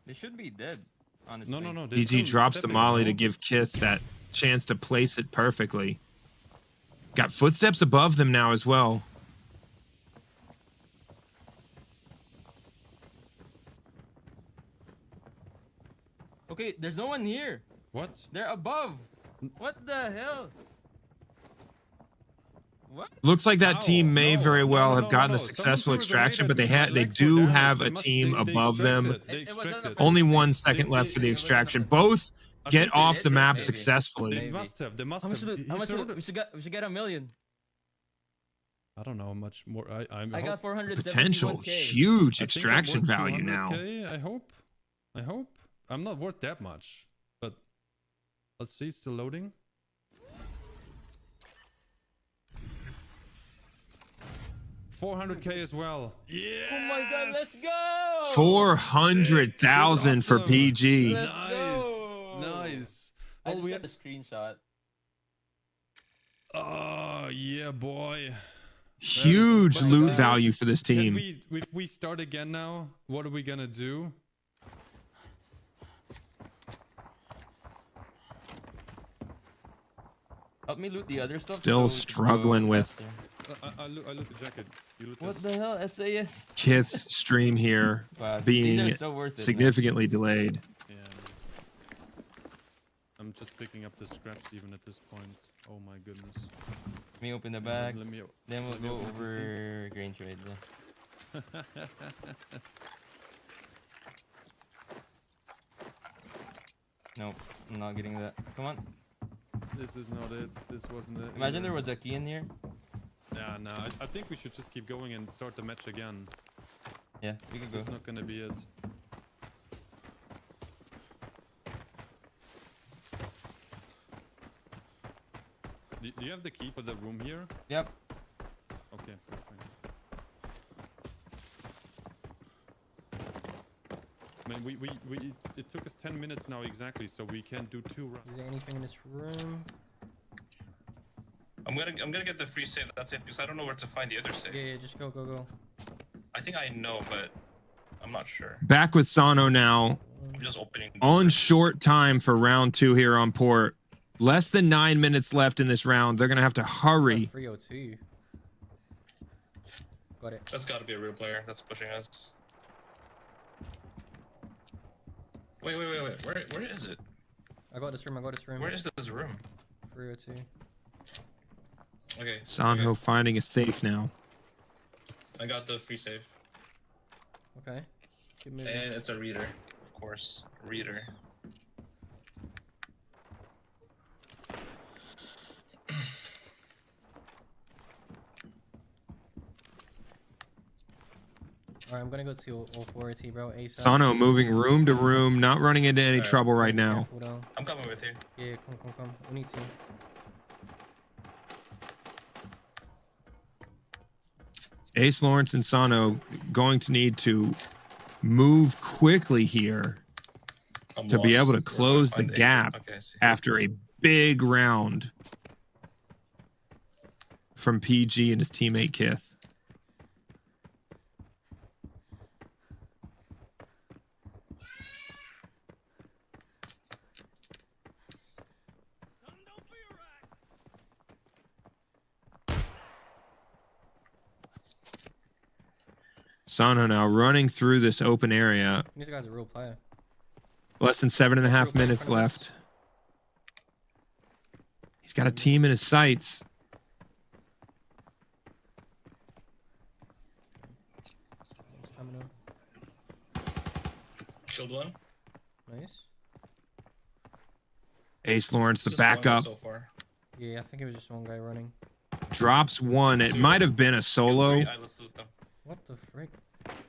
They should be dead, honestly. No. PG drops the molly to give Kith that chance to place it perfectly. Got footsteps above them now as well. Okay, there's no one here. What? They're above. What the hell? What? Looks like that team may very well have gotten a Someone successful threw a extraction, but grenade they at me. My legs do were have damaged. a team They above them. extracted. They extracted. Only 1 second left for the extraction. Both I get think they off the did, map maybe. successfully. They must have. How much? We should get 1 million. I don't know how much more. I got 471K. Potential huge extraction value now. 200K, I hope. I'm not worth that much, but let's see. It's still loading. $400K as well. Yeah. Oh my god, let's go! 400,000 for Awesome. PG. Let's Nice. go! Nice. I Oh, just we got have. the screenshot. Oh yeah, boy. Huge But loot guys, value for this can team. if we start again now, what are we gonna do? Help me loot the other stuff. Still so we can struggling go with after. I loot the jacket. You loot What this. the hell? SAS? Kith's stream here Wow, these being are so worth it, man. significantly delayed. Yeah. I'm just picking up the scraps even at this point. Oh my goodness. Let me open the bag. Let me Then we'll let me go open it to see. over grain trade. Yeah. Nope, I'm not getting that. Come on. This is not it. This wasn't it. Imagine either. there was a key in here. Yeah, no. I think we should just keep going and start the match again. Yeah, we can go. It's not gonna be it. Do you have the key for the room here? Yep. Okay, perfect. I mean, it took us 10 minutes now exactly, so we can do 2 rounds. Is there anything in this room? I'm gonna get the free save. That's it, because I don't know where to find the other save. Yeah, just go. I think I know, but I'm not sure. Back with Sonho now. I'm just opening. On short time for round 2 here on Port. Less than 9 minutes left in this round. They're going to have to hurry. 302. Got it. That's got to be a real player that's pushing us. Wait. Where is it? I got this room. Where is this room? 302. Okay. Sonho okay. finding a safe now. I got the free save. Okay. Keep moving. And it's a reader, of course. Reader. Alright, I'm gonna go to authority, bro. ASAP. Sonho moving room to room, not running into any trouble right now. I'm coming with you. Yeah, come. We need to. Acelawrence and Sonho going to need to move quickly here to be able to close the gap after a big round from PG and his teammate Kith. Sonho now running through this open area. This guy's a real player. Less than 7.5 minutes left. He's got a team in his sights. Killed one. Nice. Acelawrence, the backup. So far. Yeah, I think it was just one guy running. Drops one. It might have been a solo. What the frick?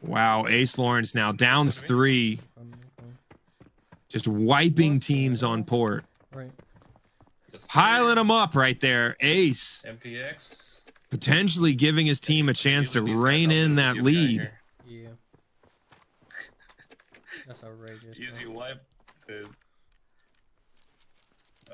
Wow, Acelawrence now downs 3. Just wiping teams on port. Right. Piling them up right there. Ace. MPX. Potentially giving his team a chance to rein in that lead. Yeah. That's outrageous. Easy wipe, dude.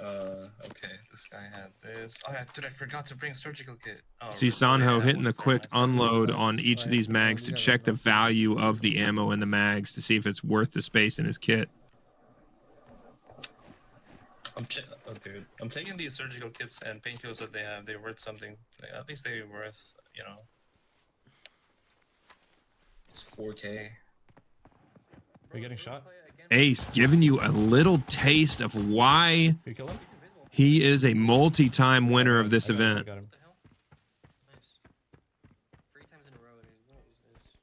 Okay, this guy had this. Oh yeah, dude, I forgot to bring surgical kit. Oh, See Sonho hitting the quick unload on each of these mags to check the value of the ammo in the mags to see if it's worth the space in his kit. Oh, dude, I'm taking these surgical kits and painkillers that they have. They're worth something. Like, at least they're worth, you know. It's 4K. We're getting shot. Ace giving you a little taste of why You kill him? he is a multi-time winner of this event. Nice. 3 times in a row. What is this?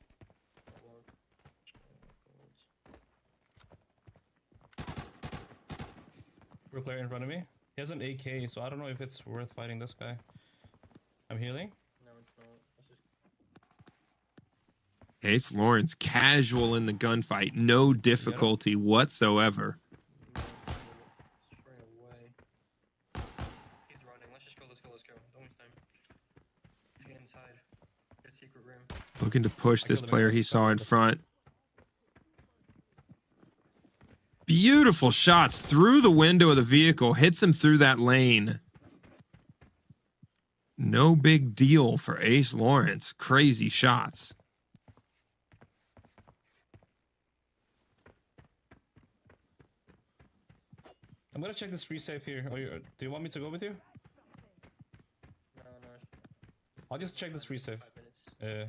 Real player in front of me. He has an AK, so I don't know if it's worth fighting this guy. I'm healing. No, it's not. Acelawrence casual in the gunfight, no difficulty whatsoever. Straight away. He's running. Let's go. Don't waste time. Let's get inside. Get a secret room. Looking to push this player he saw in front. Beautiful shots through the window of the vehicle. Hits him through that lane. No big deal for Acelawrence. Crazy shots. I'm gonna check this free safe here. Do you want me to go with you? No. I'll just check this free safe. 5 minutes. Yeah,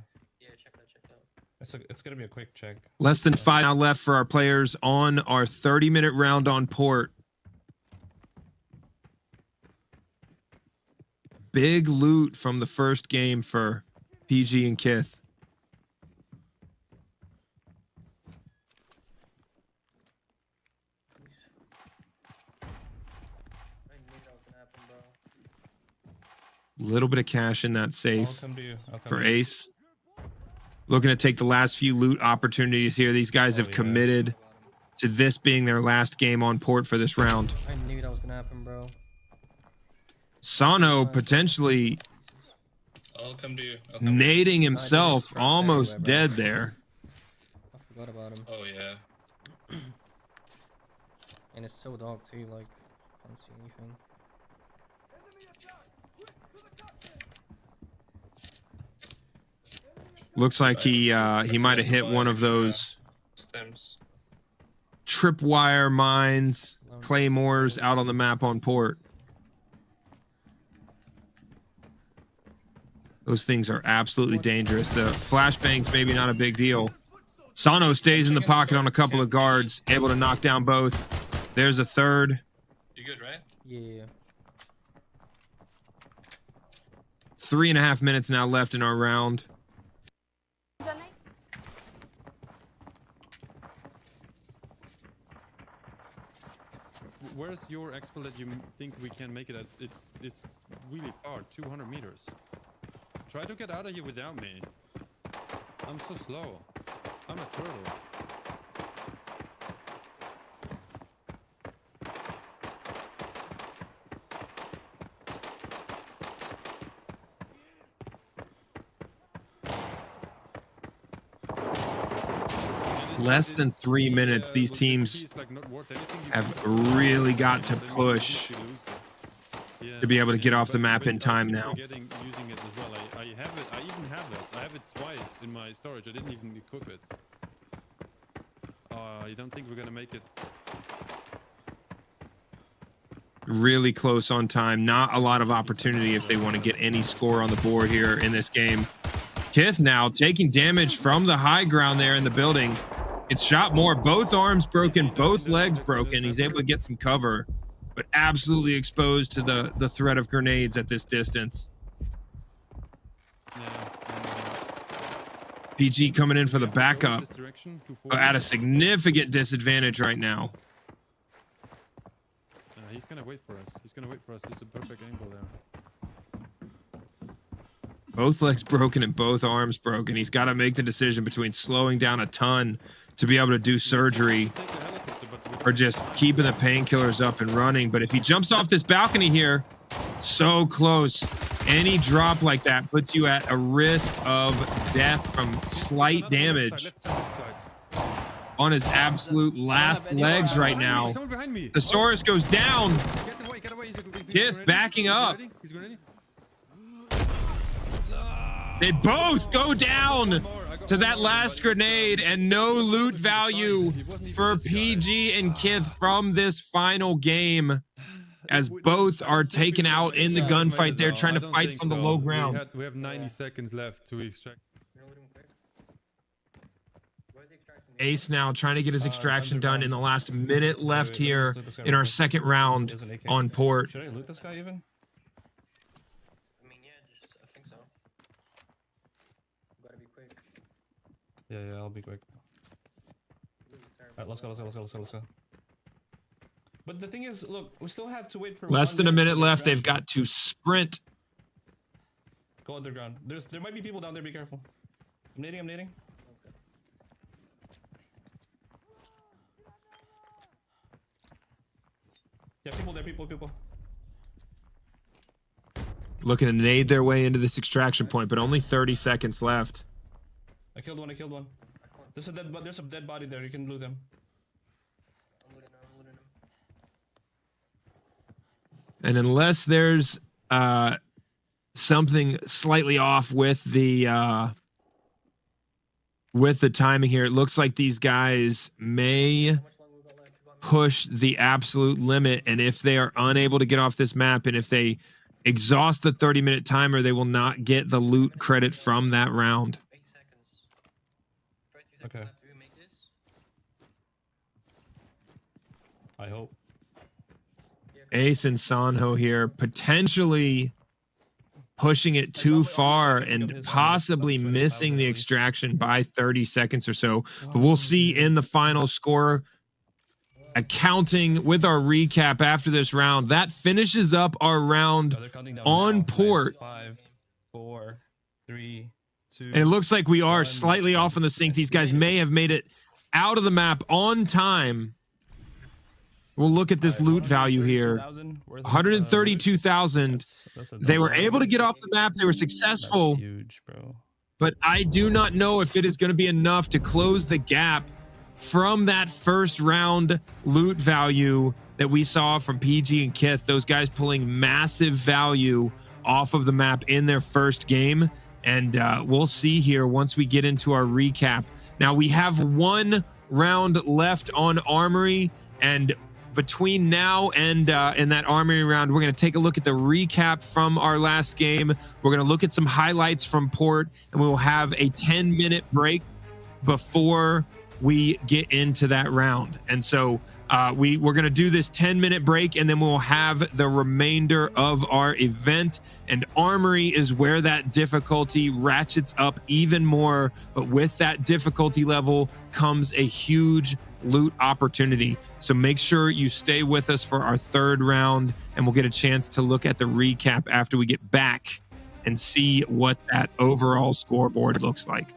Check that out. It's gonna be a quick check. Less than 5 now left for our players on our 30-minute round on port. Big loot from the first game for PG and Kith. Little bit of cash in that safe I'll come to you. for Ace. Looking to take the last few loot opportunities here. These guys have committed to this being their last game on port for this round. I knew that was gonna happen, bro. Sonho potentially I'll come to you. nading himself, almost dead there. I forgot about him. Oh yeah. And it's so dark too, like, can't see anything. Looks like he might have hit one of those Stems. tripwire mines, claymores out on the map on port. Those things are absolutely dangerous. The flashbangs maybe not a big deal. Sonho stays in the pocket on a couple of guards, able to knock down both. There's a third. Yeah. 3.5 minutes now left in our round. Where's your expo that you think we can make it at? It's really far, 200 meters. Try to get out of here without me. I'm so slow. I'm a turtle. Less than 3 minutes. These teams have really got to push to be able to get off the map in time now. Using it as well. I have it. I even have it. I have it twice in my storage. I didn't even equip it. I don't think we're gonna make it. Really close on time. Not a lot of opportunity if they want to get any score on the board here in this game. Kith now taking damage from the high ground there in the building. It's shot more. Both arms broken, both legs broken. He's able to get some cover, but absolutely exposed to the threat of grenades at this distance. PG coming in for the backup at a significant disadvantage right now. He's gonna wait for us. He's gonna wait for us. This is a perfect angle there. Both legs broken and both arms broken. He's got to make the decision between slowing down a ton to be able to do surgery or just keeping the painkillers up and running. But if he jumps off this balcony here, so close. Any drop like that puts you at a risk of death from slight damage on his absolute last legs right now. Thesaurus goes down. Kith backing up. They both go down to that last grenade, and no loot value for PG and Kith from this final game, as both are taken out in the gunfight. They're trying to fight from the low ground. We have 90 seconds left to extract. Ace now trying to get his extraction done in the last minute left here in our second round on port. Should I loot this guy even? Yeah, I'll be quick. Alright, let's go. But the thing is, look, we still have to wait for less than a minute left. They've got to sprint. Go underground. There might be people down there. Be careful. I'm nading. Okay. Yeah, people there. People. Looking to nade their way into this extraction point, but only 30 seconds left. I killed one. There's a dead body there. You can loot them. And unless there's something slightly off with the timing here, it looks like these guys may push the absolute limit. And if they are unable to get off this map, and if they exhaust the 30-minute timer, they will not get the loot credit from that round. Okay. I hope. Ace and Sonho here, potentially pushing it too far and possibly missing the extraction by 30 seconds or so. But we'll see in the final score accounting with our recap after this round. That finishes up our round on port. 5, 4, 3, 2. And it looks like we are slightly off in the sync. These guys may have made it out of the map on time. We'll look at this loot value here. 132,000. They were able to get off the map. They were successful. That's huge, bro. But I do not know if it is going to be enough to close the gap from that first round loot value that we saw from PG and Kith. Those guys pulling massive value off of the map in their first game. And we'll see here once we get into our recap. Now we have one round left on Armory, and between now and that Armory round, we're going to take a look at the recap from our last game. We're going to look at some highlights from port, and we will have a 10-minute break before we get into that round. And so we're going to do this 10-minute break, and then we'll have the remainder of our event. And Armory is where that difficulty ratchets up even more. But with that difficulty level comes a huge loot opportunity. So make sure you stay with us for our third round, and we'll get a chance to look at the recap after we get back and see what that overall scoreboard looks like.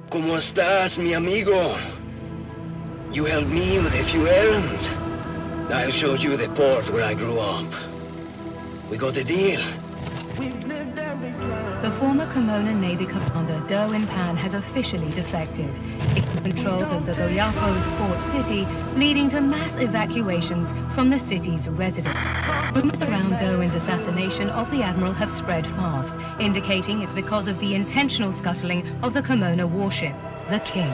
¿Cómo estás, mi amigo? You helped me with a few errands. I'll show you the port where I grew up. We got a deal. The former Kimona Navy commander, Do In Pan, has officially defected, taking control of the Goyako's port city, leading to mass evacuations from the city's residents. Rumors around Do-In's assassination of the admiral have spread fast, indicating it's because of the intentional scuttling of the Kimona warship, the King.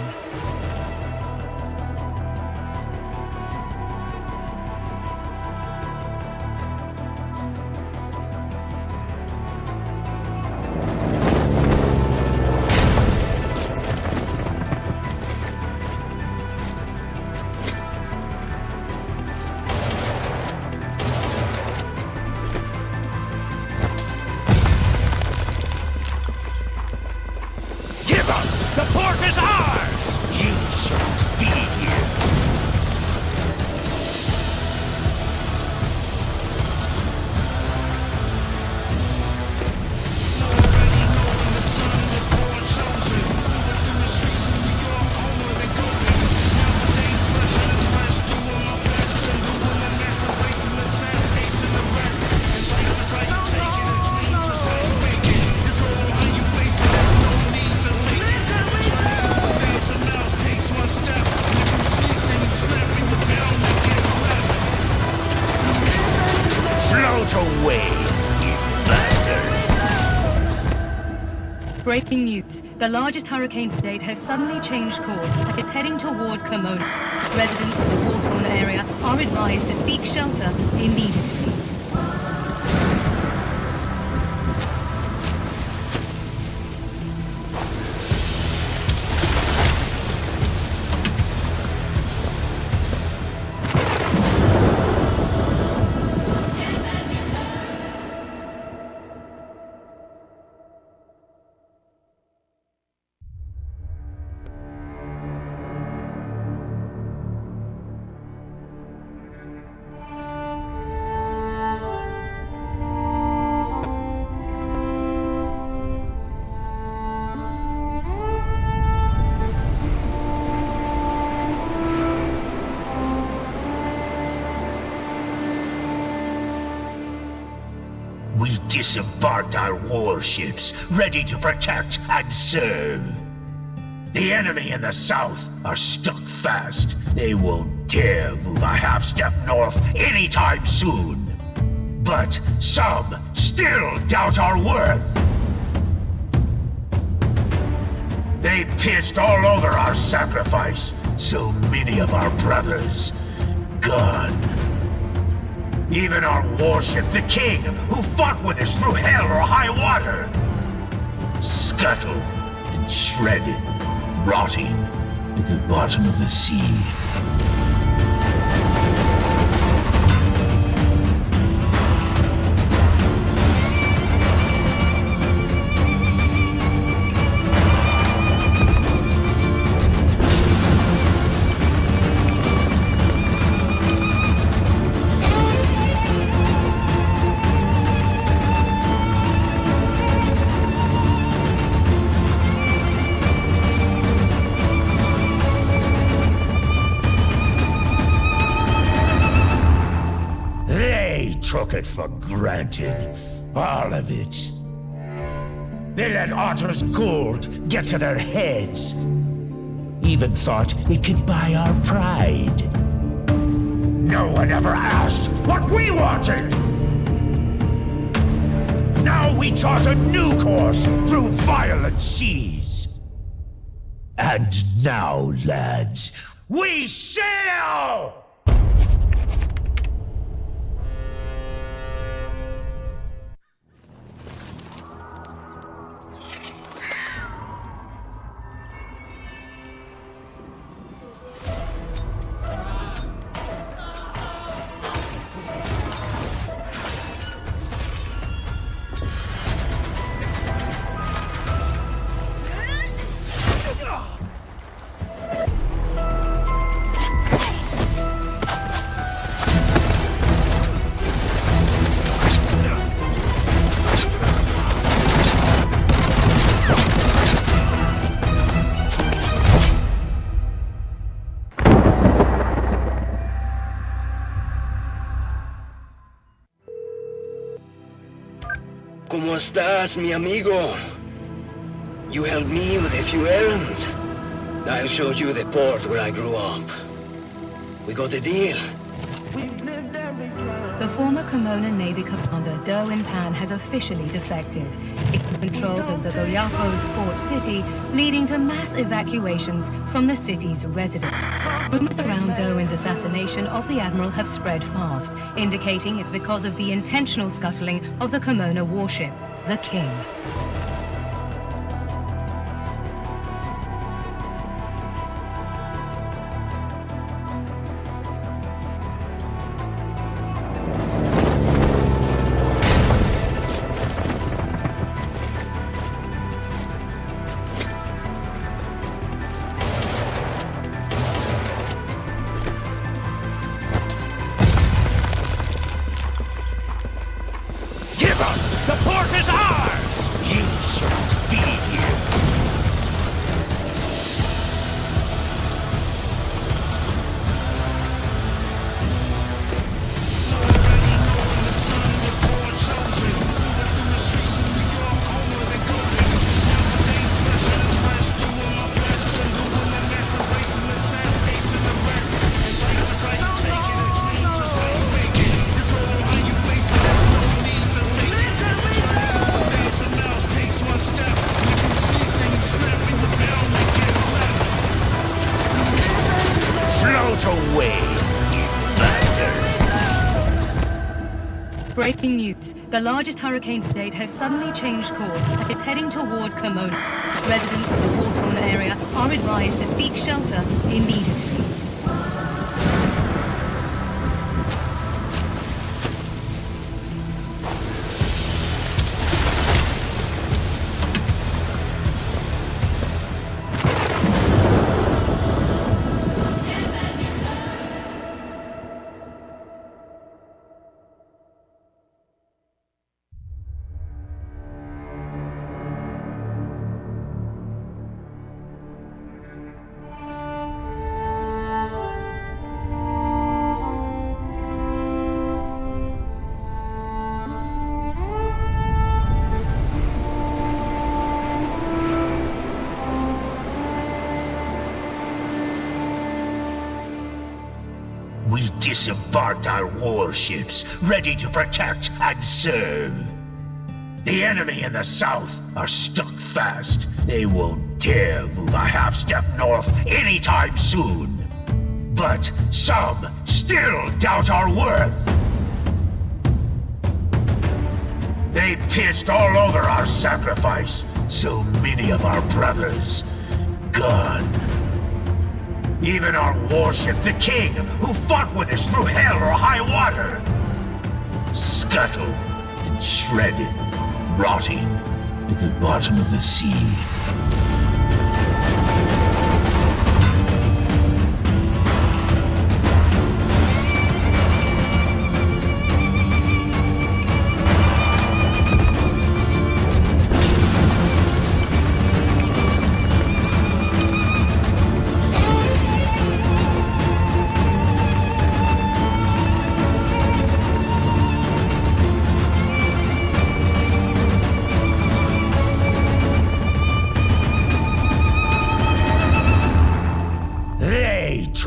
Breaking news. The largest hurricane to date has suddenly changed course and is heading toward Kimona. Residents of the war-torn area are advised to seek shelter immediately. We disembarked our warships, ready to protect and serve. The enemy in the south are stuck fast. They won't dare move a half-step north anytime soon. But some still doubt our worth. They pissed all over our sacrifice. So many of our brothers gone. Even our warship, the King, who fought with us through hell or high water, scuttled and shredded, rotting at the bottom of the sea. took it for granted. All of it. They let Otter's gold get to their heads. Even thought it could buy our pride. No one ever asked what we wanted! Now we chart a new course through violent seas. And now, lads, we sail! ¿Cómo estás, mi amigo? You helped me with a few errands. I'll show you the port where I grew up. We got a deal. The former Kimona Navy commander, Do In Pan, has officially defected, taking control of the Goyako's port city, leading to mass evacuations from the city's residents. Rumors around Do In's assassination of the admiral have spread fast, indicating it's because of the intentional scuttling of the Kimona warship, the King. The port is ours! You shouldn't be here. Away, you bastard! Breaking news. The largest hurricane to date has suddenly changed course and is heading toward Kimona. Residents of the war-torn area are advised to seek shelter immediately. We disembarked our warships, ready to protect and serve. The enemy in the south are stuck fast. They won't dare move a half-step north anytime soon. But some still doubt our worth. They pissed all over our sacrifice. So many of our brothers gone. Even our warship, the King, who fought with us through hell or high water, scuttled and shredded, rotting at the bottom of the sea.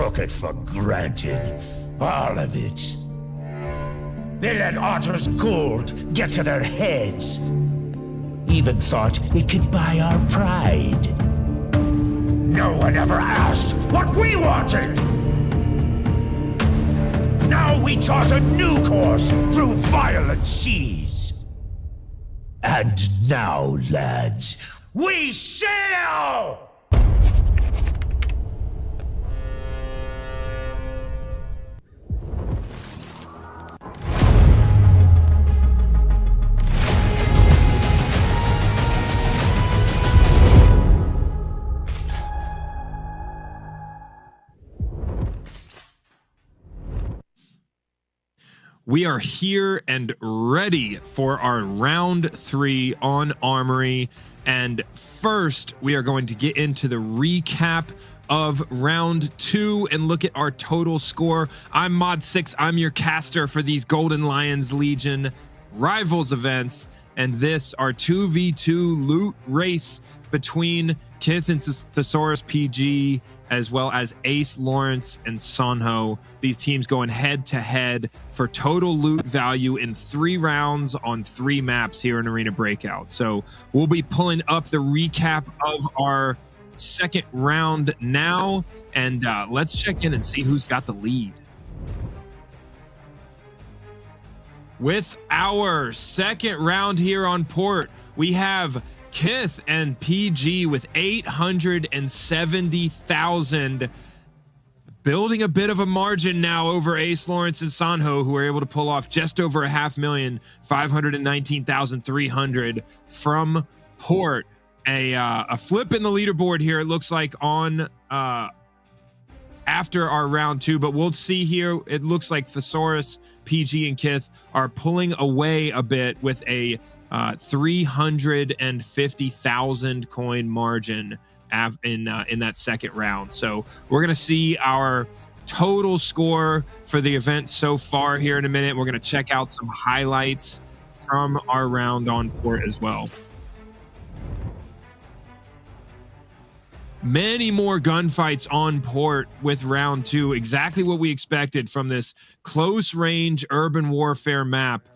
took it for granted. All of it. They let Otter's gold get to their heads. Even thought it could buy our pride. No one ever asked what we wanted! Now we chart a new course through violent seas. And now, lads, we sail! We are here and ready for our round 3 on Armory. And first, we are going to get into the recap of round 2 and look at our total score. I'm Mod6. I'm your caster for these Golden Lions Legion Rivals events. And this, our 2v2 loot race between Kith and Thesauruspg, as well as Acelawrence and Sonho. These teams going head to head for total loot value in 3 rounds on 3 maps here in Arena Breakout. So we'll be pulling up the recap of our second round now, and let's check in and see who's got the lead. With our second round here on Port, we have Kith and PG with 870,000, building a bit of a margin now over Acelawrence and Sonho, who are able to pull off just over 500,000, 519,300 from Port. A flip in the leaderboard here, it looks like, on after our round 2, but we'll see here. It looks like Thesaurus, PG, and Kith are pulling away a bit with a 350,000 coin margin in that second round. So we're gonna see our total score for the event so far here in a minute. We're gonna check out some highlights from our round on Port as well. Many more gunfights on Port with round 2. Exactly what we expected from this close range urban warfare map.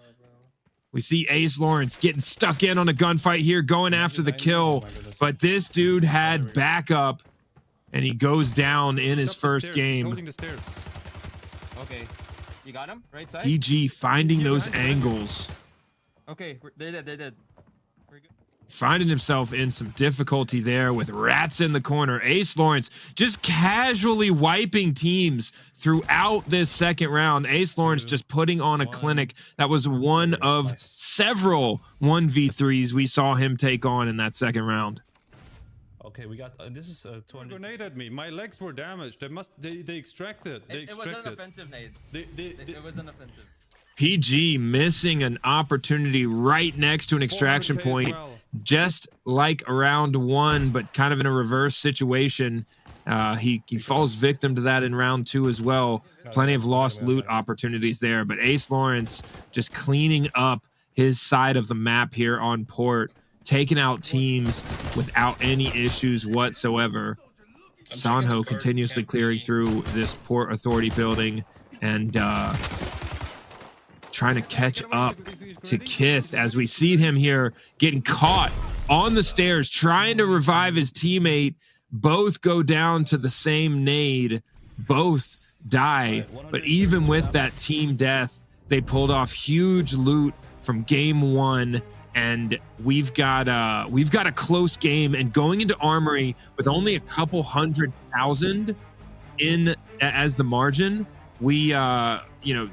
We see Acelawrence getting stuck in on a gunfight here, going after the kill, but this dude had backup, and he goes down in his first game. Okay, you got him? Right side? PG finding those angles. Okay, they're dead, they're dead. We're good. Finding himself in some difficulty there with rats in the corner. Acelawrence just casually wiping teams throughout this second round. Acelawrence just putting on a clinic. That was one of several 1v3s we saw him take on in that second round. Okay, we got this is 200. Grenade at me. My legs were damaged. They extracted. It was an offensive nade. It was an offensive. PG missing an opportunity right next to an extraction point, just like round 1, but kind of in a reverse situation. He falls victim to that in round 2 as well. Plenty of lost loot opportunities there, but Acelawrence just cleaning up his side of the map here on Port, taking out teams without any issues whatsoever. Sonho continuously clearing through this Port Authority building and trying to catch up to Kith as we see him here getting caught on the stairs, trying to revive his teammate. Both go down to the same nade, both die, but even with that team death, they pulled off huge loot from game 1, and we've got a close game, and going into Armory with only a couple 100,000 in as the margin, we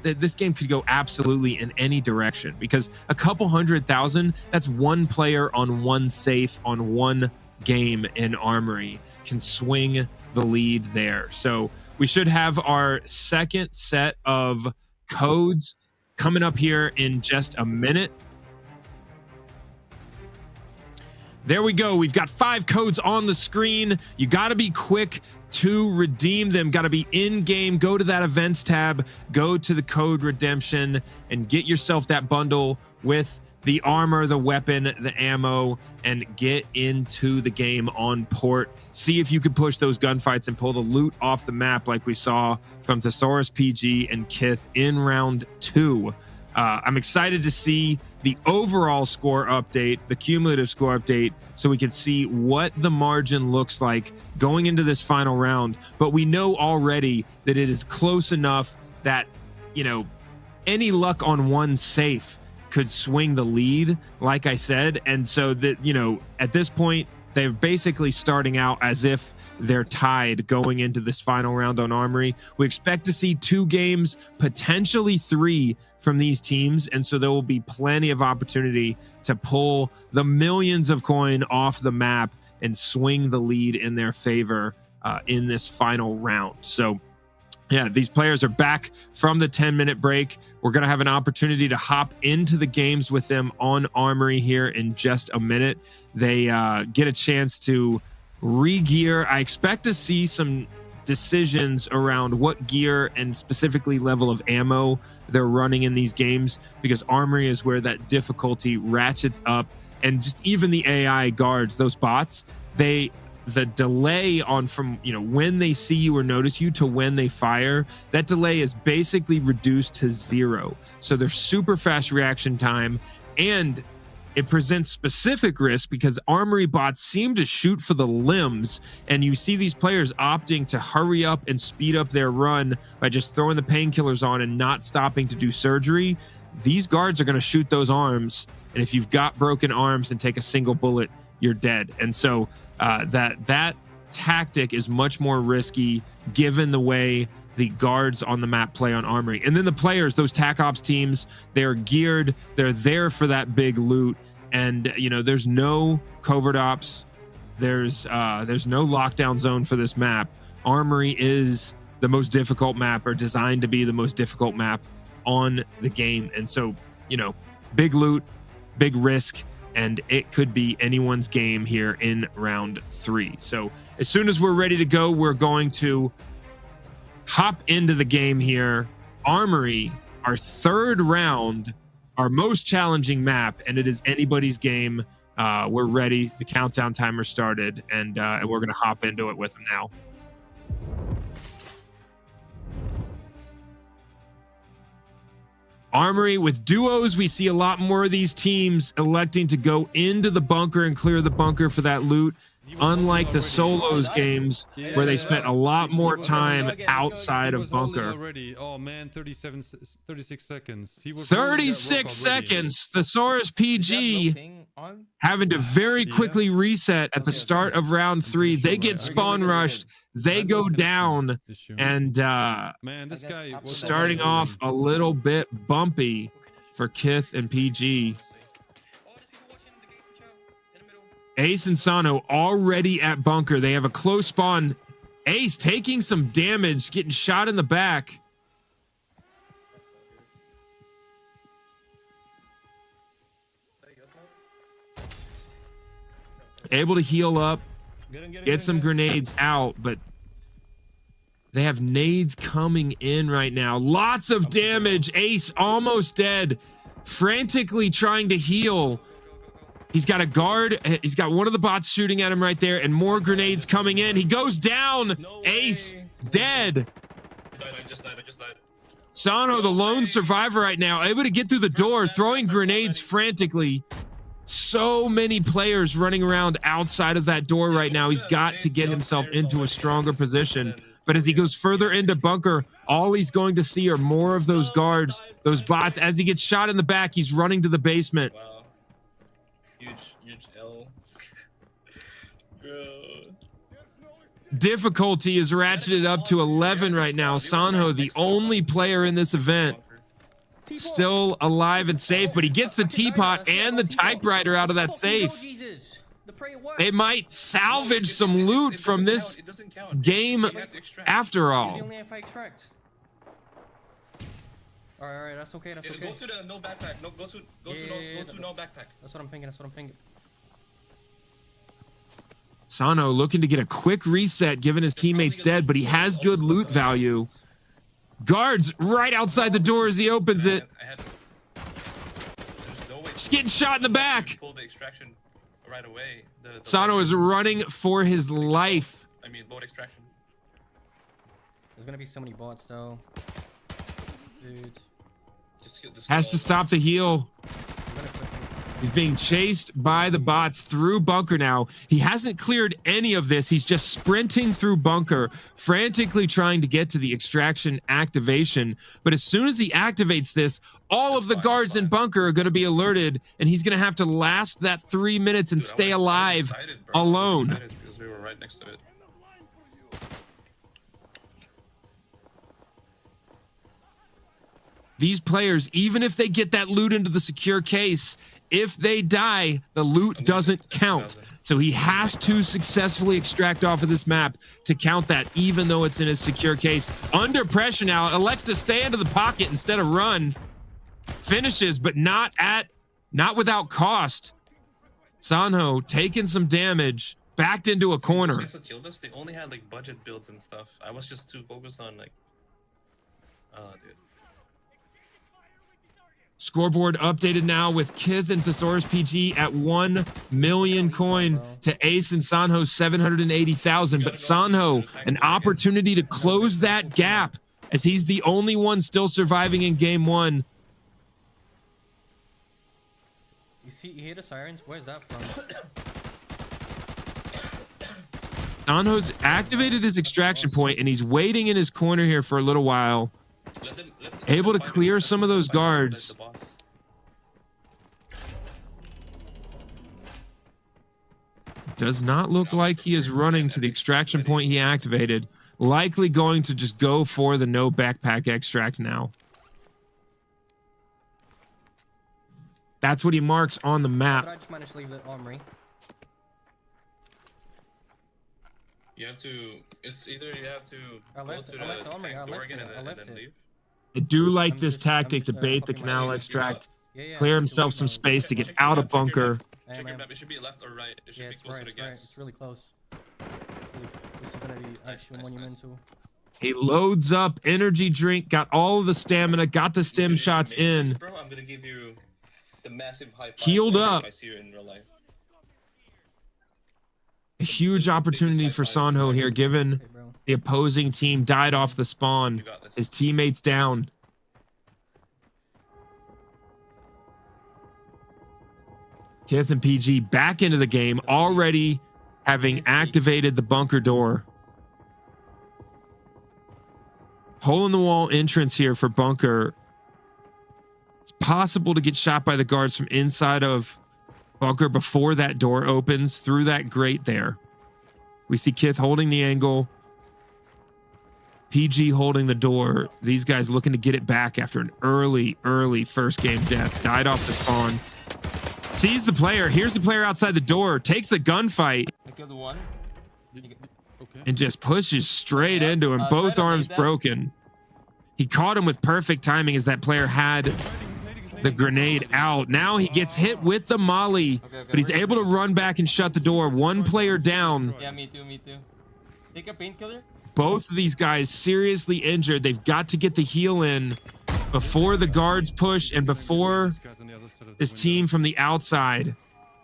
this game could go absolutely in any direction, because a couple 100,000, that's one player on one safe on one game in Armory can swing the lead there. So we should have our second set of codes coming up here in just a minute. There we go. We've got 5 codes on the screen. You got to be quick to redeem them. Got to be in game. Go to that events tab, go to the code redemption, and get yourself that bundle with the armor, the weapon, the ammo, and get into the game on port. See if you can push those gunfights and pull the loot off the map like we saw from Thesauruspg and Kith in round 2. I'm excited to see the overall score update, the cumulative score update, so we can see what the margin looks like going into this final round. But we know already that it is close enough that, you know, any luck on one safe could swing the lead, like I said. And so that, you know, at this point, they're basically starting out as if they're tied going into this final round on Armory. We expect to see 2 games, potentially 3 from these teams. And so there will be plenty of opportunity to pull the millions of coin off the map and swing the lead in their favor in this final round. So yeah, these players are back from the 10-minute break. We're going to have an opportunity to hop into the games with them on Armory here in just a minute. They get a chance to re-gear. I expect to see some decisions around what gear and specifically level of ammo they're running in these games, because Armory is where that difficulty ratchets up. And just even the AI guards, those bots, the delay on from, you know, when they see you or notice you to when they fire, that delay is basically reduced to 0. So there's super fast reaction time, and it presents specific risk because Armory bots seem to shoot for the limbs, and you see these players opting to hurry up and speed up their run by just throwing the painkillers on and not stopping to do surgery. These guards are going to shoot those arms, and if you've got broken arms and take a single bullet, you're dead. And so that tactic is much more risky given the way the guards on the map play on Armory. And then the players, those TAC Ops teams, they're geared, they're there for that big loot. And, you know, there's no covert ops, there's no lockdown zone for this map. Armory is the most difficult map, or designed to be the most difficult map on the game. And so, you know, big loot, big risk, and it could be anyone's game here in round 3. So as soon as we're ready to go, we're going to hop into the game here. Armory, our 3rd round, our most challenging map, and it is anybody's game. We're ready. The countdown timer started, and we're going to hop into it with them now. Armory with duos, we see a lot more of these teams electing to go into the bunker and clear the bunker for that loot, unlike the solos games where they spent a lot more time outside of bunker. Oh man, 36 seconds. 36 seconds. Thesauruspg having to very quickly reset at the start of round 3. They get spawn rushed. They go down, and man, this guy starting off a little bit bumpy for Kith and PG. Ace and Sonho already at bunker. They have a close spawn. Ace taking some damage, getting shot in the back. Able to heal up, get some grenades out, but they have nades coming in right now. Lots of damage. Ace almost dead, frantically trying to heal. He's got a guard. He's got one of the bots shooting at him right there, and more grenades coming in. He goes down. Ace dead. I just died. Sonho, the lone survivor right now, able to get through the door, throwing grenades frantically. So many players running around outside of that door right now. He's got to get himself into a stronger position. But as he goes further into bunker, all he's going to see are more of those guards, those bots. As he gets shot in the back, he's running to the basement. Wow. Huge L. Difficulty is ratcheted up to 11 right now. Sonho, the only player in this event, still alive and safe, but he gets the teapot and the typewriter out of that safe. They might salvage some loot from this game after all. Alright, that's okay, that's okay. Go to the no backpack. Go to no backpack. That's what I'm thinking, Sonho looking to get a quick reset given his teammate's dead, but he has good loot value. Guards right outside the door as he opens it. getting shot in the back. Pull the extraction right away. The Sonho is running for his life. I mean, boat extraction. There's gonna be so many bots though. Dude. Has to stop the heal. He's being chased by the bots through bunker now. He hasn't cleared any of this. He's just sprinting through bunker, frantically trying to get to the extraction activation. But as soon as he activates this, all of the guards in bunker are going to be alerted, and he's going to have to last that 3 minutes and stay alive alone. Because we were right next to it. These players, even if they get that loot into the secure case, if they die, the loot doesn't count. So he has to successfully extract off of this map to count that, even though it's in a secure case. Under pressure now, elects to stay into the pocket instead of run. Finishes, but not without cost. Sonho taking some damage, backed into a corner. Also killed us. They only had like budget builds and stuff. I was just too focused on like, dude. Scoreboard updated now with Kith and Thesauruspg at 1 million coin to Ace and Sonho 780,000. But Sonho, an opportunity to close that gap as he's the only one still surviving in game 1. You hear the sirens? Where's that from? Sonho's activated his extraction point and he's waiting in his corner here for a little while. Able to clear some of those guards. Does not look like he is running to the extraction point he activated. Likely going to just go for the no backpack extract now. That's what he marks on the map. I just managed to leave the armory. You have to. It's either you have to go to the tank door again and then leave. I do like this tactic to bait the canal extract, clear himself some space to get out of bunker. Check your map. It should be left or right. It should be closer to gas. Right. It's really close. This is gonna be actually monumental. He loads up energy drink, got all of the stamina, got the stim shots in. Bro, I'm gonna give you the massive high five. Healed up. I see you in real life. A huge opportunity for Sonho here, given the opposing team died off the spawn. His teammates down. Kith and PG back into the game, already having activated the bunker door. Hole in the wall entrance here for bunker. It's possible to get shot by the guards from inside of bunker before that door opens through that grate there. We see Kith holding the angle. PG holding the door. These guys looking to get it back after an early first game death. Died off the spawn. Sees the player. Here's the player outside the door. Takes the gunfight. I killed one. And just pushes straight into him. Both arms broken. He caught him with perfect timing as that player had the grenade out. Now he gets hit with the molly, but he's able to run back and shut the door. One player down. Yeah, me too. Take a painkiller. Both of these guys seriously injured. They've got to get the heal in before the guards push and before this team from the outside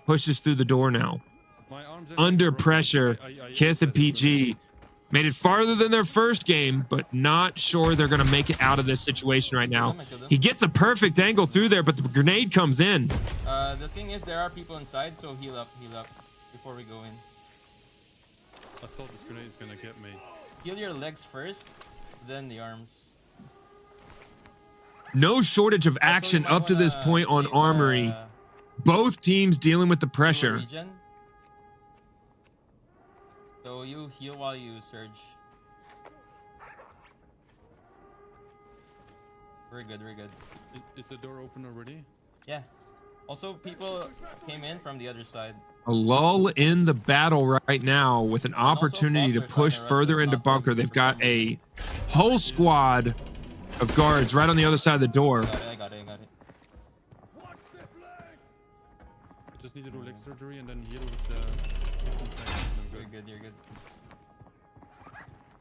pushes through the door now. Under pressure, Kith and PG made it farther than their first game, but not sure they're going to make it out of this situation right now. He gets a perfect angle through there, but the grenade comes in. The thing is, there are people inside, so heal up before we go in. I thought this grenade is going to get me. Heal your legs first, then the arms. No shortage of action up to this point on Armory. Both teams dealing with the pressure. So you heal while you surge. Very good. Is the door open already? Yeah. Also, people came in from the other side. A lull in the battle right now with an opportunity to push further into bunker. They've got a whole squad of guards right on the other side of the door. I got it. I just need to do leg surgery and then heal with the... You're good.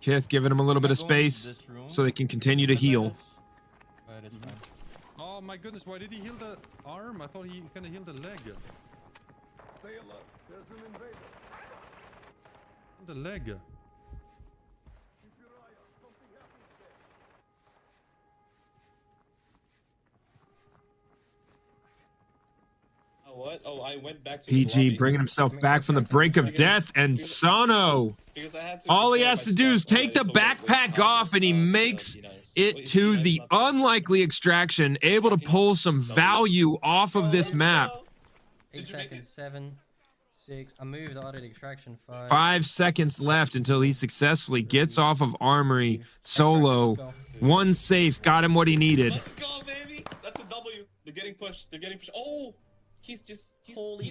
Kith giving him a little bit of space so they can continue to heal. Oh my goodness. honest, why did he heal the arm? I thought he was gonna heal the leg. Stay alert. There's an invader. The leg. Keep your eye on something happens there. What? Oh, I went back to PG bringing himself back from the brink of death, and Sonho, all he has to do is take the backpack off, and he makes it to the unlikely extraction, able to pull some value off of this map. 8 seconds, 7, 6. I moved the auto extraction. 5. 5 seconds left until he successfully gets off of Armory solo. One safe, got him what he needed. Let's go, baby. That's a W. They're getting pushed. They're getting pushed. Oh, he's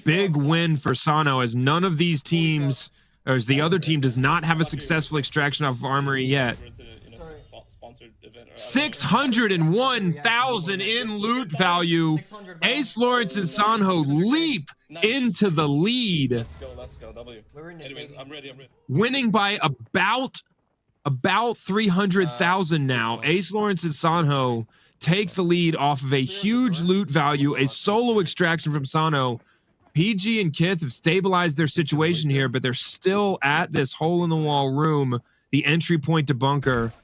Big win for Sonho, as none of these teams, or as the other team does not have a successful extraction off of Armory yet. 601,000 in loot value. Acelawrence and Sonho leap into the lead. Let's go. W. Anyways, I'm ready. Winning by about 300,000 now. Acelawrence and Sonho take the lead off of a huge loot value, a solo extraction from Sonho. PG and Kith have stabilized their situation here, but they're still at this hole-in-the-wall room, the entry point to bunker.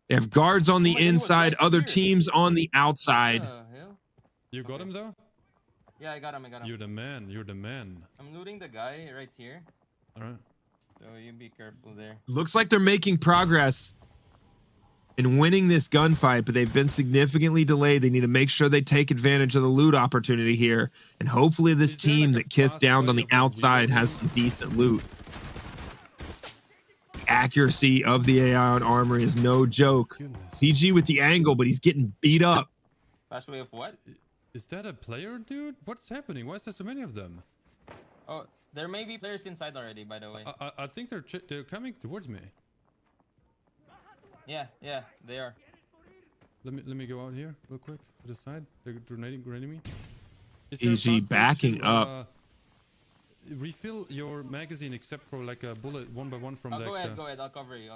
They have guards on the inside, other teams on the outside. You got him though? Yeah, I got him. You're the man. I'm looting the guy right here. Alright. So you be careful there. Looks like they're making progress in winning this gunfight, but they've been significantly delayed. They need to make sure they take advantage of the loot opportunity here, and hopefully this team that Kith downed on the outside has some decent loot. The accuracy of the AI on Armory is no joke. PG with the angle, but he's getting beat up. Fast way of what? Is that a player, dude? What's happening? Why is there so many of them? Oh, there may be players inside already, by the way. I think they're coming towards me. Yeah, they are. Let me go out here real quick to the side. They're grenading me. PG backing up. Refill your magazine except for like a bullet one by one from Go like. ahead. I'll cover you.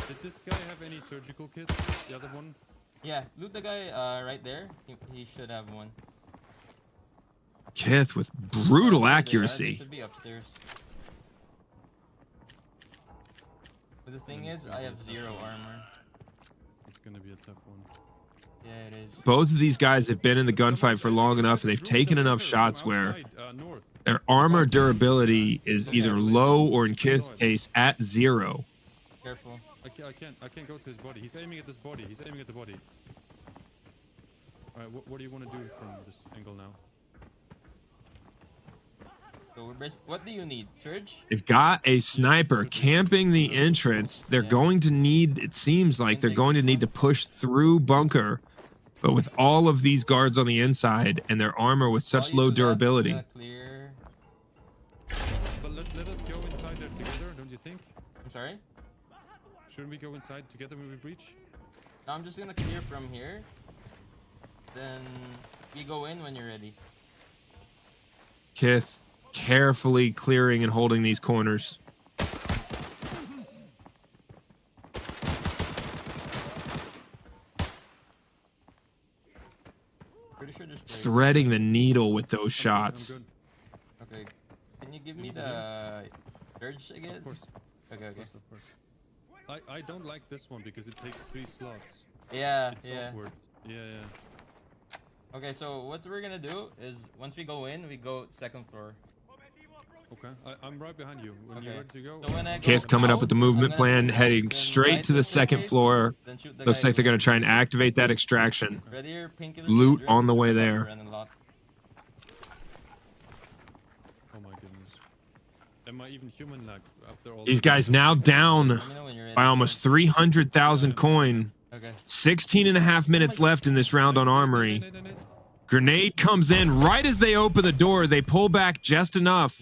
Did this guy have any surgical kits? The other one? Yeah, loot the guy right there. He should have one. Kith with brutal accuracy. He should be upstairs. But the thing is, I have 0 armor. It's gonna be a tough one. Yeah, it is. Both of these guys have been in the gunfight for long enough, and they've taken enough shots where their armor durability is either low or, in Kith's case, at 0. Careful. I can't go to his body. He's aiming at this body. He's aiming at the body. All right, what do you want to do from this angle now? So what do you need? Surge? They've got a sniper camping the entrance. They're going to need, it seems like they're going to need to push through bunker. But with all of these guards on the inside and their armor with such low durability. Clear. But let us go inside there together, don't you think? I'm sorry? Shouldn't we go inside together when we breach? No, I'm just gonna clear from here. Then you go in when you're ready. Kith carefully clearing and holding these corners. Pretty sure there's threading the needle with those shots. I'm good. Okay. Can you give me the surge again? Of course. Okay. Of course. I don't like this one because it takes 3 slots. Yeah, it's awkward. Yeah. Okay, so what we're gonna do is once we go in, we go 2nd floor. Okay, I'm right behind you. When you're ready to go. So when I go Kith coming up out, with the movement plan, heading straight to the 2nd floor. Looks like they're going to try and activate that extraction. Loot on the way there. Oh my goodness. Am I even human like after all These guys now down by almost 300,000 coin. 16.5 minutes left in this round on Armory. Grenade comes in right as they open the door. They pull back just enough.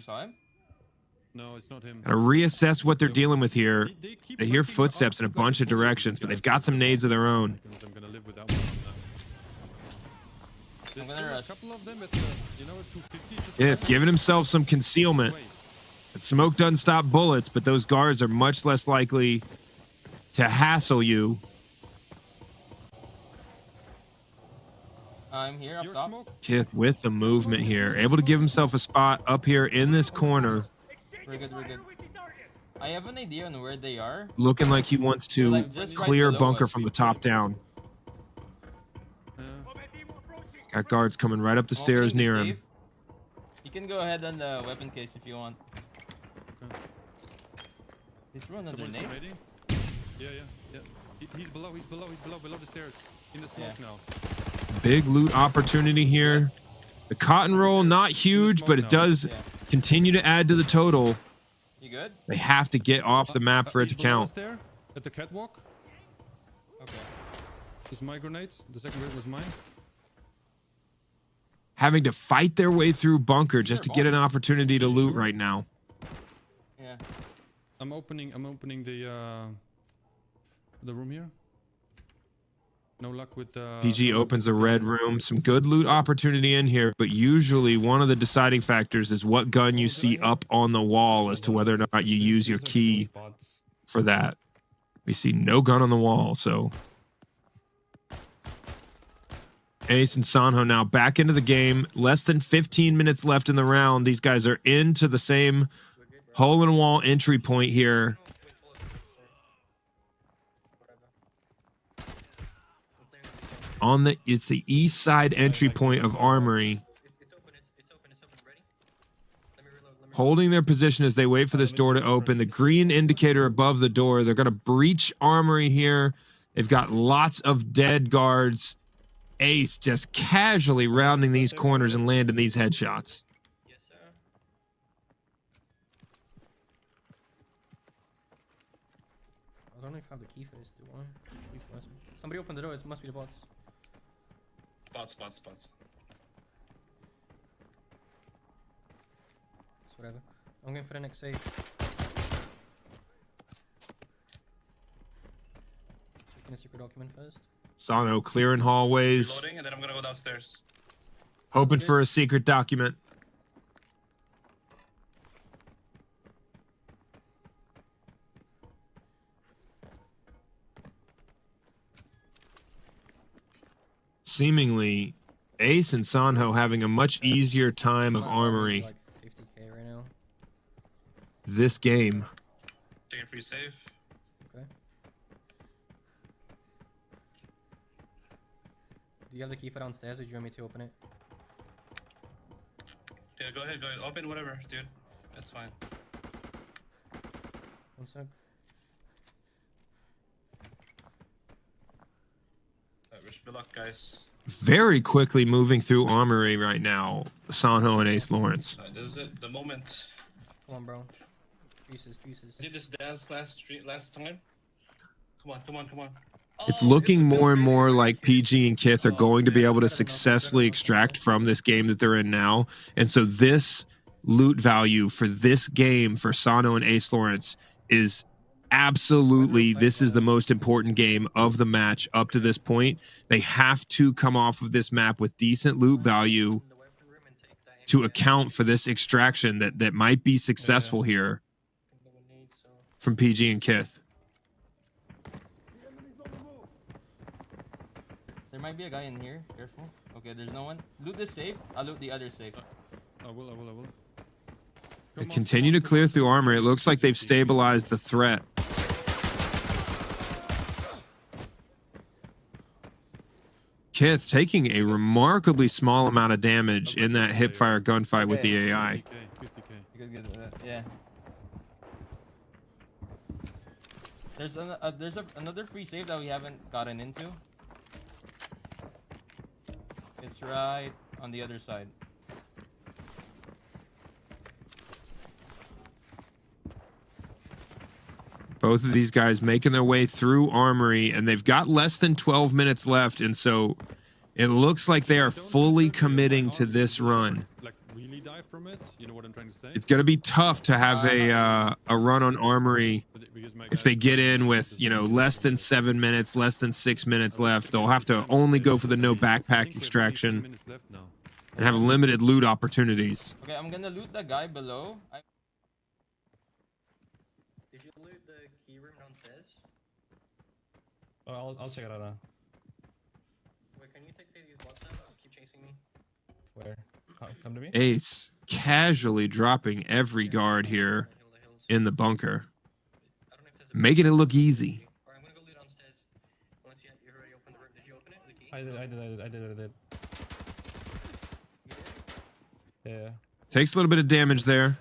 No, it's not him. Gotta reassess what they're dealing with here. They hear footsteps in a bunch of directions, but they've got some nades of their own. I'm gonna live without one of them. There's a couple of them at the, 250. Kith giving himself some concealment. That smoke doesn't stop bullets, but those guards are much less likely to hassle you. I'm here up top. Kith with the movement here, able to give himself a spot up here in this corner. We're good. I have an idea on where they are. Looking like he wants to like just right clear below bunker us. from the top down. Got guards coming right up the I'm stairs opening the near him. safe. You can go ahead on the weapon case if you want. He's throwing another Someone's nade. ready? Yeah. He's below the stairs. In the smoke now. Big loot opportunity here. The cotton roll, not huge, but it does continue to add to the total. You good? They have to get off the map for it to He's below us count. there, at the catwalk. Okay. This is my grenades. The second grenade was mine. Having to fight their way through bunker just to get an opportunity to loot right now. Yeah. I'm opening the room here. No luck with PG opens a red room. Some good loot opportunity in here, but usually one of the deciding factors is what gun you see up on the wall as to whether or not you use your key for that. We see no gun on the wall, so Ace and Sonho now back into the game. Less than 15 minutes left in the round. These guys are into the same hole-in-wall entry point here. It's the east side entry point of Armory. Holding their position as they wait for this door to open. The green indicator above the door. They're going to breach Armory here. They've got lots of dead guards. Ace just casually rounding these corners and landing these headshots. I don't know if I have the key for this. Do I? Please bless me. Somebody open the door. It must be the bots. Spots. It's whatever. I'm going for the next save. Checking the secret document first. Sonho clearing hallways. Reloading, and then I'm gonna go downstairs. Hoping for a secret document. Seemingly, Ace and Sonho having a much easier time of Armory Like 50k right now. this game. Taking free save. Okay. Do you have the key for downstairs or do you want me to open it? Yeah, go ahead. Open whatever, dude. That's fine. One sec. Wish me luck, guys. Very quickly moving through Armory right now, Sonho and Acelawrence. This is it. The moment. Come on, bro. Jesus. I did this dance last time. Come on. It's looking more and more like PG and Kith are going to be able to successfully extract from this game that they're in now. And so this loot value for this game for Sonho and Acelawrence is absolutely, this is the most important game of the match up to this point. They have to come off of this map with decent loot value to account for this extraction that might be successful here from PG and Kith. There might be a guy in here. Careful. Okay, there's no one. Loot this safe. I'll loot the other safe. I will. They continue to clear through Armory. It looks like they've stabilized the threat. Kith taking a remarkably small amount of damage in that hipfire gunfight with the AI. 50k. Yeah. There's another free save that we haven't gotten into. It's right on the other side. Both of these guys making their way through Armory, and they've got less than 12 minutes left, and so it looks like they are fully committing to this run. Like really die from it. You know what I'm trying to say? It's going to be tough to have a run on Armory if they get in with, you know, less than 7 minutes, less than 6 minutes left. They'll have to only go for the no backpack extraction and have limited loot opportunities. Okay, I'm gonna loot the guy below. Did you loot the key room downstairs? Oh, I'll check it out now. Quick, can you take these bots out? Keep chasing me. Where? Come to me. Ace casually dropping every guard here in the bunker, making it look easy. Alright, I'm gonna go loot downstairs. Unless you already opened the room. Did you open it? The key? I did. Yeah. Takes a little bit of damage there.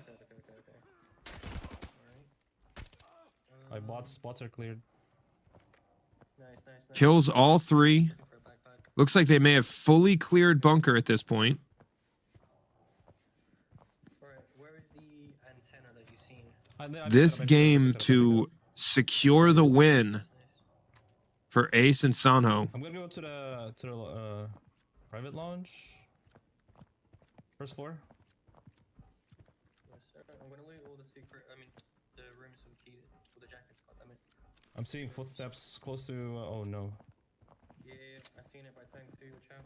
My bots are cleared. Nice. Kills all 3. Looks like they may have fully cleared bunker at this point. Alright, where is the antenna that you've seen? This game to secure the win for Ace and Sonho. I'm gonna go to the private lounge. First floor. Yes, sir. I'm gonna loot all the secret. The rooms with keys, with the jackets. Goddammit. I'm seeing footsteps close to. Oh no. Yeah, I seen it by tank too. Watch out.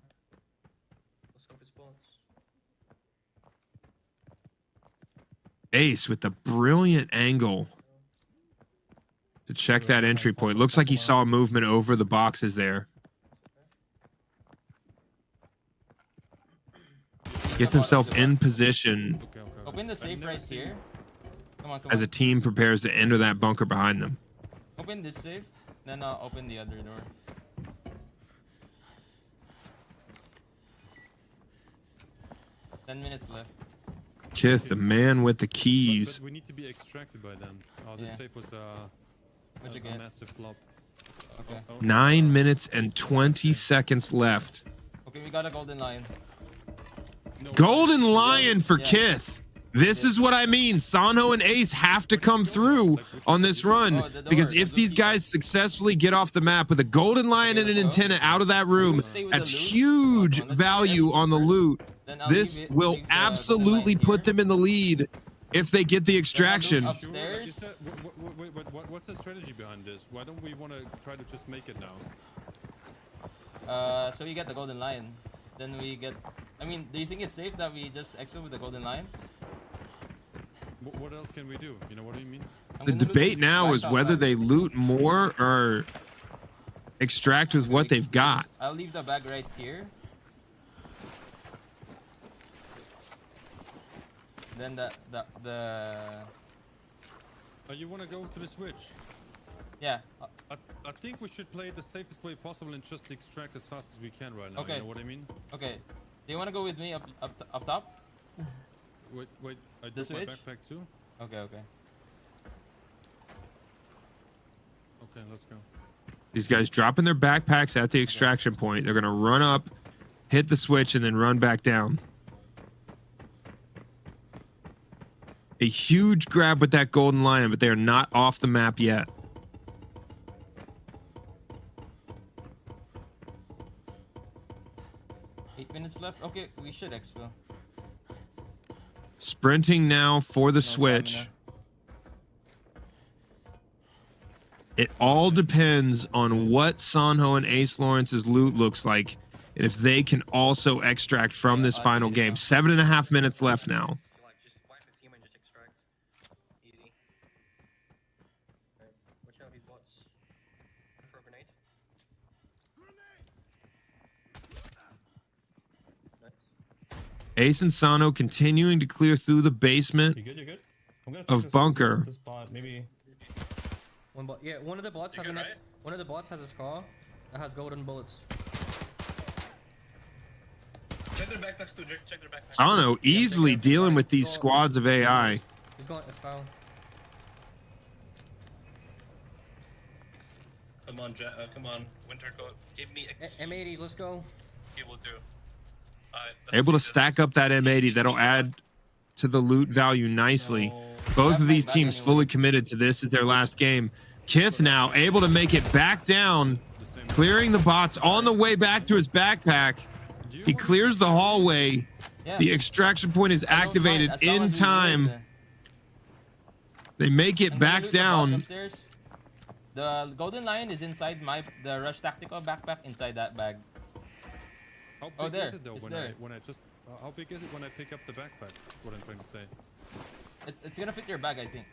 Let's hope it spawns. Ace with the brilliant angle to check that entry point. Looks like he saw movement over the boxes there. Gets himself in position Open the safe right here. Come on. as a team prepares to enter that bunker behind them. Open this safe, then open the other door. Ten minutes left. Kith, the man with the keys. But we need to be extracted by them. Oh, this safe was What'd you a get? massive flop. Okay. 9 minutes and 20 seconds left. Okay, we got a golden lion. Golden Lion for Kith. This is what I mean. Sonho and Ace have to come through on this run, because if these guys successfully get off the map with a Golden Lion and an antenna out of that room, that's huge value on the loot. This will absolutely put them in the lead if they get the extraction. Upstairs. What's the strategy behind this? Why don't we want to try to just make it now? So you get the golden lion. Then we get. Do you think it's safe that we just exfil with the golden lion? What else can we do? You know what I mean? The debate now is whether they loot more or extract with what they've got. I'll leave the bag right here. Then you want to go to the switch? Yeah. I think we should play it the safest way possible and just extract as fast as we can right now. Okay. You know what I mean? Okay. Do you want to go with me up top? Wait. I The took my switch? backpack too. Okay. Okay, let's go. These guys dropping their backpacks at the extraction point. They're going to run up, hit the switch, and then run back down. A huge grab with that golden lion, but they are not off the map yet. Eight minutes left. Okay, we should exfil. Sprinting now for the switch. Stamina. It all depends on what Sonho and Acelawrence's loot looks like, and if they can also extract from this final game. 7.5 minutes left now. Just wipe the team and just extract. Easy. Right. Watch out these bots. For a grenade. Ace and Sonho continuing to clear through the basement You're good. I'm gonna of check bunker. This bot, maybe. One of the bots has one of the bots has a scar that has golden bullets. Check their backpacks too, check their backpacks. Sonho easily dealing with these squads of AI. He's going to foul. Come on, come on, winter coat. Give me M80s, let's go. He will do. Able to stack up that M80. That'll add to the loot value nicely. Both of these teams fully committed to this as their last game. Kith now able to make it back down, clearing the bots on the way back to his backpack. He clears the hallway. The extraction point is activated in time. They make it back down. The golden lion is inside the rush tactical backpack inside that bag. How big there. is it though It's when there. how big is it when I pick up the backpack? What I'm trying to say. It's gonna fit your bag, I think.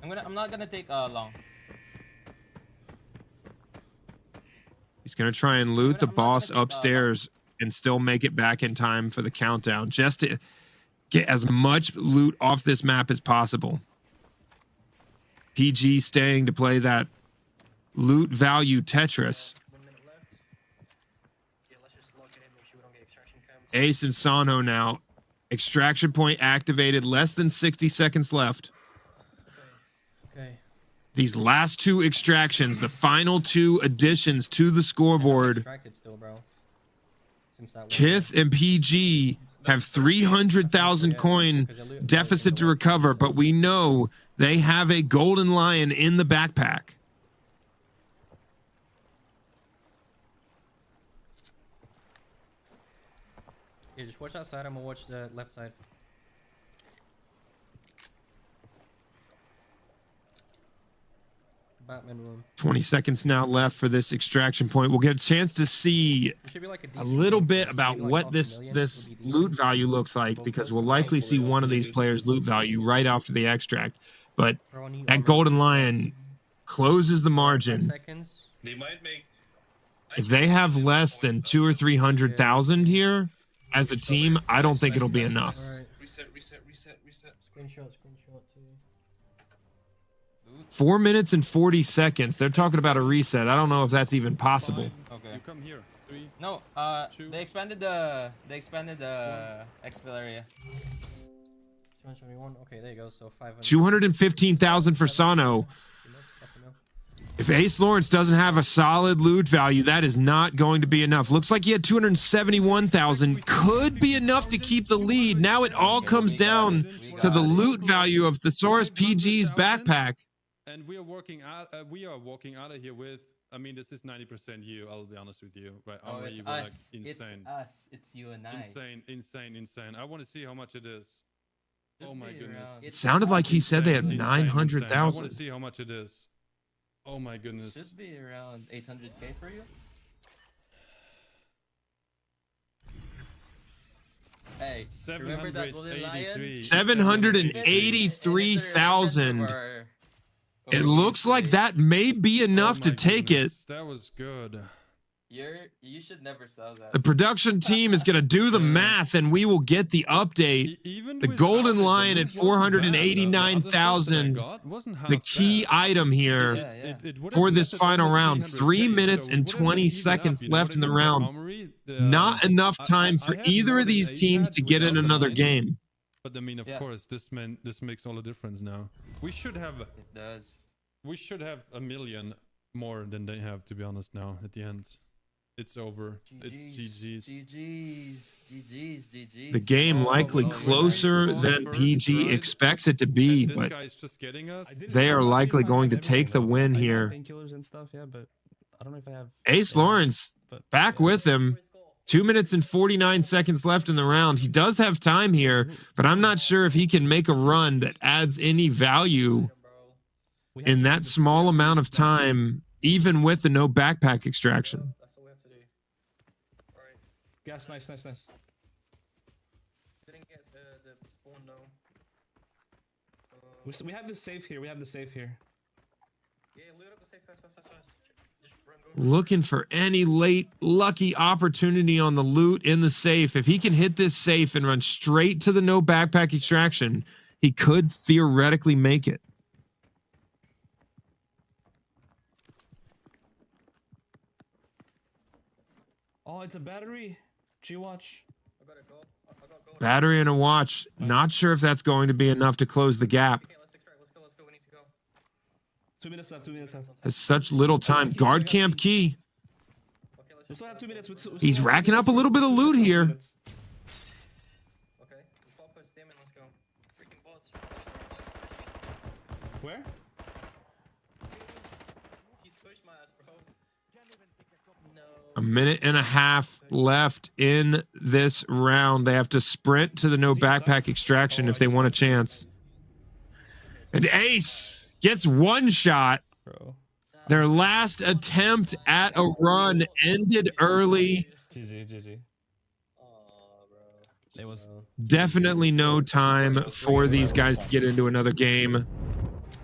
I'm not gonna take long. He's going to try and loot the boss upstairs and still make it back in time for the countdown, just to get as much loot off this map as possible. PG staying to play that loot value Tetris. Ace and Sonho now. Extraction point activated. Less than 60 seconds left. Okay. These last two extractions, the final two additions to the scoreboard. Still, bro. Kith and PG have 300,000 coin deficit to recover, but we know they have a golden lion in the backpack. Yeah, just watch that side. I'm gonna watch the left side. Batman room. 20 seconds now left for this extraction point. We'll get a chance to see a little bit about what this loot value looks like, because we'll likely see one of these players' loot value right after the extract. But that golden lion closes the margin. They might make. If they have less than 200,000 or 300,000 here as a team, I don't think it'll be enough. Reset. Screenshot too. 4 minutes and 40 seconds. They're talking about a reset. I don't know if that's even possible. Okay. You come here. 3. No, they expanded the exfil area. 271. Okay, there you go. So 500. 215,000 for Sonho. If Acelawrence doesn't have a solid loot value, that is not going to be enough. Looks like he had 271,000. Could be enough to keep the lead. Now it all comes down to the loot value of Thesauruspg's backpack. And we are walking out of here with. I mean, this is 90% you. I'll be honest with you, right? Oh, it's us. Like insane. It's us. It's you and I. Insane. I want to see how much it is. Oh my goodness. It sounded like he said they had 900,000. I want to see how much it is. Oh my goodness. Should be around 800k for you. Hey, remember that golden lion? 783,000. It looks like that may be enough to take it. That was good. You should never sell that. The production team is going to do the math, and we will get the update. The golden lion at 489,000. The key item here for this final round. 3 minutes and 20 seconds left in the round. Not enough time for either of these teams to get in another game. But I mean, of course, this makes all the difference now. We should have. It does. We should have 1 million more than they have, to be honest. Now at the end. It's over. It's GG's. GG's. The game likely closer than PG expects it to be, but they are likely going to take the win here. Acelawrence back with him. 2 minutes and 49 seconds left in the round. He does have time here, but I'm not sure if he can make a run that adds any value in that small amount of time, even with the no backpack extraction. Yes, nice. Didn't get the spawn though. We have the safe here. Yeah, loot up the safe fast. Just run, go. Looking for any late lucky opportunity on the loot in the safe. If he can hit this safe and run straight to the no backpack extraction, he could theoretically make it. Oh, it's a battery. G-watch. Battery and a watch. Not sure if that's going to be enough to close the gap. Okay, let's go. We need to go. 2 minutes left. There's such little time. Guard camp key. We still have 2 minutes. He's racking up a little bit of loot here. Okay, let's pop us them and let's go. Freaking bots. Where? He's pushed my ass, bro. No. A minute and a half left in this round. They have to sprint to the no backpack extraction if they want a chance. And Ace gets one shot. Their last attempt at a run ended early. GG. It was definitely no time for these guys to get into another game.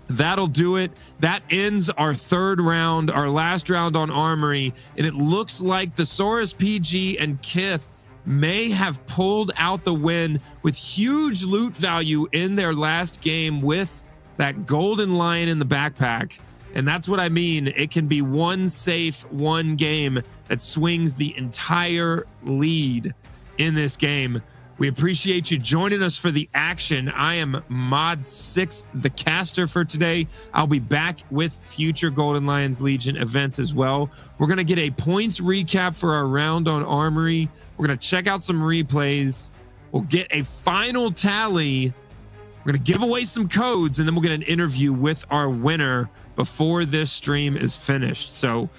that'll do it. That ends our third round, our last round on Armory, and it looks like Thesauruspg and Kith may have pulled out the win with huge loot value in their last game with that golden lion in the backpack. And that's what I mean. It can be one safe, one game that swings the entire lead in this game. We appreciate you joining us for the action. I am Mod 6, the caster for today. I'll be back with future Golden Lions Legion events as well. We're going to get a points recap for our round on Armory. We're going to check out some replays. We'll get a final tally. We're going to give away some codes, and then we'll get an interview with our winner before this stream is finished. So,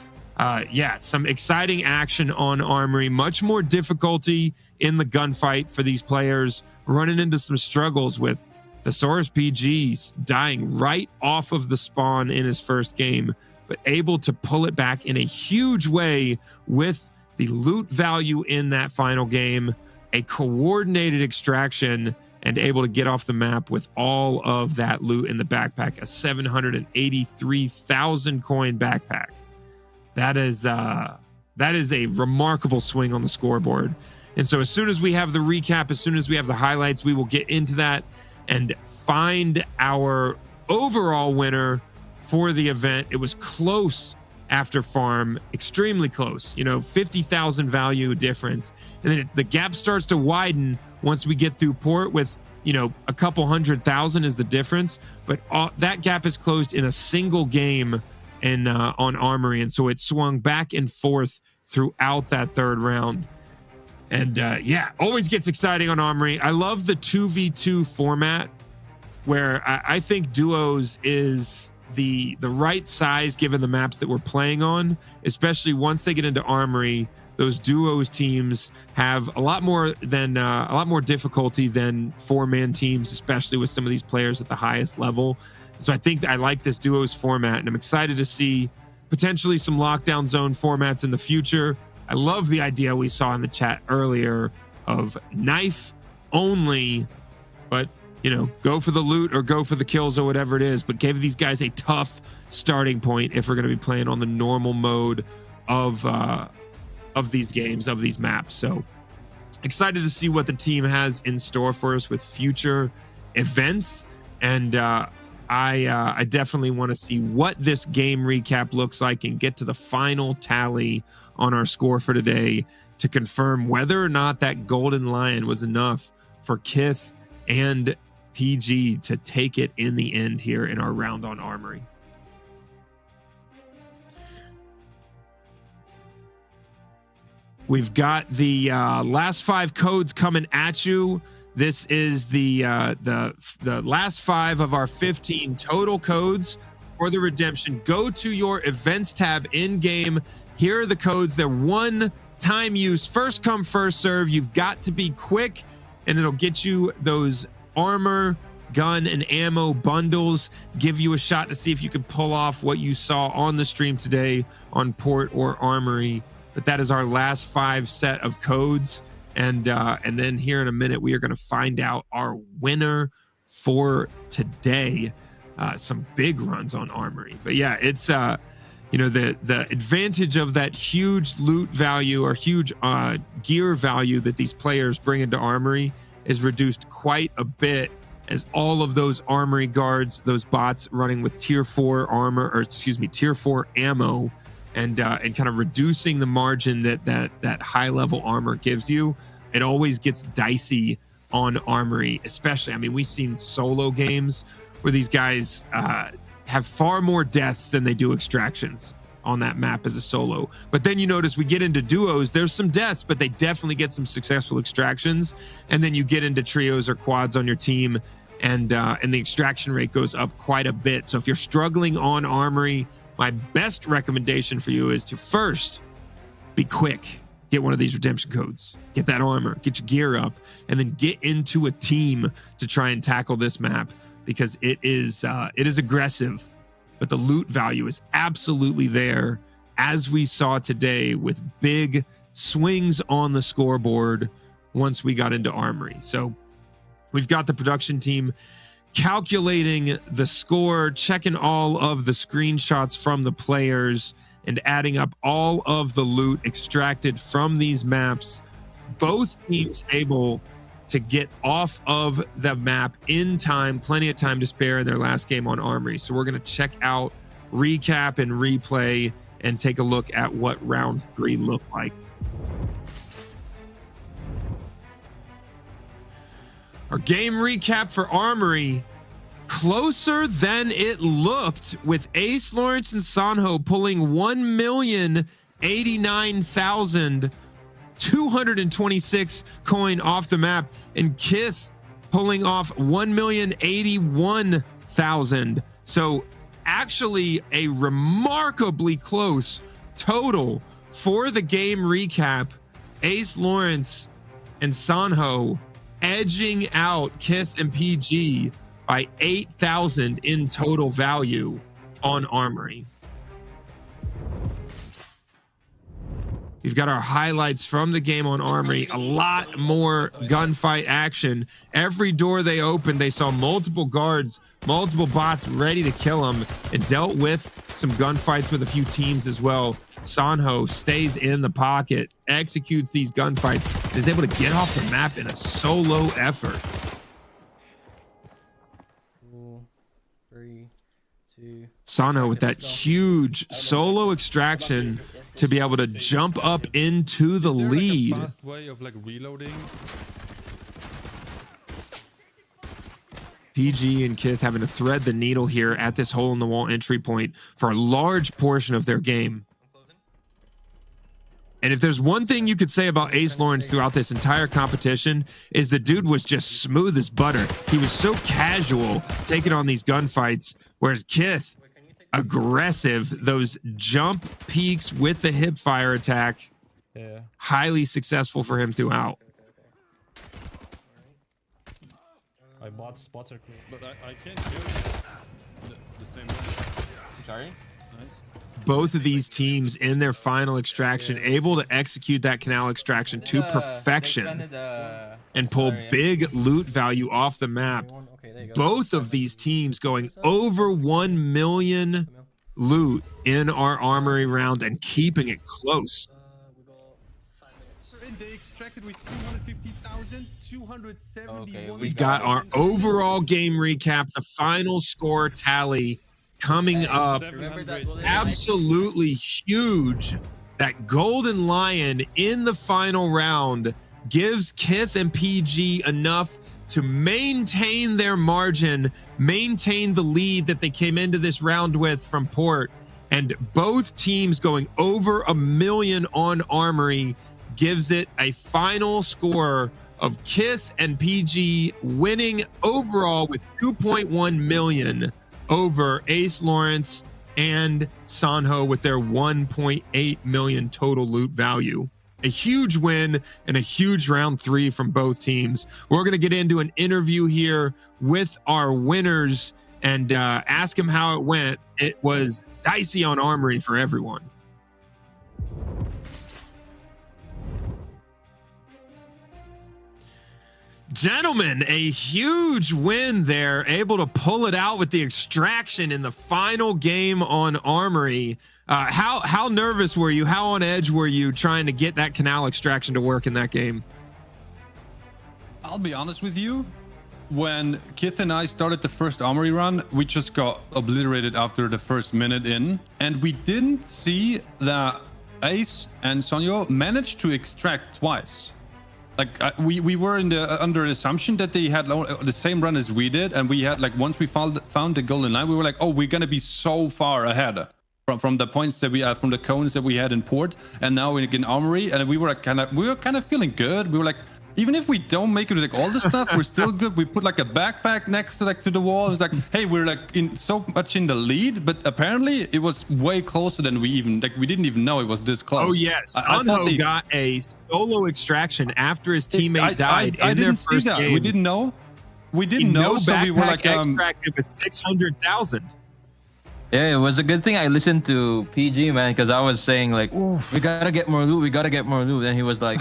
yeah, some exciting action on Armory. Much more difficulty in the gunfight for these players, running into some struggles with Thesauruspg dying right off of the spawn in his first game, but able to pull it back in a huge way with the loot value in that final game, a coordinated extraction, and able to get off the map with all of that loot in the backpack, a 783,000 coin backpack. That is a remarkable swing on the scoreboard. And so as soon as we have the recap, as soon as we have the highlights, we will get into that and find our overall winner for the event. It was close after farm, extremely close, 50,000 value difference. And then the gap starts to widen once we get through port with, a couple 100,000 is the difference. But that gap is closed in a single game and on Armory. And so it swung back and forth throughout that third round. And yeah, always gets exciting on Armory. I love the 2v2 format where I think duos is the right size given the maps that we're playing on, especially once they get into Armory. Those duos teams have a lot more difficulty than 4-man teams, especially with some of these players at the highest level. So I think I like this duos format, and I'm excited to see potentially some lockdown zone formats in the future. I love the idea we saw in the chat earlier of knife only, but go for the loot or go for the kills or whatever it is, but give these guys a tough starting point if we're going to be playing on the normal mode of these games, of these maps. So excited to see what the team has in store for us with future events. And I definitely want to see what this game recap looks like and get to the final tally on our score for today to confirm whether or not that golden lion was enough for Kith and PG to take it in the end here in our round on Armory. We've got the last 5 codes coming at you. This is the last 5 of our 15 total codes for the redemption. Go to your events tab in game. Here are the codes. They're one-time use, first come, first serve. You've got to be quick, and it'll get you those armor, gun, and ammo bundles. Give you a shot to see if you can pull off what you saw on the stream today on Port or Armory. But that is our last 5 set of codes. And then here in a minute, we are going to find out our winner for today. Some big runs on Armory. But yeah, it's the advantage of that huge loot value or huge gear value that these players bring into Armory is reduced quite a bit, as all of those Armory guards, those bots running with tier 4 armor, or excuse me, tier 4 ammo, and kind of reducing the margin that high level armor gives you. It always gets dicey on Armory, especially. I mean, we've seen solo games where these guys have far more deaths than they do extractions on that map as a solo. But then you notice we get into duos, there's some deaths, but they definitely get some successful extractions. And then you get into trios or quads on your team, and the extraction rate goes up quite a bit. So if you're struggling on Armory, my best recommendation for you is to first be quick. Get one of these redemption codes, get that armor, get your gear up, and then get into a team to try and tackle this map, because it is aggressive, but the loot value is absolutely there, as we saw today with big swings on the scoreboard once we got into Armory. So we've got the production team calculating the score, checking all of the screenshots from the players, and adding up all of the loot extracted from these maps. Both teams able to get off of the map in time, plenty of time to spare in their last game on Armory. So we're going to check out, recap, and replay, and take a look at what round 3 looked like. Our game recap for Armory, closer than it looked, with Acelawrence and Sonho pulling 1,089,226 coin off the map, and Kith pulling off 1,081,000. So actually a remarkably close total for the game recap. Acelawrence and Sonho edging out Kith and PG by 8,000 in total value on Armory. We've got our highlights from the game on Armory. A lot more gunfight action. Every door they opened, they saw multiple guards, multiple bots ready to kill them, and dealt with some gunfights with a few teams as well. Sonho stays in the pocket, executes these gunfights, and is able to get off the map in a solo effort. 4, 3, 2. Sonho with that huge solo extraction to be able to jump up into the lead. Like a fast way of like reloading? PG and Kith having to thread the needle here at this hole in the wall entry point for a large portion of their game. And if there's one thing you could say about Acelawrence throughout this entire competition, is the dude was just smooth as butter. He was so casual taking on these gunfights, whereas Kith, aggressive, those jump peaks with the hip fire attack, highly successful for him throughout. My bots are clean. But I can't do the same way. Sorry? Nice. Both of these teams in their final extraction able to execute that canal extraction to perfection and pull big loot value off the map. Both of these teams going over 1 million loot in our Armory round and keeping it close. They extracted with 250,000, 271. We've got our overall game recap, the final score tally coming up. Absolutely huge. That Golden Lion in the final round gives Kith and PG enough to maintain their margin, maintain the lead that they came into this round with from Port, and both teams going over 1 million on Armory gives it a final score of Kith and PG winning overall with 2.1 million over Acelawrence and Sonho with their 1.8 million total loot value. A huge win and a huge round 3 from both teams. We're going to get into an interview here with our winners and ask them how it went. It was dicey on Armory for everyone. Gentlemen, a huge win there, able to pull it out with the extraction in the final game on Armory. How nervous were you? How on edge were you trying to get that canal extraction to work in that game? I'll be honest with you. When Kith and I started the first Armory run, we just got obliterated after the first minute in, and we didn't see that Ace and Sonho managed to extract twice. Like we were in the under the assumption that they had the same run as we did, and we had like once we found the golden line, we were like, oh, we're gonna be so far ahead from the points that we had, from the cones that we had in Port, and now in Armory, and we were kind of feeling good. We were like, even if we don't make it with like all the stuff, we're still good. We put like a backpack next to to the wall. It was like, hey, we're like in so much in the lead, but apparently it was way closer than we didn't even know it was this close. Oh yes, Sonho got a solo extraction after his teammate died in their first game. We didn't know. We didn't know, so we were like extracted with 600,000. Yeah, it was a good thing I listened to PG, man, because I was saying like, we gotta get more loot, and he was like,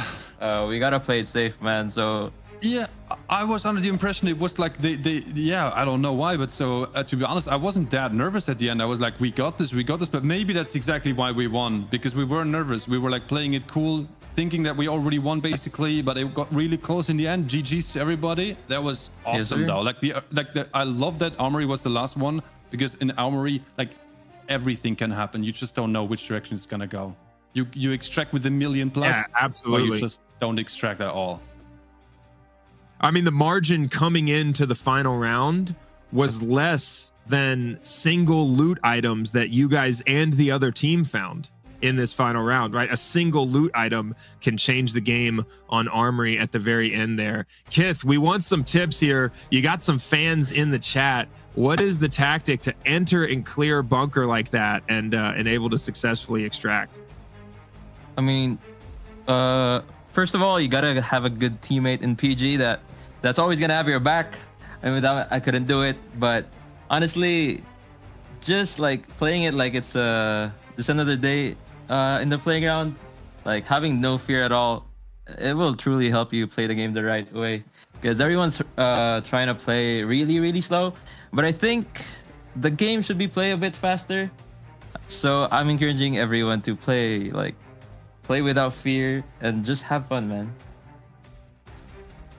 we gotta play it safe, man. So Yeah, I was under the impression it was like yeah, I don't know why, but so to be honest, I wasn't that nervous at the end. I was like, we got this, but maybe that's exactly why we won, because we were nervous. We were like playing it cool, thinking that we already won basically, but it got really close in the end. GG's to everybody. That was awesome. Yes, though. Like I love that Armory was the last one, because in Armory, like everything can happen. You just don't know which direction it's gonna go. You extract with a million plus, Yeah, absolutely. or you just don't extract at all. I mean, the margin coming into the final round was less than single loot items that you guys and the other team found in this final round, right? A single loot item can change the game on Armory at the very end there. Kith, we want some tips here. You got some fans in the chat. What is the tactic to enter and clear a bunker like that and able to successfully extract? I mean, first of all, you gotta have a good teammate in PG that's always gonna have your back. And without, I couldn't do it. But honestly, just like playing it like it's just another day in the playground, like having no fear at all, it will truly help you play the game the right way. Because everyone's trying to play really, really slow. But I think the game should be played a bit faster. So I'm encouraging everyone to play without fear and just have fun, man.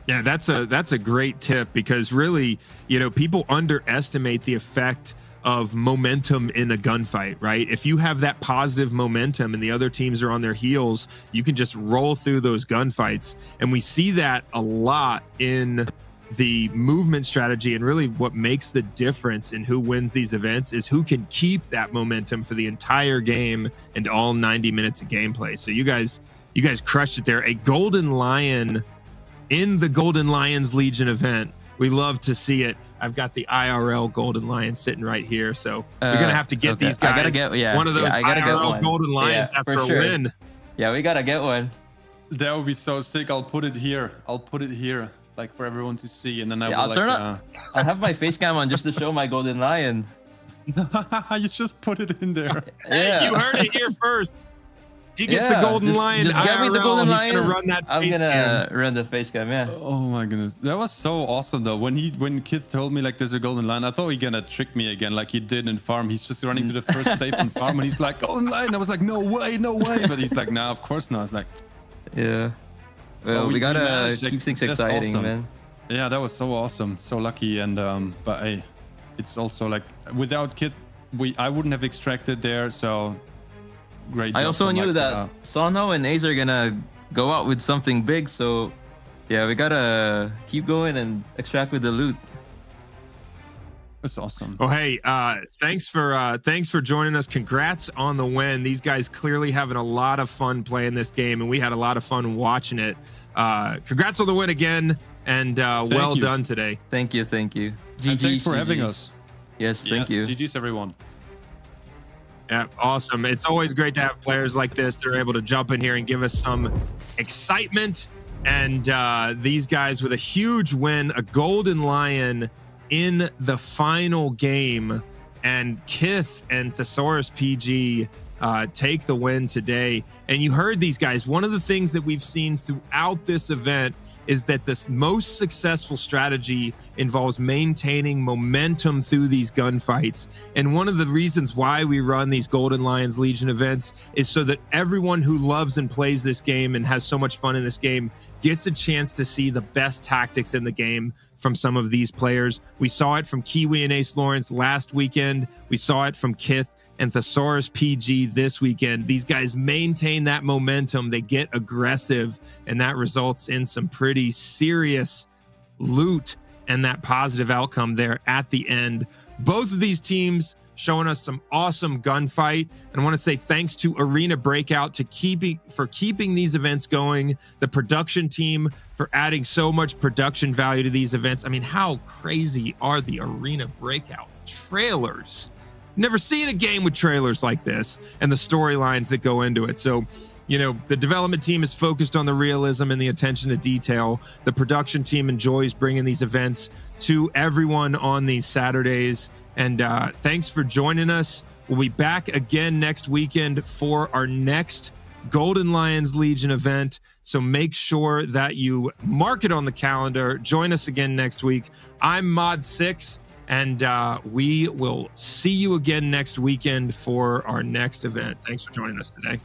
Yeah, that's a great tip, because really, you know, people underestimate the effect of momentum in a gunfight, right? If you have that positive momentum and the other teams are on their heels, you can just roll through those gunfights. And we see that a lot in the movement strategy, and really what makes the difference in who wins these events is who can keep that momentum for the entire game and all 90 minutes of gameplay. So you guys crushed it there. A Golden Lion in the Golden Lions Legion event. We love to see it. I've got the IRL Golden Lion sitting right here, so you're gonna have to get these guys. I gotta get, one of those IRL Golden Lions after a win. Yeah, we gotta get one. That would be so sick. I'll put it here, like for everyone to see, and then I'll have my face cam on just to show my Golden Lion. You just put it in there. Yeah. Hey, you heard it here first. He gets the Golden Lion. Just get me the Golden Lion. He's gonna run that I'm face gonna cam. run the face cam. Yeah. Oh my goodness, that was so awesome though. When Kith told me like there's a Golden Lion, I thought he gonna trick me again, like he did in Farm. He's just running to the first safe in Farm, and he's like Golden Lion. I was like, no way. But he's like, nah, of course not. I was like, yeah. Well, we gotta keep things exciting, awesome. man. Yeah, that was so awesome, so lucky, and but hey, it's also like without Kith, I wouldn't have extracted there. So. Great. I also knew that Sonho and Ace are gonna go out with something big, so yeah, we gotta keep going and extract with the loot. That's awesome. Oh, hey, thanks for joining us. Congrats on the win. These guys clearly having a lot of fun playing this game, and we had a lot of fun watching it. Congrats on the win again, and well done today. Thank you. GG, thanks for having us. Yes, thank you. GG's everyone. Yeah, awesome. It's always great to have players like this. They're able to jump in here and give us some excitement. And these guys with a huge win, a Golden Lion in the final game. And Kith and Thesauruspg take the win today. And you heard these guys. One of the things that we've seen throughout this event is that the most successful strategy involves maintaining momentum through these gunfights. And one of the reasons why we run these Golden Lions Legion events is so that everyone who loves and plays this game and has so much fun in this game gets a chance to see the best tactics in the game from some of these players. We saw it from Kiwi and Acelawrence last weekend. We saw it from Kith and Thesauruspg this weekend. These guys maintain that momentum. They get aggressive, and that results in some pretty serious loot and that positive outcome there at the end. Both of these teams showing us some awesome gunfight. And I want to say thanks to Arena Breakout for keeping these events going, the production team for adding so much production value to these events. I mean, how crazy are the Arena Breakout trailers? Never seen a game with trailers like this and the storylines that go into it. So, you know, the development team is focused on the realism and the attention to detail. The production team enjoys bringing these events to everyone on these Saturdays. And thanks for joining us. We'll be back again next weekend for our next Golden Lions Legion event. So make sure that you mark it on the calendar. Join us again next week. I'm Mod6, and we will see you again next weekend for our next event. Thanks for joining us today.